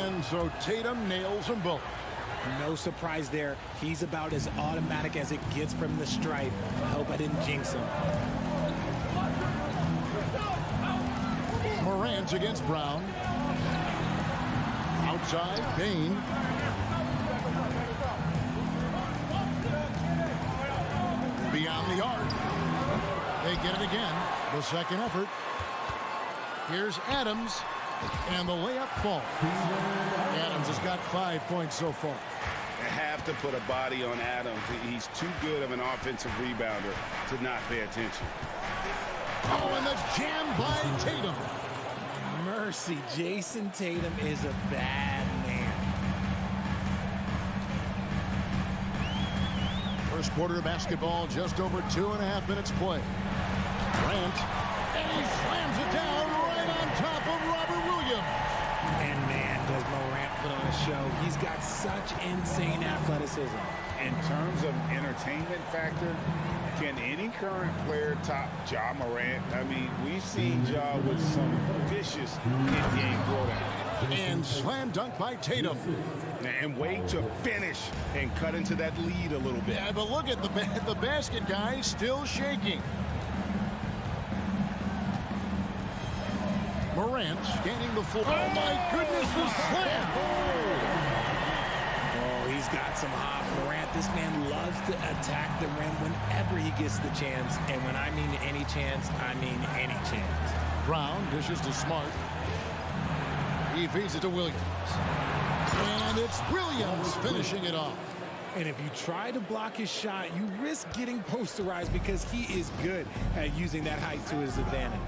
And so Tatum nails them both. No surprise there. He's about as automatic as it gets from the stripe. I hope I didn't jinx him. Morant against Brown. Outside, Bain. Beyond the arc. They get it again. The second effort. Here's Adams. And the layup falls. Adams has got 5 points so far. You have to put a body on Adams. He's too good of an offensive rebounder to not pay attention. Oh, and the jam by Tatum. Mercy, Jason Tatum is a bad man. First quarter of basketball, just over 2.5 minutes play. Grant, and he slams it down right on top of Robert Williams. And man, does Morant put on a show. He's got such insane athleticism. In terms of entertainment factor, can any current player top Ja Morant? I mean, we've seen Ja with some vicious in-game throwdown. And slam dunk by Tatum. And wait to finish and cut into that lead a little bit. Yeah, but look at the basket guy still shaking. Morant scanning the floor. Oh my goodness, the slam! Oh, he's got some hop. Morant, this man loves to attack the rim whenever he gets the chance. And when I mean any chance, I mean any chance. Brown dishes to Smart. He feeds it to Williams. And it's Williams finishing it off. And if you try to block his shot, you risk getting posterized because he is good at using that height to his advantage.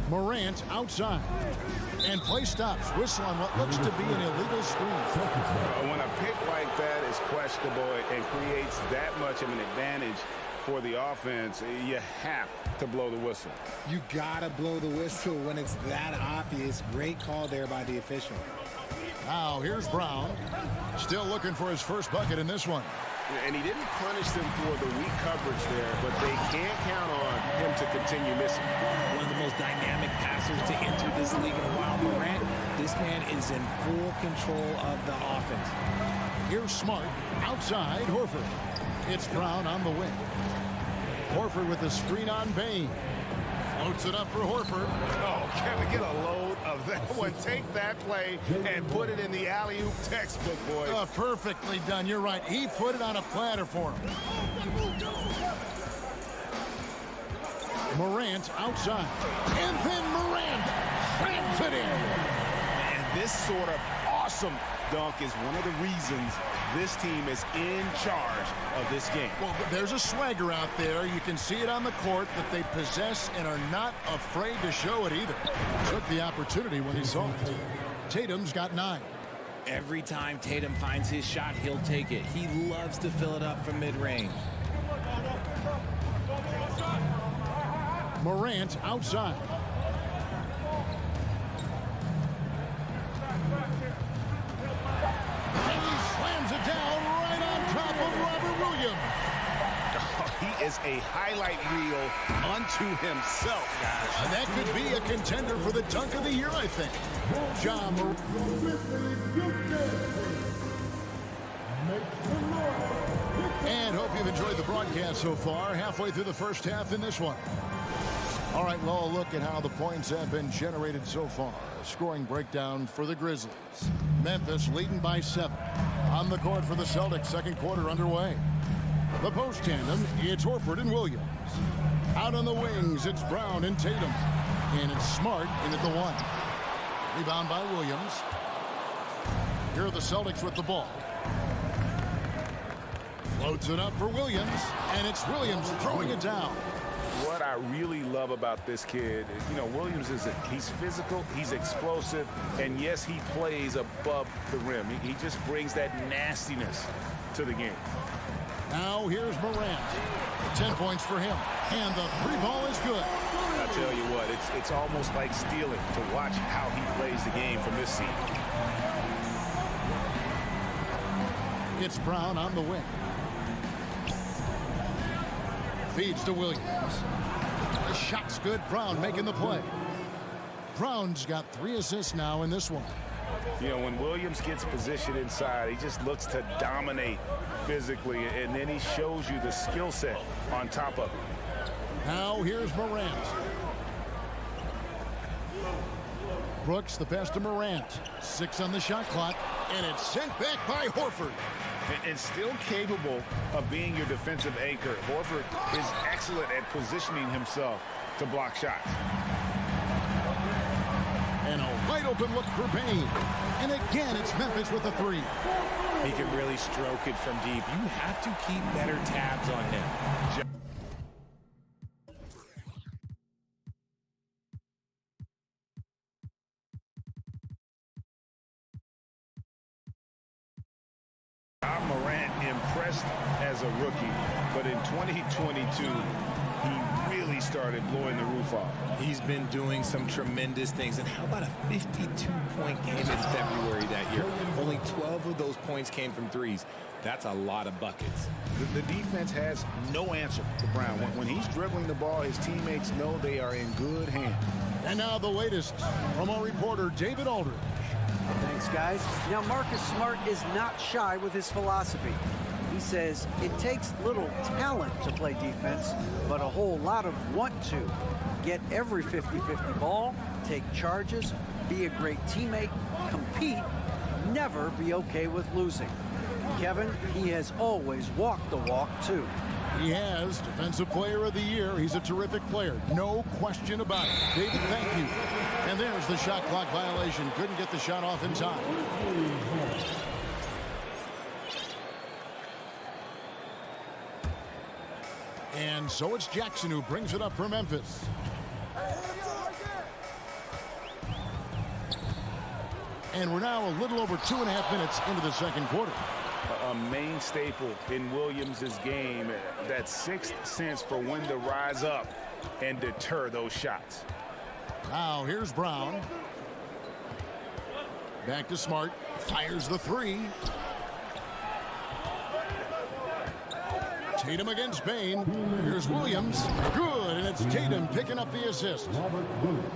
Morant outside. And play stops. Whistle on what looks to be an illegal screen. When a pick like that is questionable and creates that much of an advantage for the offense, you have to blow the whistle. You gotta blow the whistle when it's that obvious. Great call there by the official. Now here's Brown. Still looking for his first bucket in this one. And he didn't punish them for the weak coverage there, but they can't count on him to continue missing. One of the most dynamic passers to enter this league in a while. Morant, this man is in full control of the offense. Here's Smart. Outside, Horford. It's Brown on the wing. Horford with the screen on Bain. Floats it up for Horford. Oh, Kevin, get a load of that one. Take that play and put it in the alley-oop textbook, boys. Perfectly done. You're right. He put it on a platter for him. Morant outside. And then Morant slams it in. And this sort of awesome dunk is one of the reasons this team is in charge of this game. Well, there's a swagger out there. You can see it on the court that they possess and are not afraid to show it either. Took the opportunity when he saw it. Tatum's got 9. Every time Tatum finds his shot, he'll take it. He loves to fill it up from mid-range. Morant outside. And he slams it down right on top of Robert Williams. He is a highlight reel unto himself, guys. And that could be a contender for the dunk of the year, I think. John And hope you've enjoyed the broadcast so far. Halfway through the first half in this one. All right, well, a look at how the points have been generated so far. A scoring breakdown for the Grizzlies. Memphis leading by 7. On the court for the Celtics, second quarter underway. The post tandem, it's Horford and Williams. Out on the wings, it's Brown and Tatum. And it's Smart in at the 1. Rebound by Williams. Here are the Celtics with the ball. Floats it up for Williams, and it's Williams throwing it down. What I really love about this kid is, Williams he's physical, he's explosive, and yes, he plays above the rim. He just brings that nastiness to the game. Now here's Morant. 10 points for him, and the 3 ball is good. I tell you what, it's almost like stealing to watch how he plays the game from this seat. It's Brown on the wing. Feeds to Williams. The shot's good. Brown making the play. Brown's got 3 assists now in this one. When Williams gets positioned inside, he just looks to dominate physically, and then he shows you the skill set on top of it. Now here's Morant. Brooks, the pass to Morant. 6 on the shot clock, and it's sent back by Horford. And still capable of being your defensive anchor. Horford is excellent at positioning himself to block shots. And a wide open look for Bane. And again, it's Memphis with a 3. He can really stroke it from deep. You have to keep better tabs on him. Morant impressed as a rookie, but in 2022, he really started blowing the roof off. He's been doing some tremendous things. And how about a 52-point game in February that year? Only 12 of those points came from threes. That's a lot of buckets. The defense has no answer for Brown. When he's dribbling the ball, his teammates know they are in good hands. And now the latest from our reporter, David Aldridge. Thanks, guys. Now, Marcus Smart is not shy with his philosophy. He says it takes little talent to play defense, but a whole lot of want to. Get every 50-50 ball, take charges, be a great teammate, compete, never be okay with losing. Kevin, he has always walked the walk, too. He has Defensive Player of the Year. He's a terrific player. No question about it. David, thank you. And there's the shot clock violation. Couldn't get the shot off in time. And so it's Jackson who brings it up for Memphis. And we're now a little over 2.5 minutes into the second quarter. A main staple in Williams' game, that 6th sense for when to rise up and deter those shots. Now here's Brown. Back to Smart. Fires the 3. Tatum against Bane. Here's Williams. Good, and it's Tatum picking up the assist.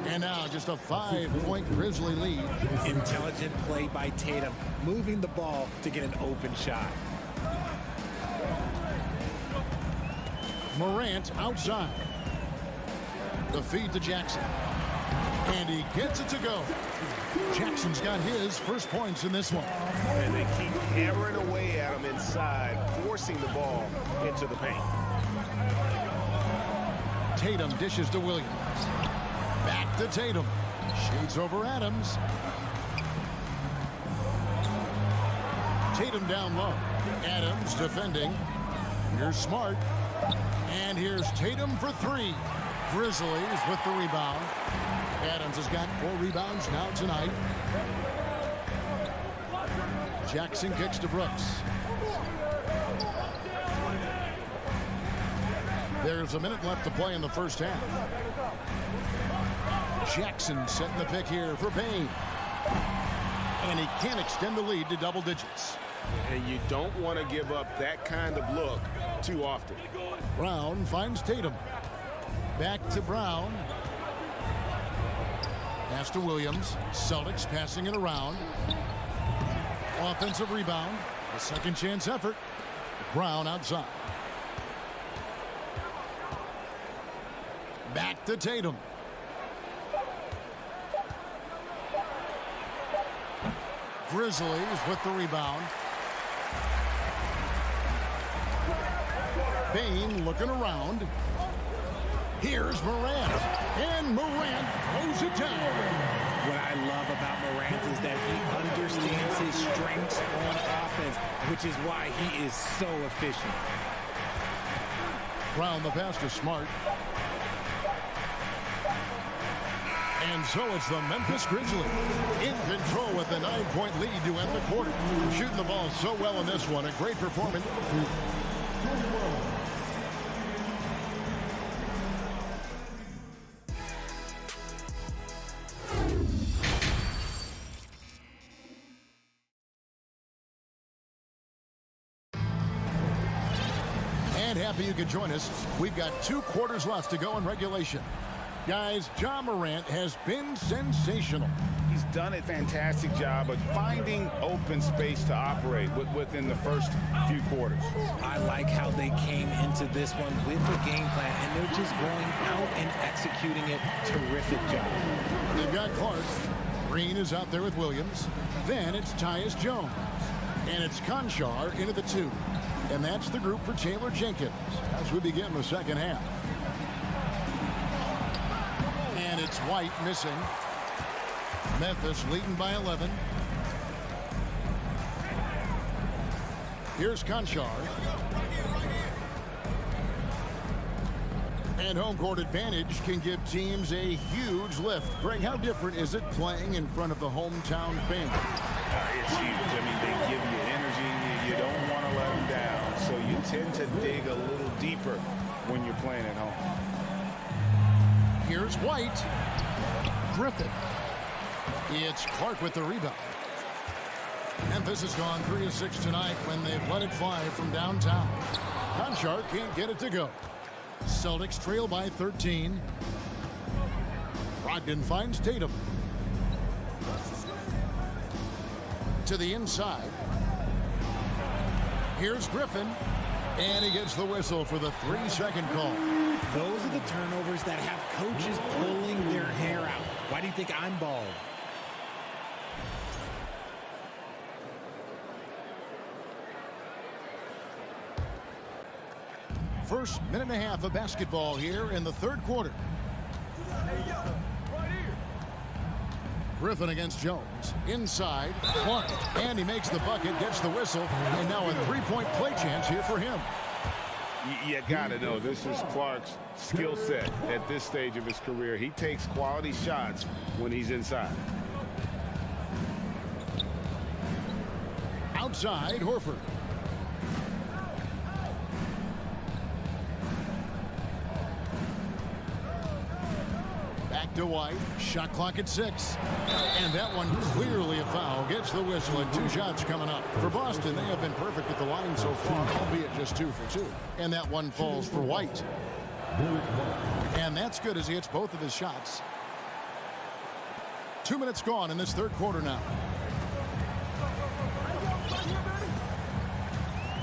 And now just a 5-point Grizzly lead. Intelligent play by Tatum, moving the ball to get an open shot. Morant outside. The feed to Jackson. And he gets it to go. Jackson's got his first points in this one. And they keep hammering away at him inside, forcing the ball into the paint. Tatum dishes to Williams. Back to Tatum. Shades over Adams. Tatum down low. Adams defending. Here's Smart. And here's Tatum for three. Grizzlies with the rebound. Adams has got 4 rebounds now tonight. Jackson kicks to Brooks. There's a minute left to play in the first half. Jackson setting the pick here for Payne. And he can't extend the lead to double digits. And you don't want to give up that kind of look too often. Brown finds Tatum. Back to Brown. Pass to Williams. Celtics passing it around. Offensive rebound. A second chance effort. Brown outside. Back to Tatum. Grizzlies with the rebound. Payne looking around. Here's Morant. And Morant throws it down. What I love about Morant is that he understands his strengths on offense, which is why he is so efficient. Brown the pass to Smart. And so it's the Memphis Grizzlies in control with a 9-point lead to end the quarter. Shooting the ball so well in this one. A great performance. And happy you could join us. We've got 2 quarters left to go in regulation. Guys, Ja Morant has been sensational. He's done a fantastic job of finding open space to operate within the first few quarters. I like how they came into this one with a game plan, and they're just going out and executing it. Terrific job. They've got Clark. Green is out there with Williams. Then it's Tyus Jones. And it's Conchar into the 2. And that's the group for Taylor Jenkins as we begin the second half. And it's White missing. Memphis leading by 11. Here's Conchar. And home court advantage can give teams a huge lift. Greg, how different is it playing in front of the hometown fans? It's huge. I mean, they give you energy. You don't want to let them down. So you tend to dig a little deeper when you're playing at home. Here's White. Griffin. It's Clark with the rebound. Memphis has gone 3 of 6 tonight when they've let it fly from downtown. Conchar can't get it to go. Celtics trail by 13. Brogdon finds Tatum. To the inside. Here's Griffin. And he gets the whistle for the 3-second call. Those are the turnovers that have coaches pulling their hair out. Why do you think I'm bald? First minute and a half of basketball here in the third quarter. Griffin against Jones. Inside, Clark. And he makes the bucket, gets the whistle, and now a 3-point play chance here for him. You got to know, this is Clark's skill set at this stage of his career. He takes quality shots when he's inside. Outside, Horford. Back to White. Shot clock at 6. And that one clearly a foul. Gets the whistle and 2 shots coming up. For Boston, they have been perfect at the line so far, albeit just 2 for 2. And that one falls for White. And that's good as he hits both of his shots. 2 minutes gone in this third quarter now.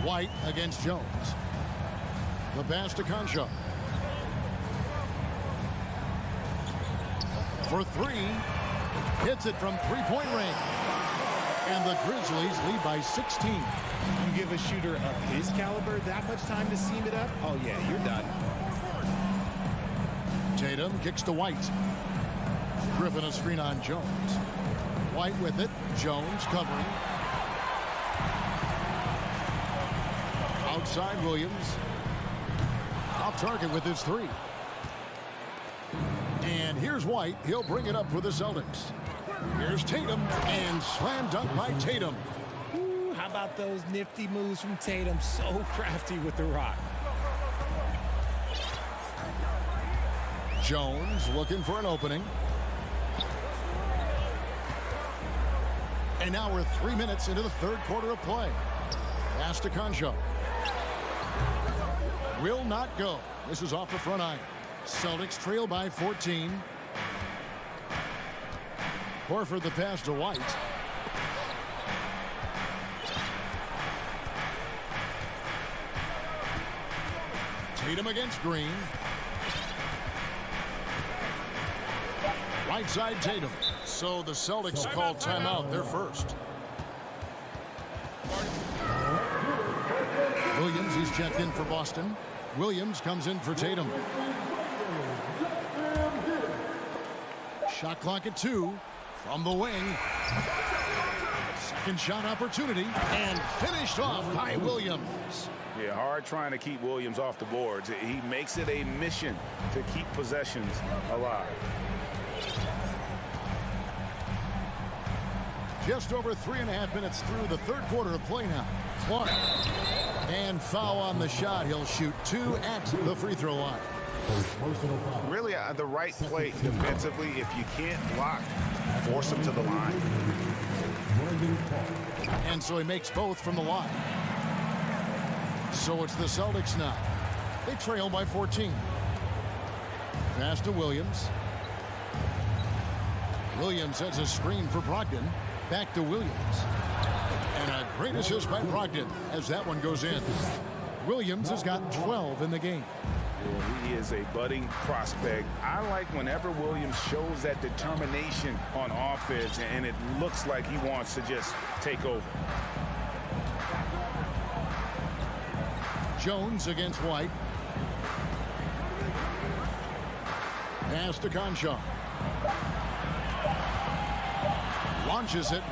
White against Jones. The pass to Conchar. For 3. Hits it from 3-point range. And the Grizzlies lead by 16. You give a shooter of his caliber that much time to seam it up? Oh, yeah, you're done. Tatum kicks to White. Griffin a screen on Jones. White with it. Jones covering. Outside Williams. Off target with his three. And here's White. He'll bring it up for the Celtics. Here's Tatum, and slam dunk by Tatum. Ooh, how about those nifty moves from Tatum? So crafty with the rock. Jones looking for an opening. And now we're 3 minutes into the third quarter of play. Pass to Concho. Will not go. This is off the front iron. Celtics trail by 14. Horford the pass to White. Tatum against Green. Right side Tatum. So the Celtics call timeout. They're first. Williams, he's checked in for Boston. Williams comes in for Tatum. Shot clock at 2 from the wing. Second shot opportunity and finished off by Williams. Yeah, hard trying to keep Williams off the boards. He makes it a mission to keep possessions alive. Just over 3.5 minutes through the third quarter of play now. Clark. And foul on the shot. He'll shoot 2 at the free throw line. Really, the right play defensively. If you can't block, force him to the line. And so he makes both from the line. So it's the Celtics now. They trail by 14. Pass to Williams. Williams has a screen for Brogdon. Back to Williams. And a great assist by Brogdon as that one goes in. Williams has got 12 in the game. Yeah, he is a budding prospect. I like whenever Williams shows that determination on offense, and it looks like he wants to just take over. Jones against White. Pass to Concho. Launches it.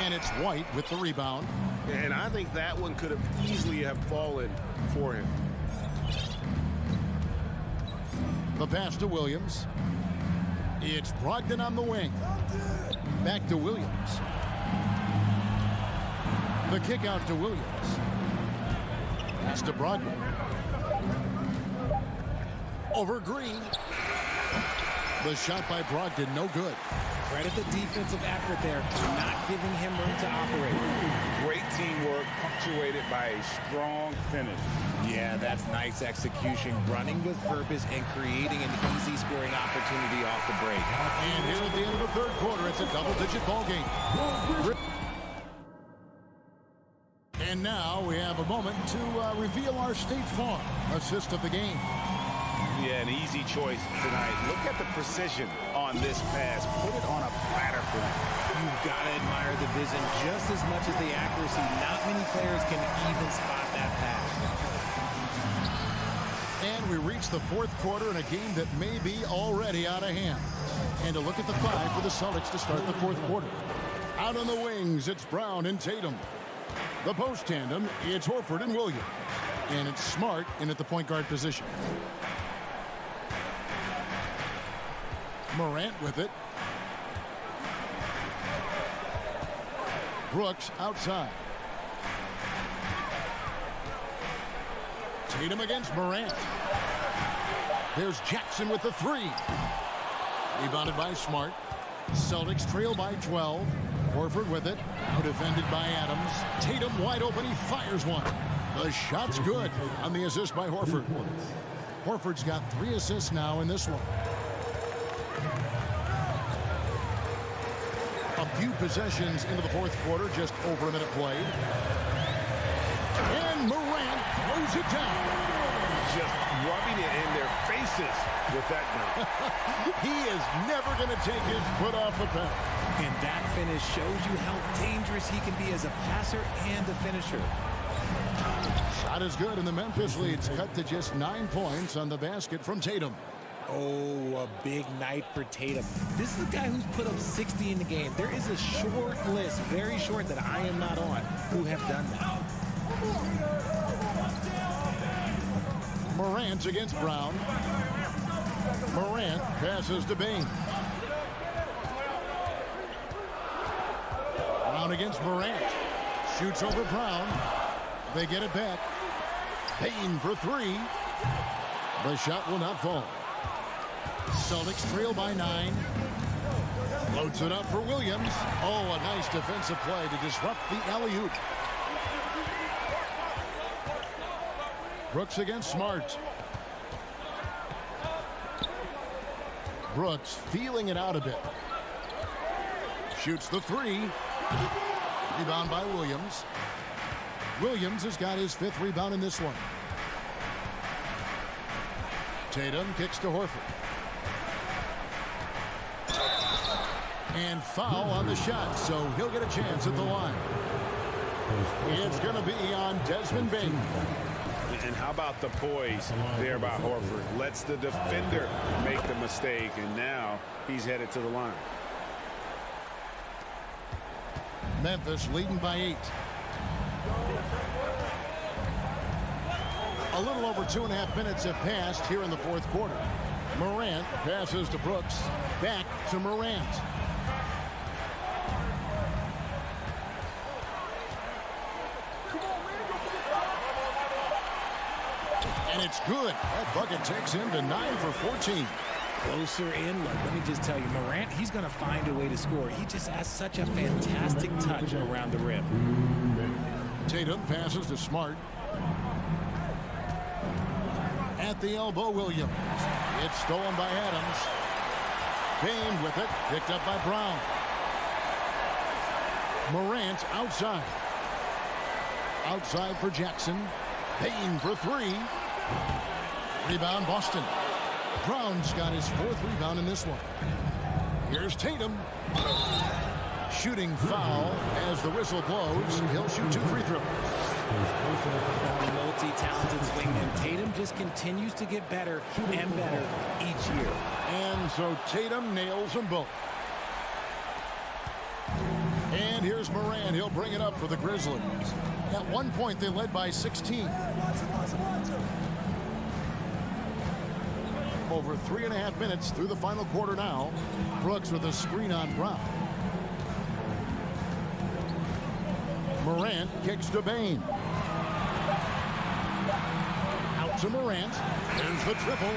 And it's White with the rebound. And I think that one could have easily have fallen for him. The pass to Williams. It's Brogdon on the wing. Back to Williams. The kick out to Williams. Pass to Brogdon. Over Green. The shot by Brogdon, no good. Credit the defensive effort there, not giving him room to operate. Great teamwork, punctuated by a strong finish. Yeah, that's nice execution, running with purpose and creating an easy scoring opportunity off the break. And here at the end of the third quarter, it's a double-digit ball game. And now we have a moment to reveal our State Farm assist of the game. Yeah, an easy choice tonight. Look at the precision on this pass. Put it on a platter for him. You've got to admire the vision just as much as the accuracy. Not many players can even spot that pass. And we reach the fourth quarter in a game that may be already out of hand. And a look at the 5 for the Celtics to start the fourth quarter. Out on the wings, it's Brown and Tatum. The post tandem, it's Horford and Williams. And it's Smart in at the point guard position. Morant with it. Brooks outside. Tatum against Morant. There's Jackson with the 3. Rebounded by Smart. Celtics trail by 12. Horford with it. Now defended by Adams. Tatum wide open. He fires one. The shot's good on the assist by Horford. Horford's got 3 assists now in this one. A few possessions into the fourth quarter, just over a minute played. And Morant throws it down. Just rubbing it in their faces with that dunk. He is never going to take his foot off the pedal. And that finish shows you how dangerous he can be as a passer and a finisher. Shot is good, and the Memphis lead's cut to just 9 points on the basket from Tatum. Oh, a big night for Tatum. This is a guy who's put up 60 in the game. There is a short list, very short, that I am not on, who have done that. Morant against Brown. Morant passes to Bain. Brown against Morant. Shoots over Brown. They get it back. Bain for three. The shot will not fall. Celtics trail by 9. Loads it up for Williams. Oh, a nice defensive play to disrupt the alley-oop. Brooks against Smart. Brooks feeling it out a bit. Shoots the three. Rebound by Williams. Williams has got his 5th rebound in this one. Tatum kicks to Horford. And foul on the shot, so he'll get a chance at the line. It's going to be on Desmond Bain. And how about the poise there by Horford? Lets the defender make the mistake, and now he's headed to the line. Memphis leading by 8. A little over 2.5 minutes have passed here in the 4th quarter. Morant passes to Brooks. Back to Morant. And it's good. That bucket takes him to 9 for 14. Closer in. Look, let me just tell you, Morant, he's going to find a way to score. He just has such a fantastic touch around the rim. Tatum passes to Smart. At the elbow, Williams. It's stolen by Adams. Bain with it. Picked up by Brown. Morant outside. Outside for Jackson. Bain for three. Rebound Boston. Brown's got his 4th rebound in this one. Here's Tatum. Shooting foul as the whistle blows. He'll shoot 2 free throws. Multi-talented swingman. Tatum just continues to get better and better each year. And so Tatum nails them both. And here's Morant. He'll bring it up for the Grizzlies. At one point, they led by 16. Over 3.5 minutes through the final quarter now. Brooks with a screen on Brown. Morant kicks to Bain. Out to Morant. There's the triple.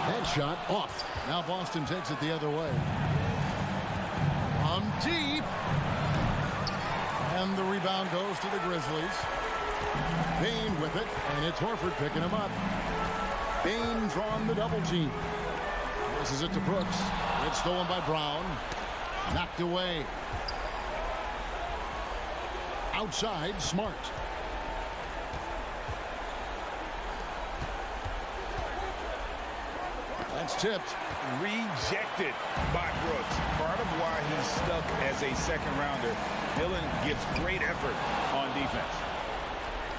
That shot off. Now Boston takes it the other way. From deep. And the rebound goes to the Grizzlies. Bain with it, and it's Horford picking him up. Bain drawn the double team. This is it to Brooks. It's stolen by Brown. Knocked away. Outside, Smart. That's tipped. Rejected by Brooks. Part of why he's stuck as a second rounder. Dillon gives great effort on defense.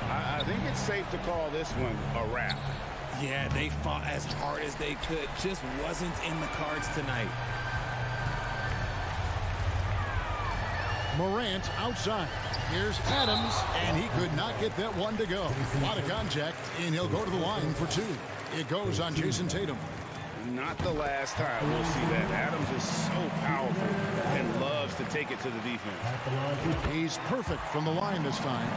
I think it's safe to call this one a wrap. Yeah, they fought as hard as they could. Just wasn't in the cards tonight. Morant outside. Here's Adams, and he could not get that one to go. A lot of contact, and he'll go to the line for 2. It goes on Jason Tatum. Not the last time we'll see that. Adams is so powerful and loves to take it to the defense. He's perfect from the line this time.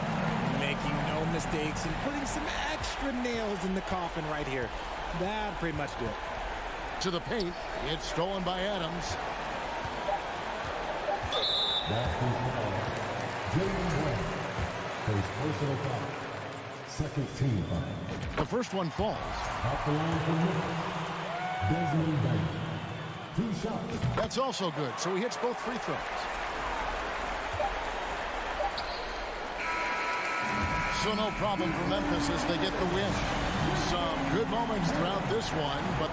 Making no mistakes and putting some extra nails in the coffin right here. That pretty much do it. To the paint. It's stolen by Adams. Personal foul. Second team foul. The first one falls. Off the line for Desmond Bain. 2 shots. That's also good, so he hits both free throws. So no problem for Memphis as they get the win. Some good moments throughout this one, but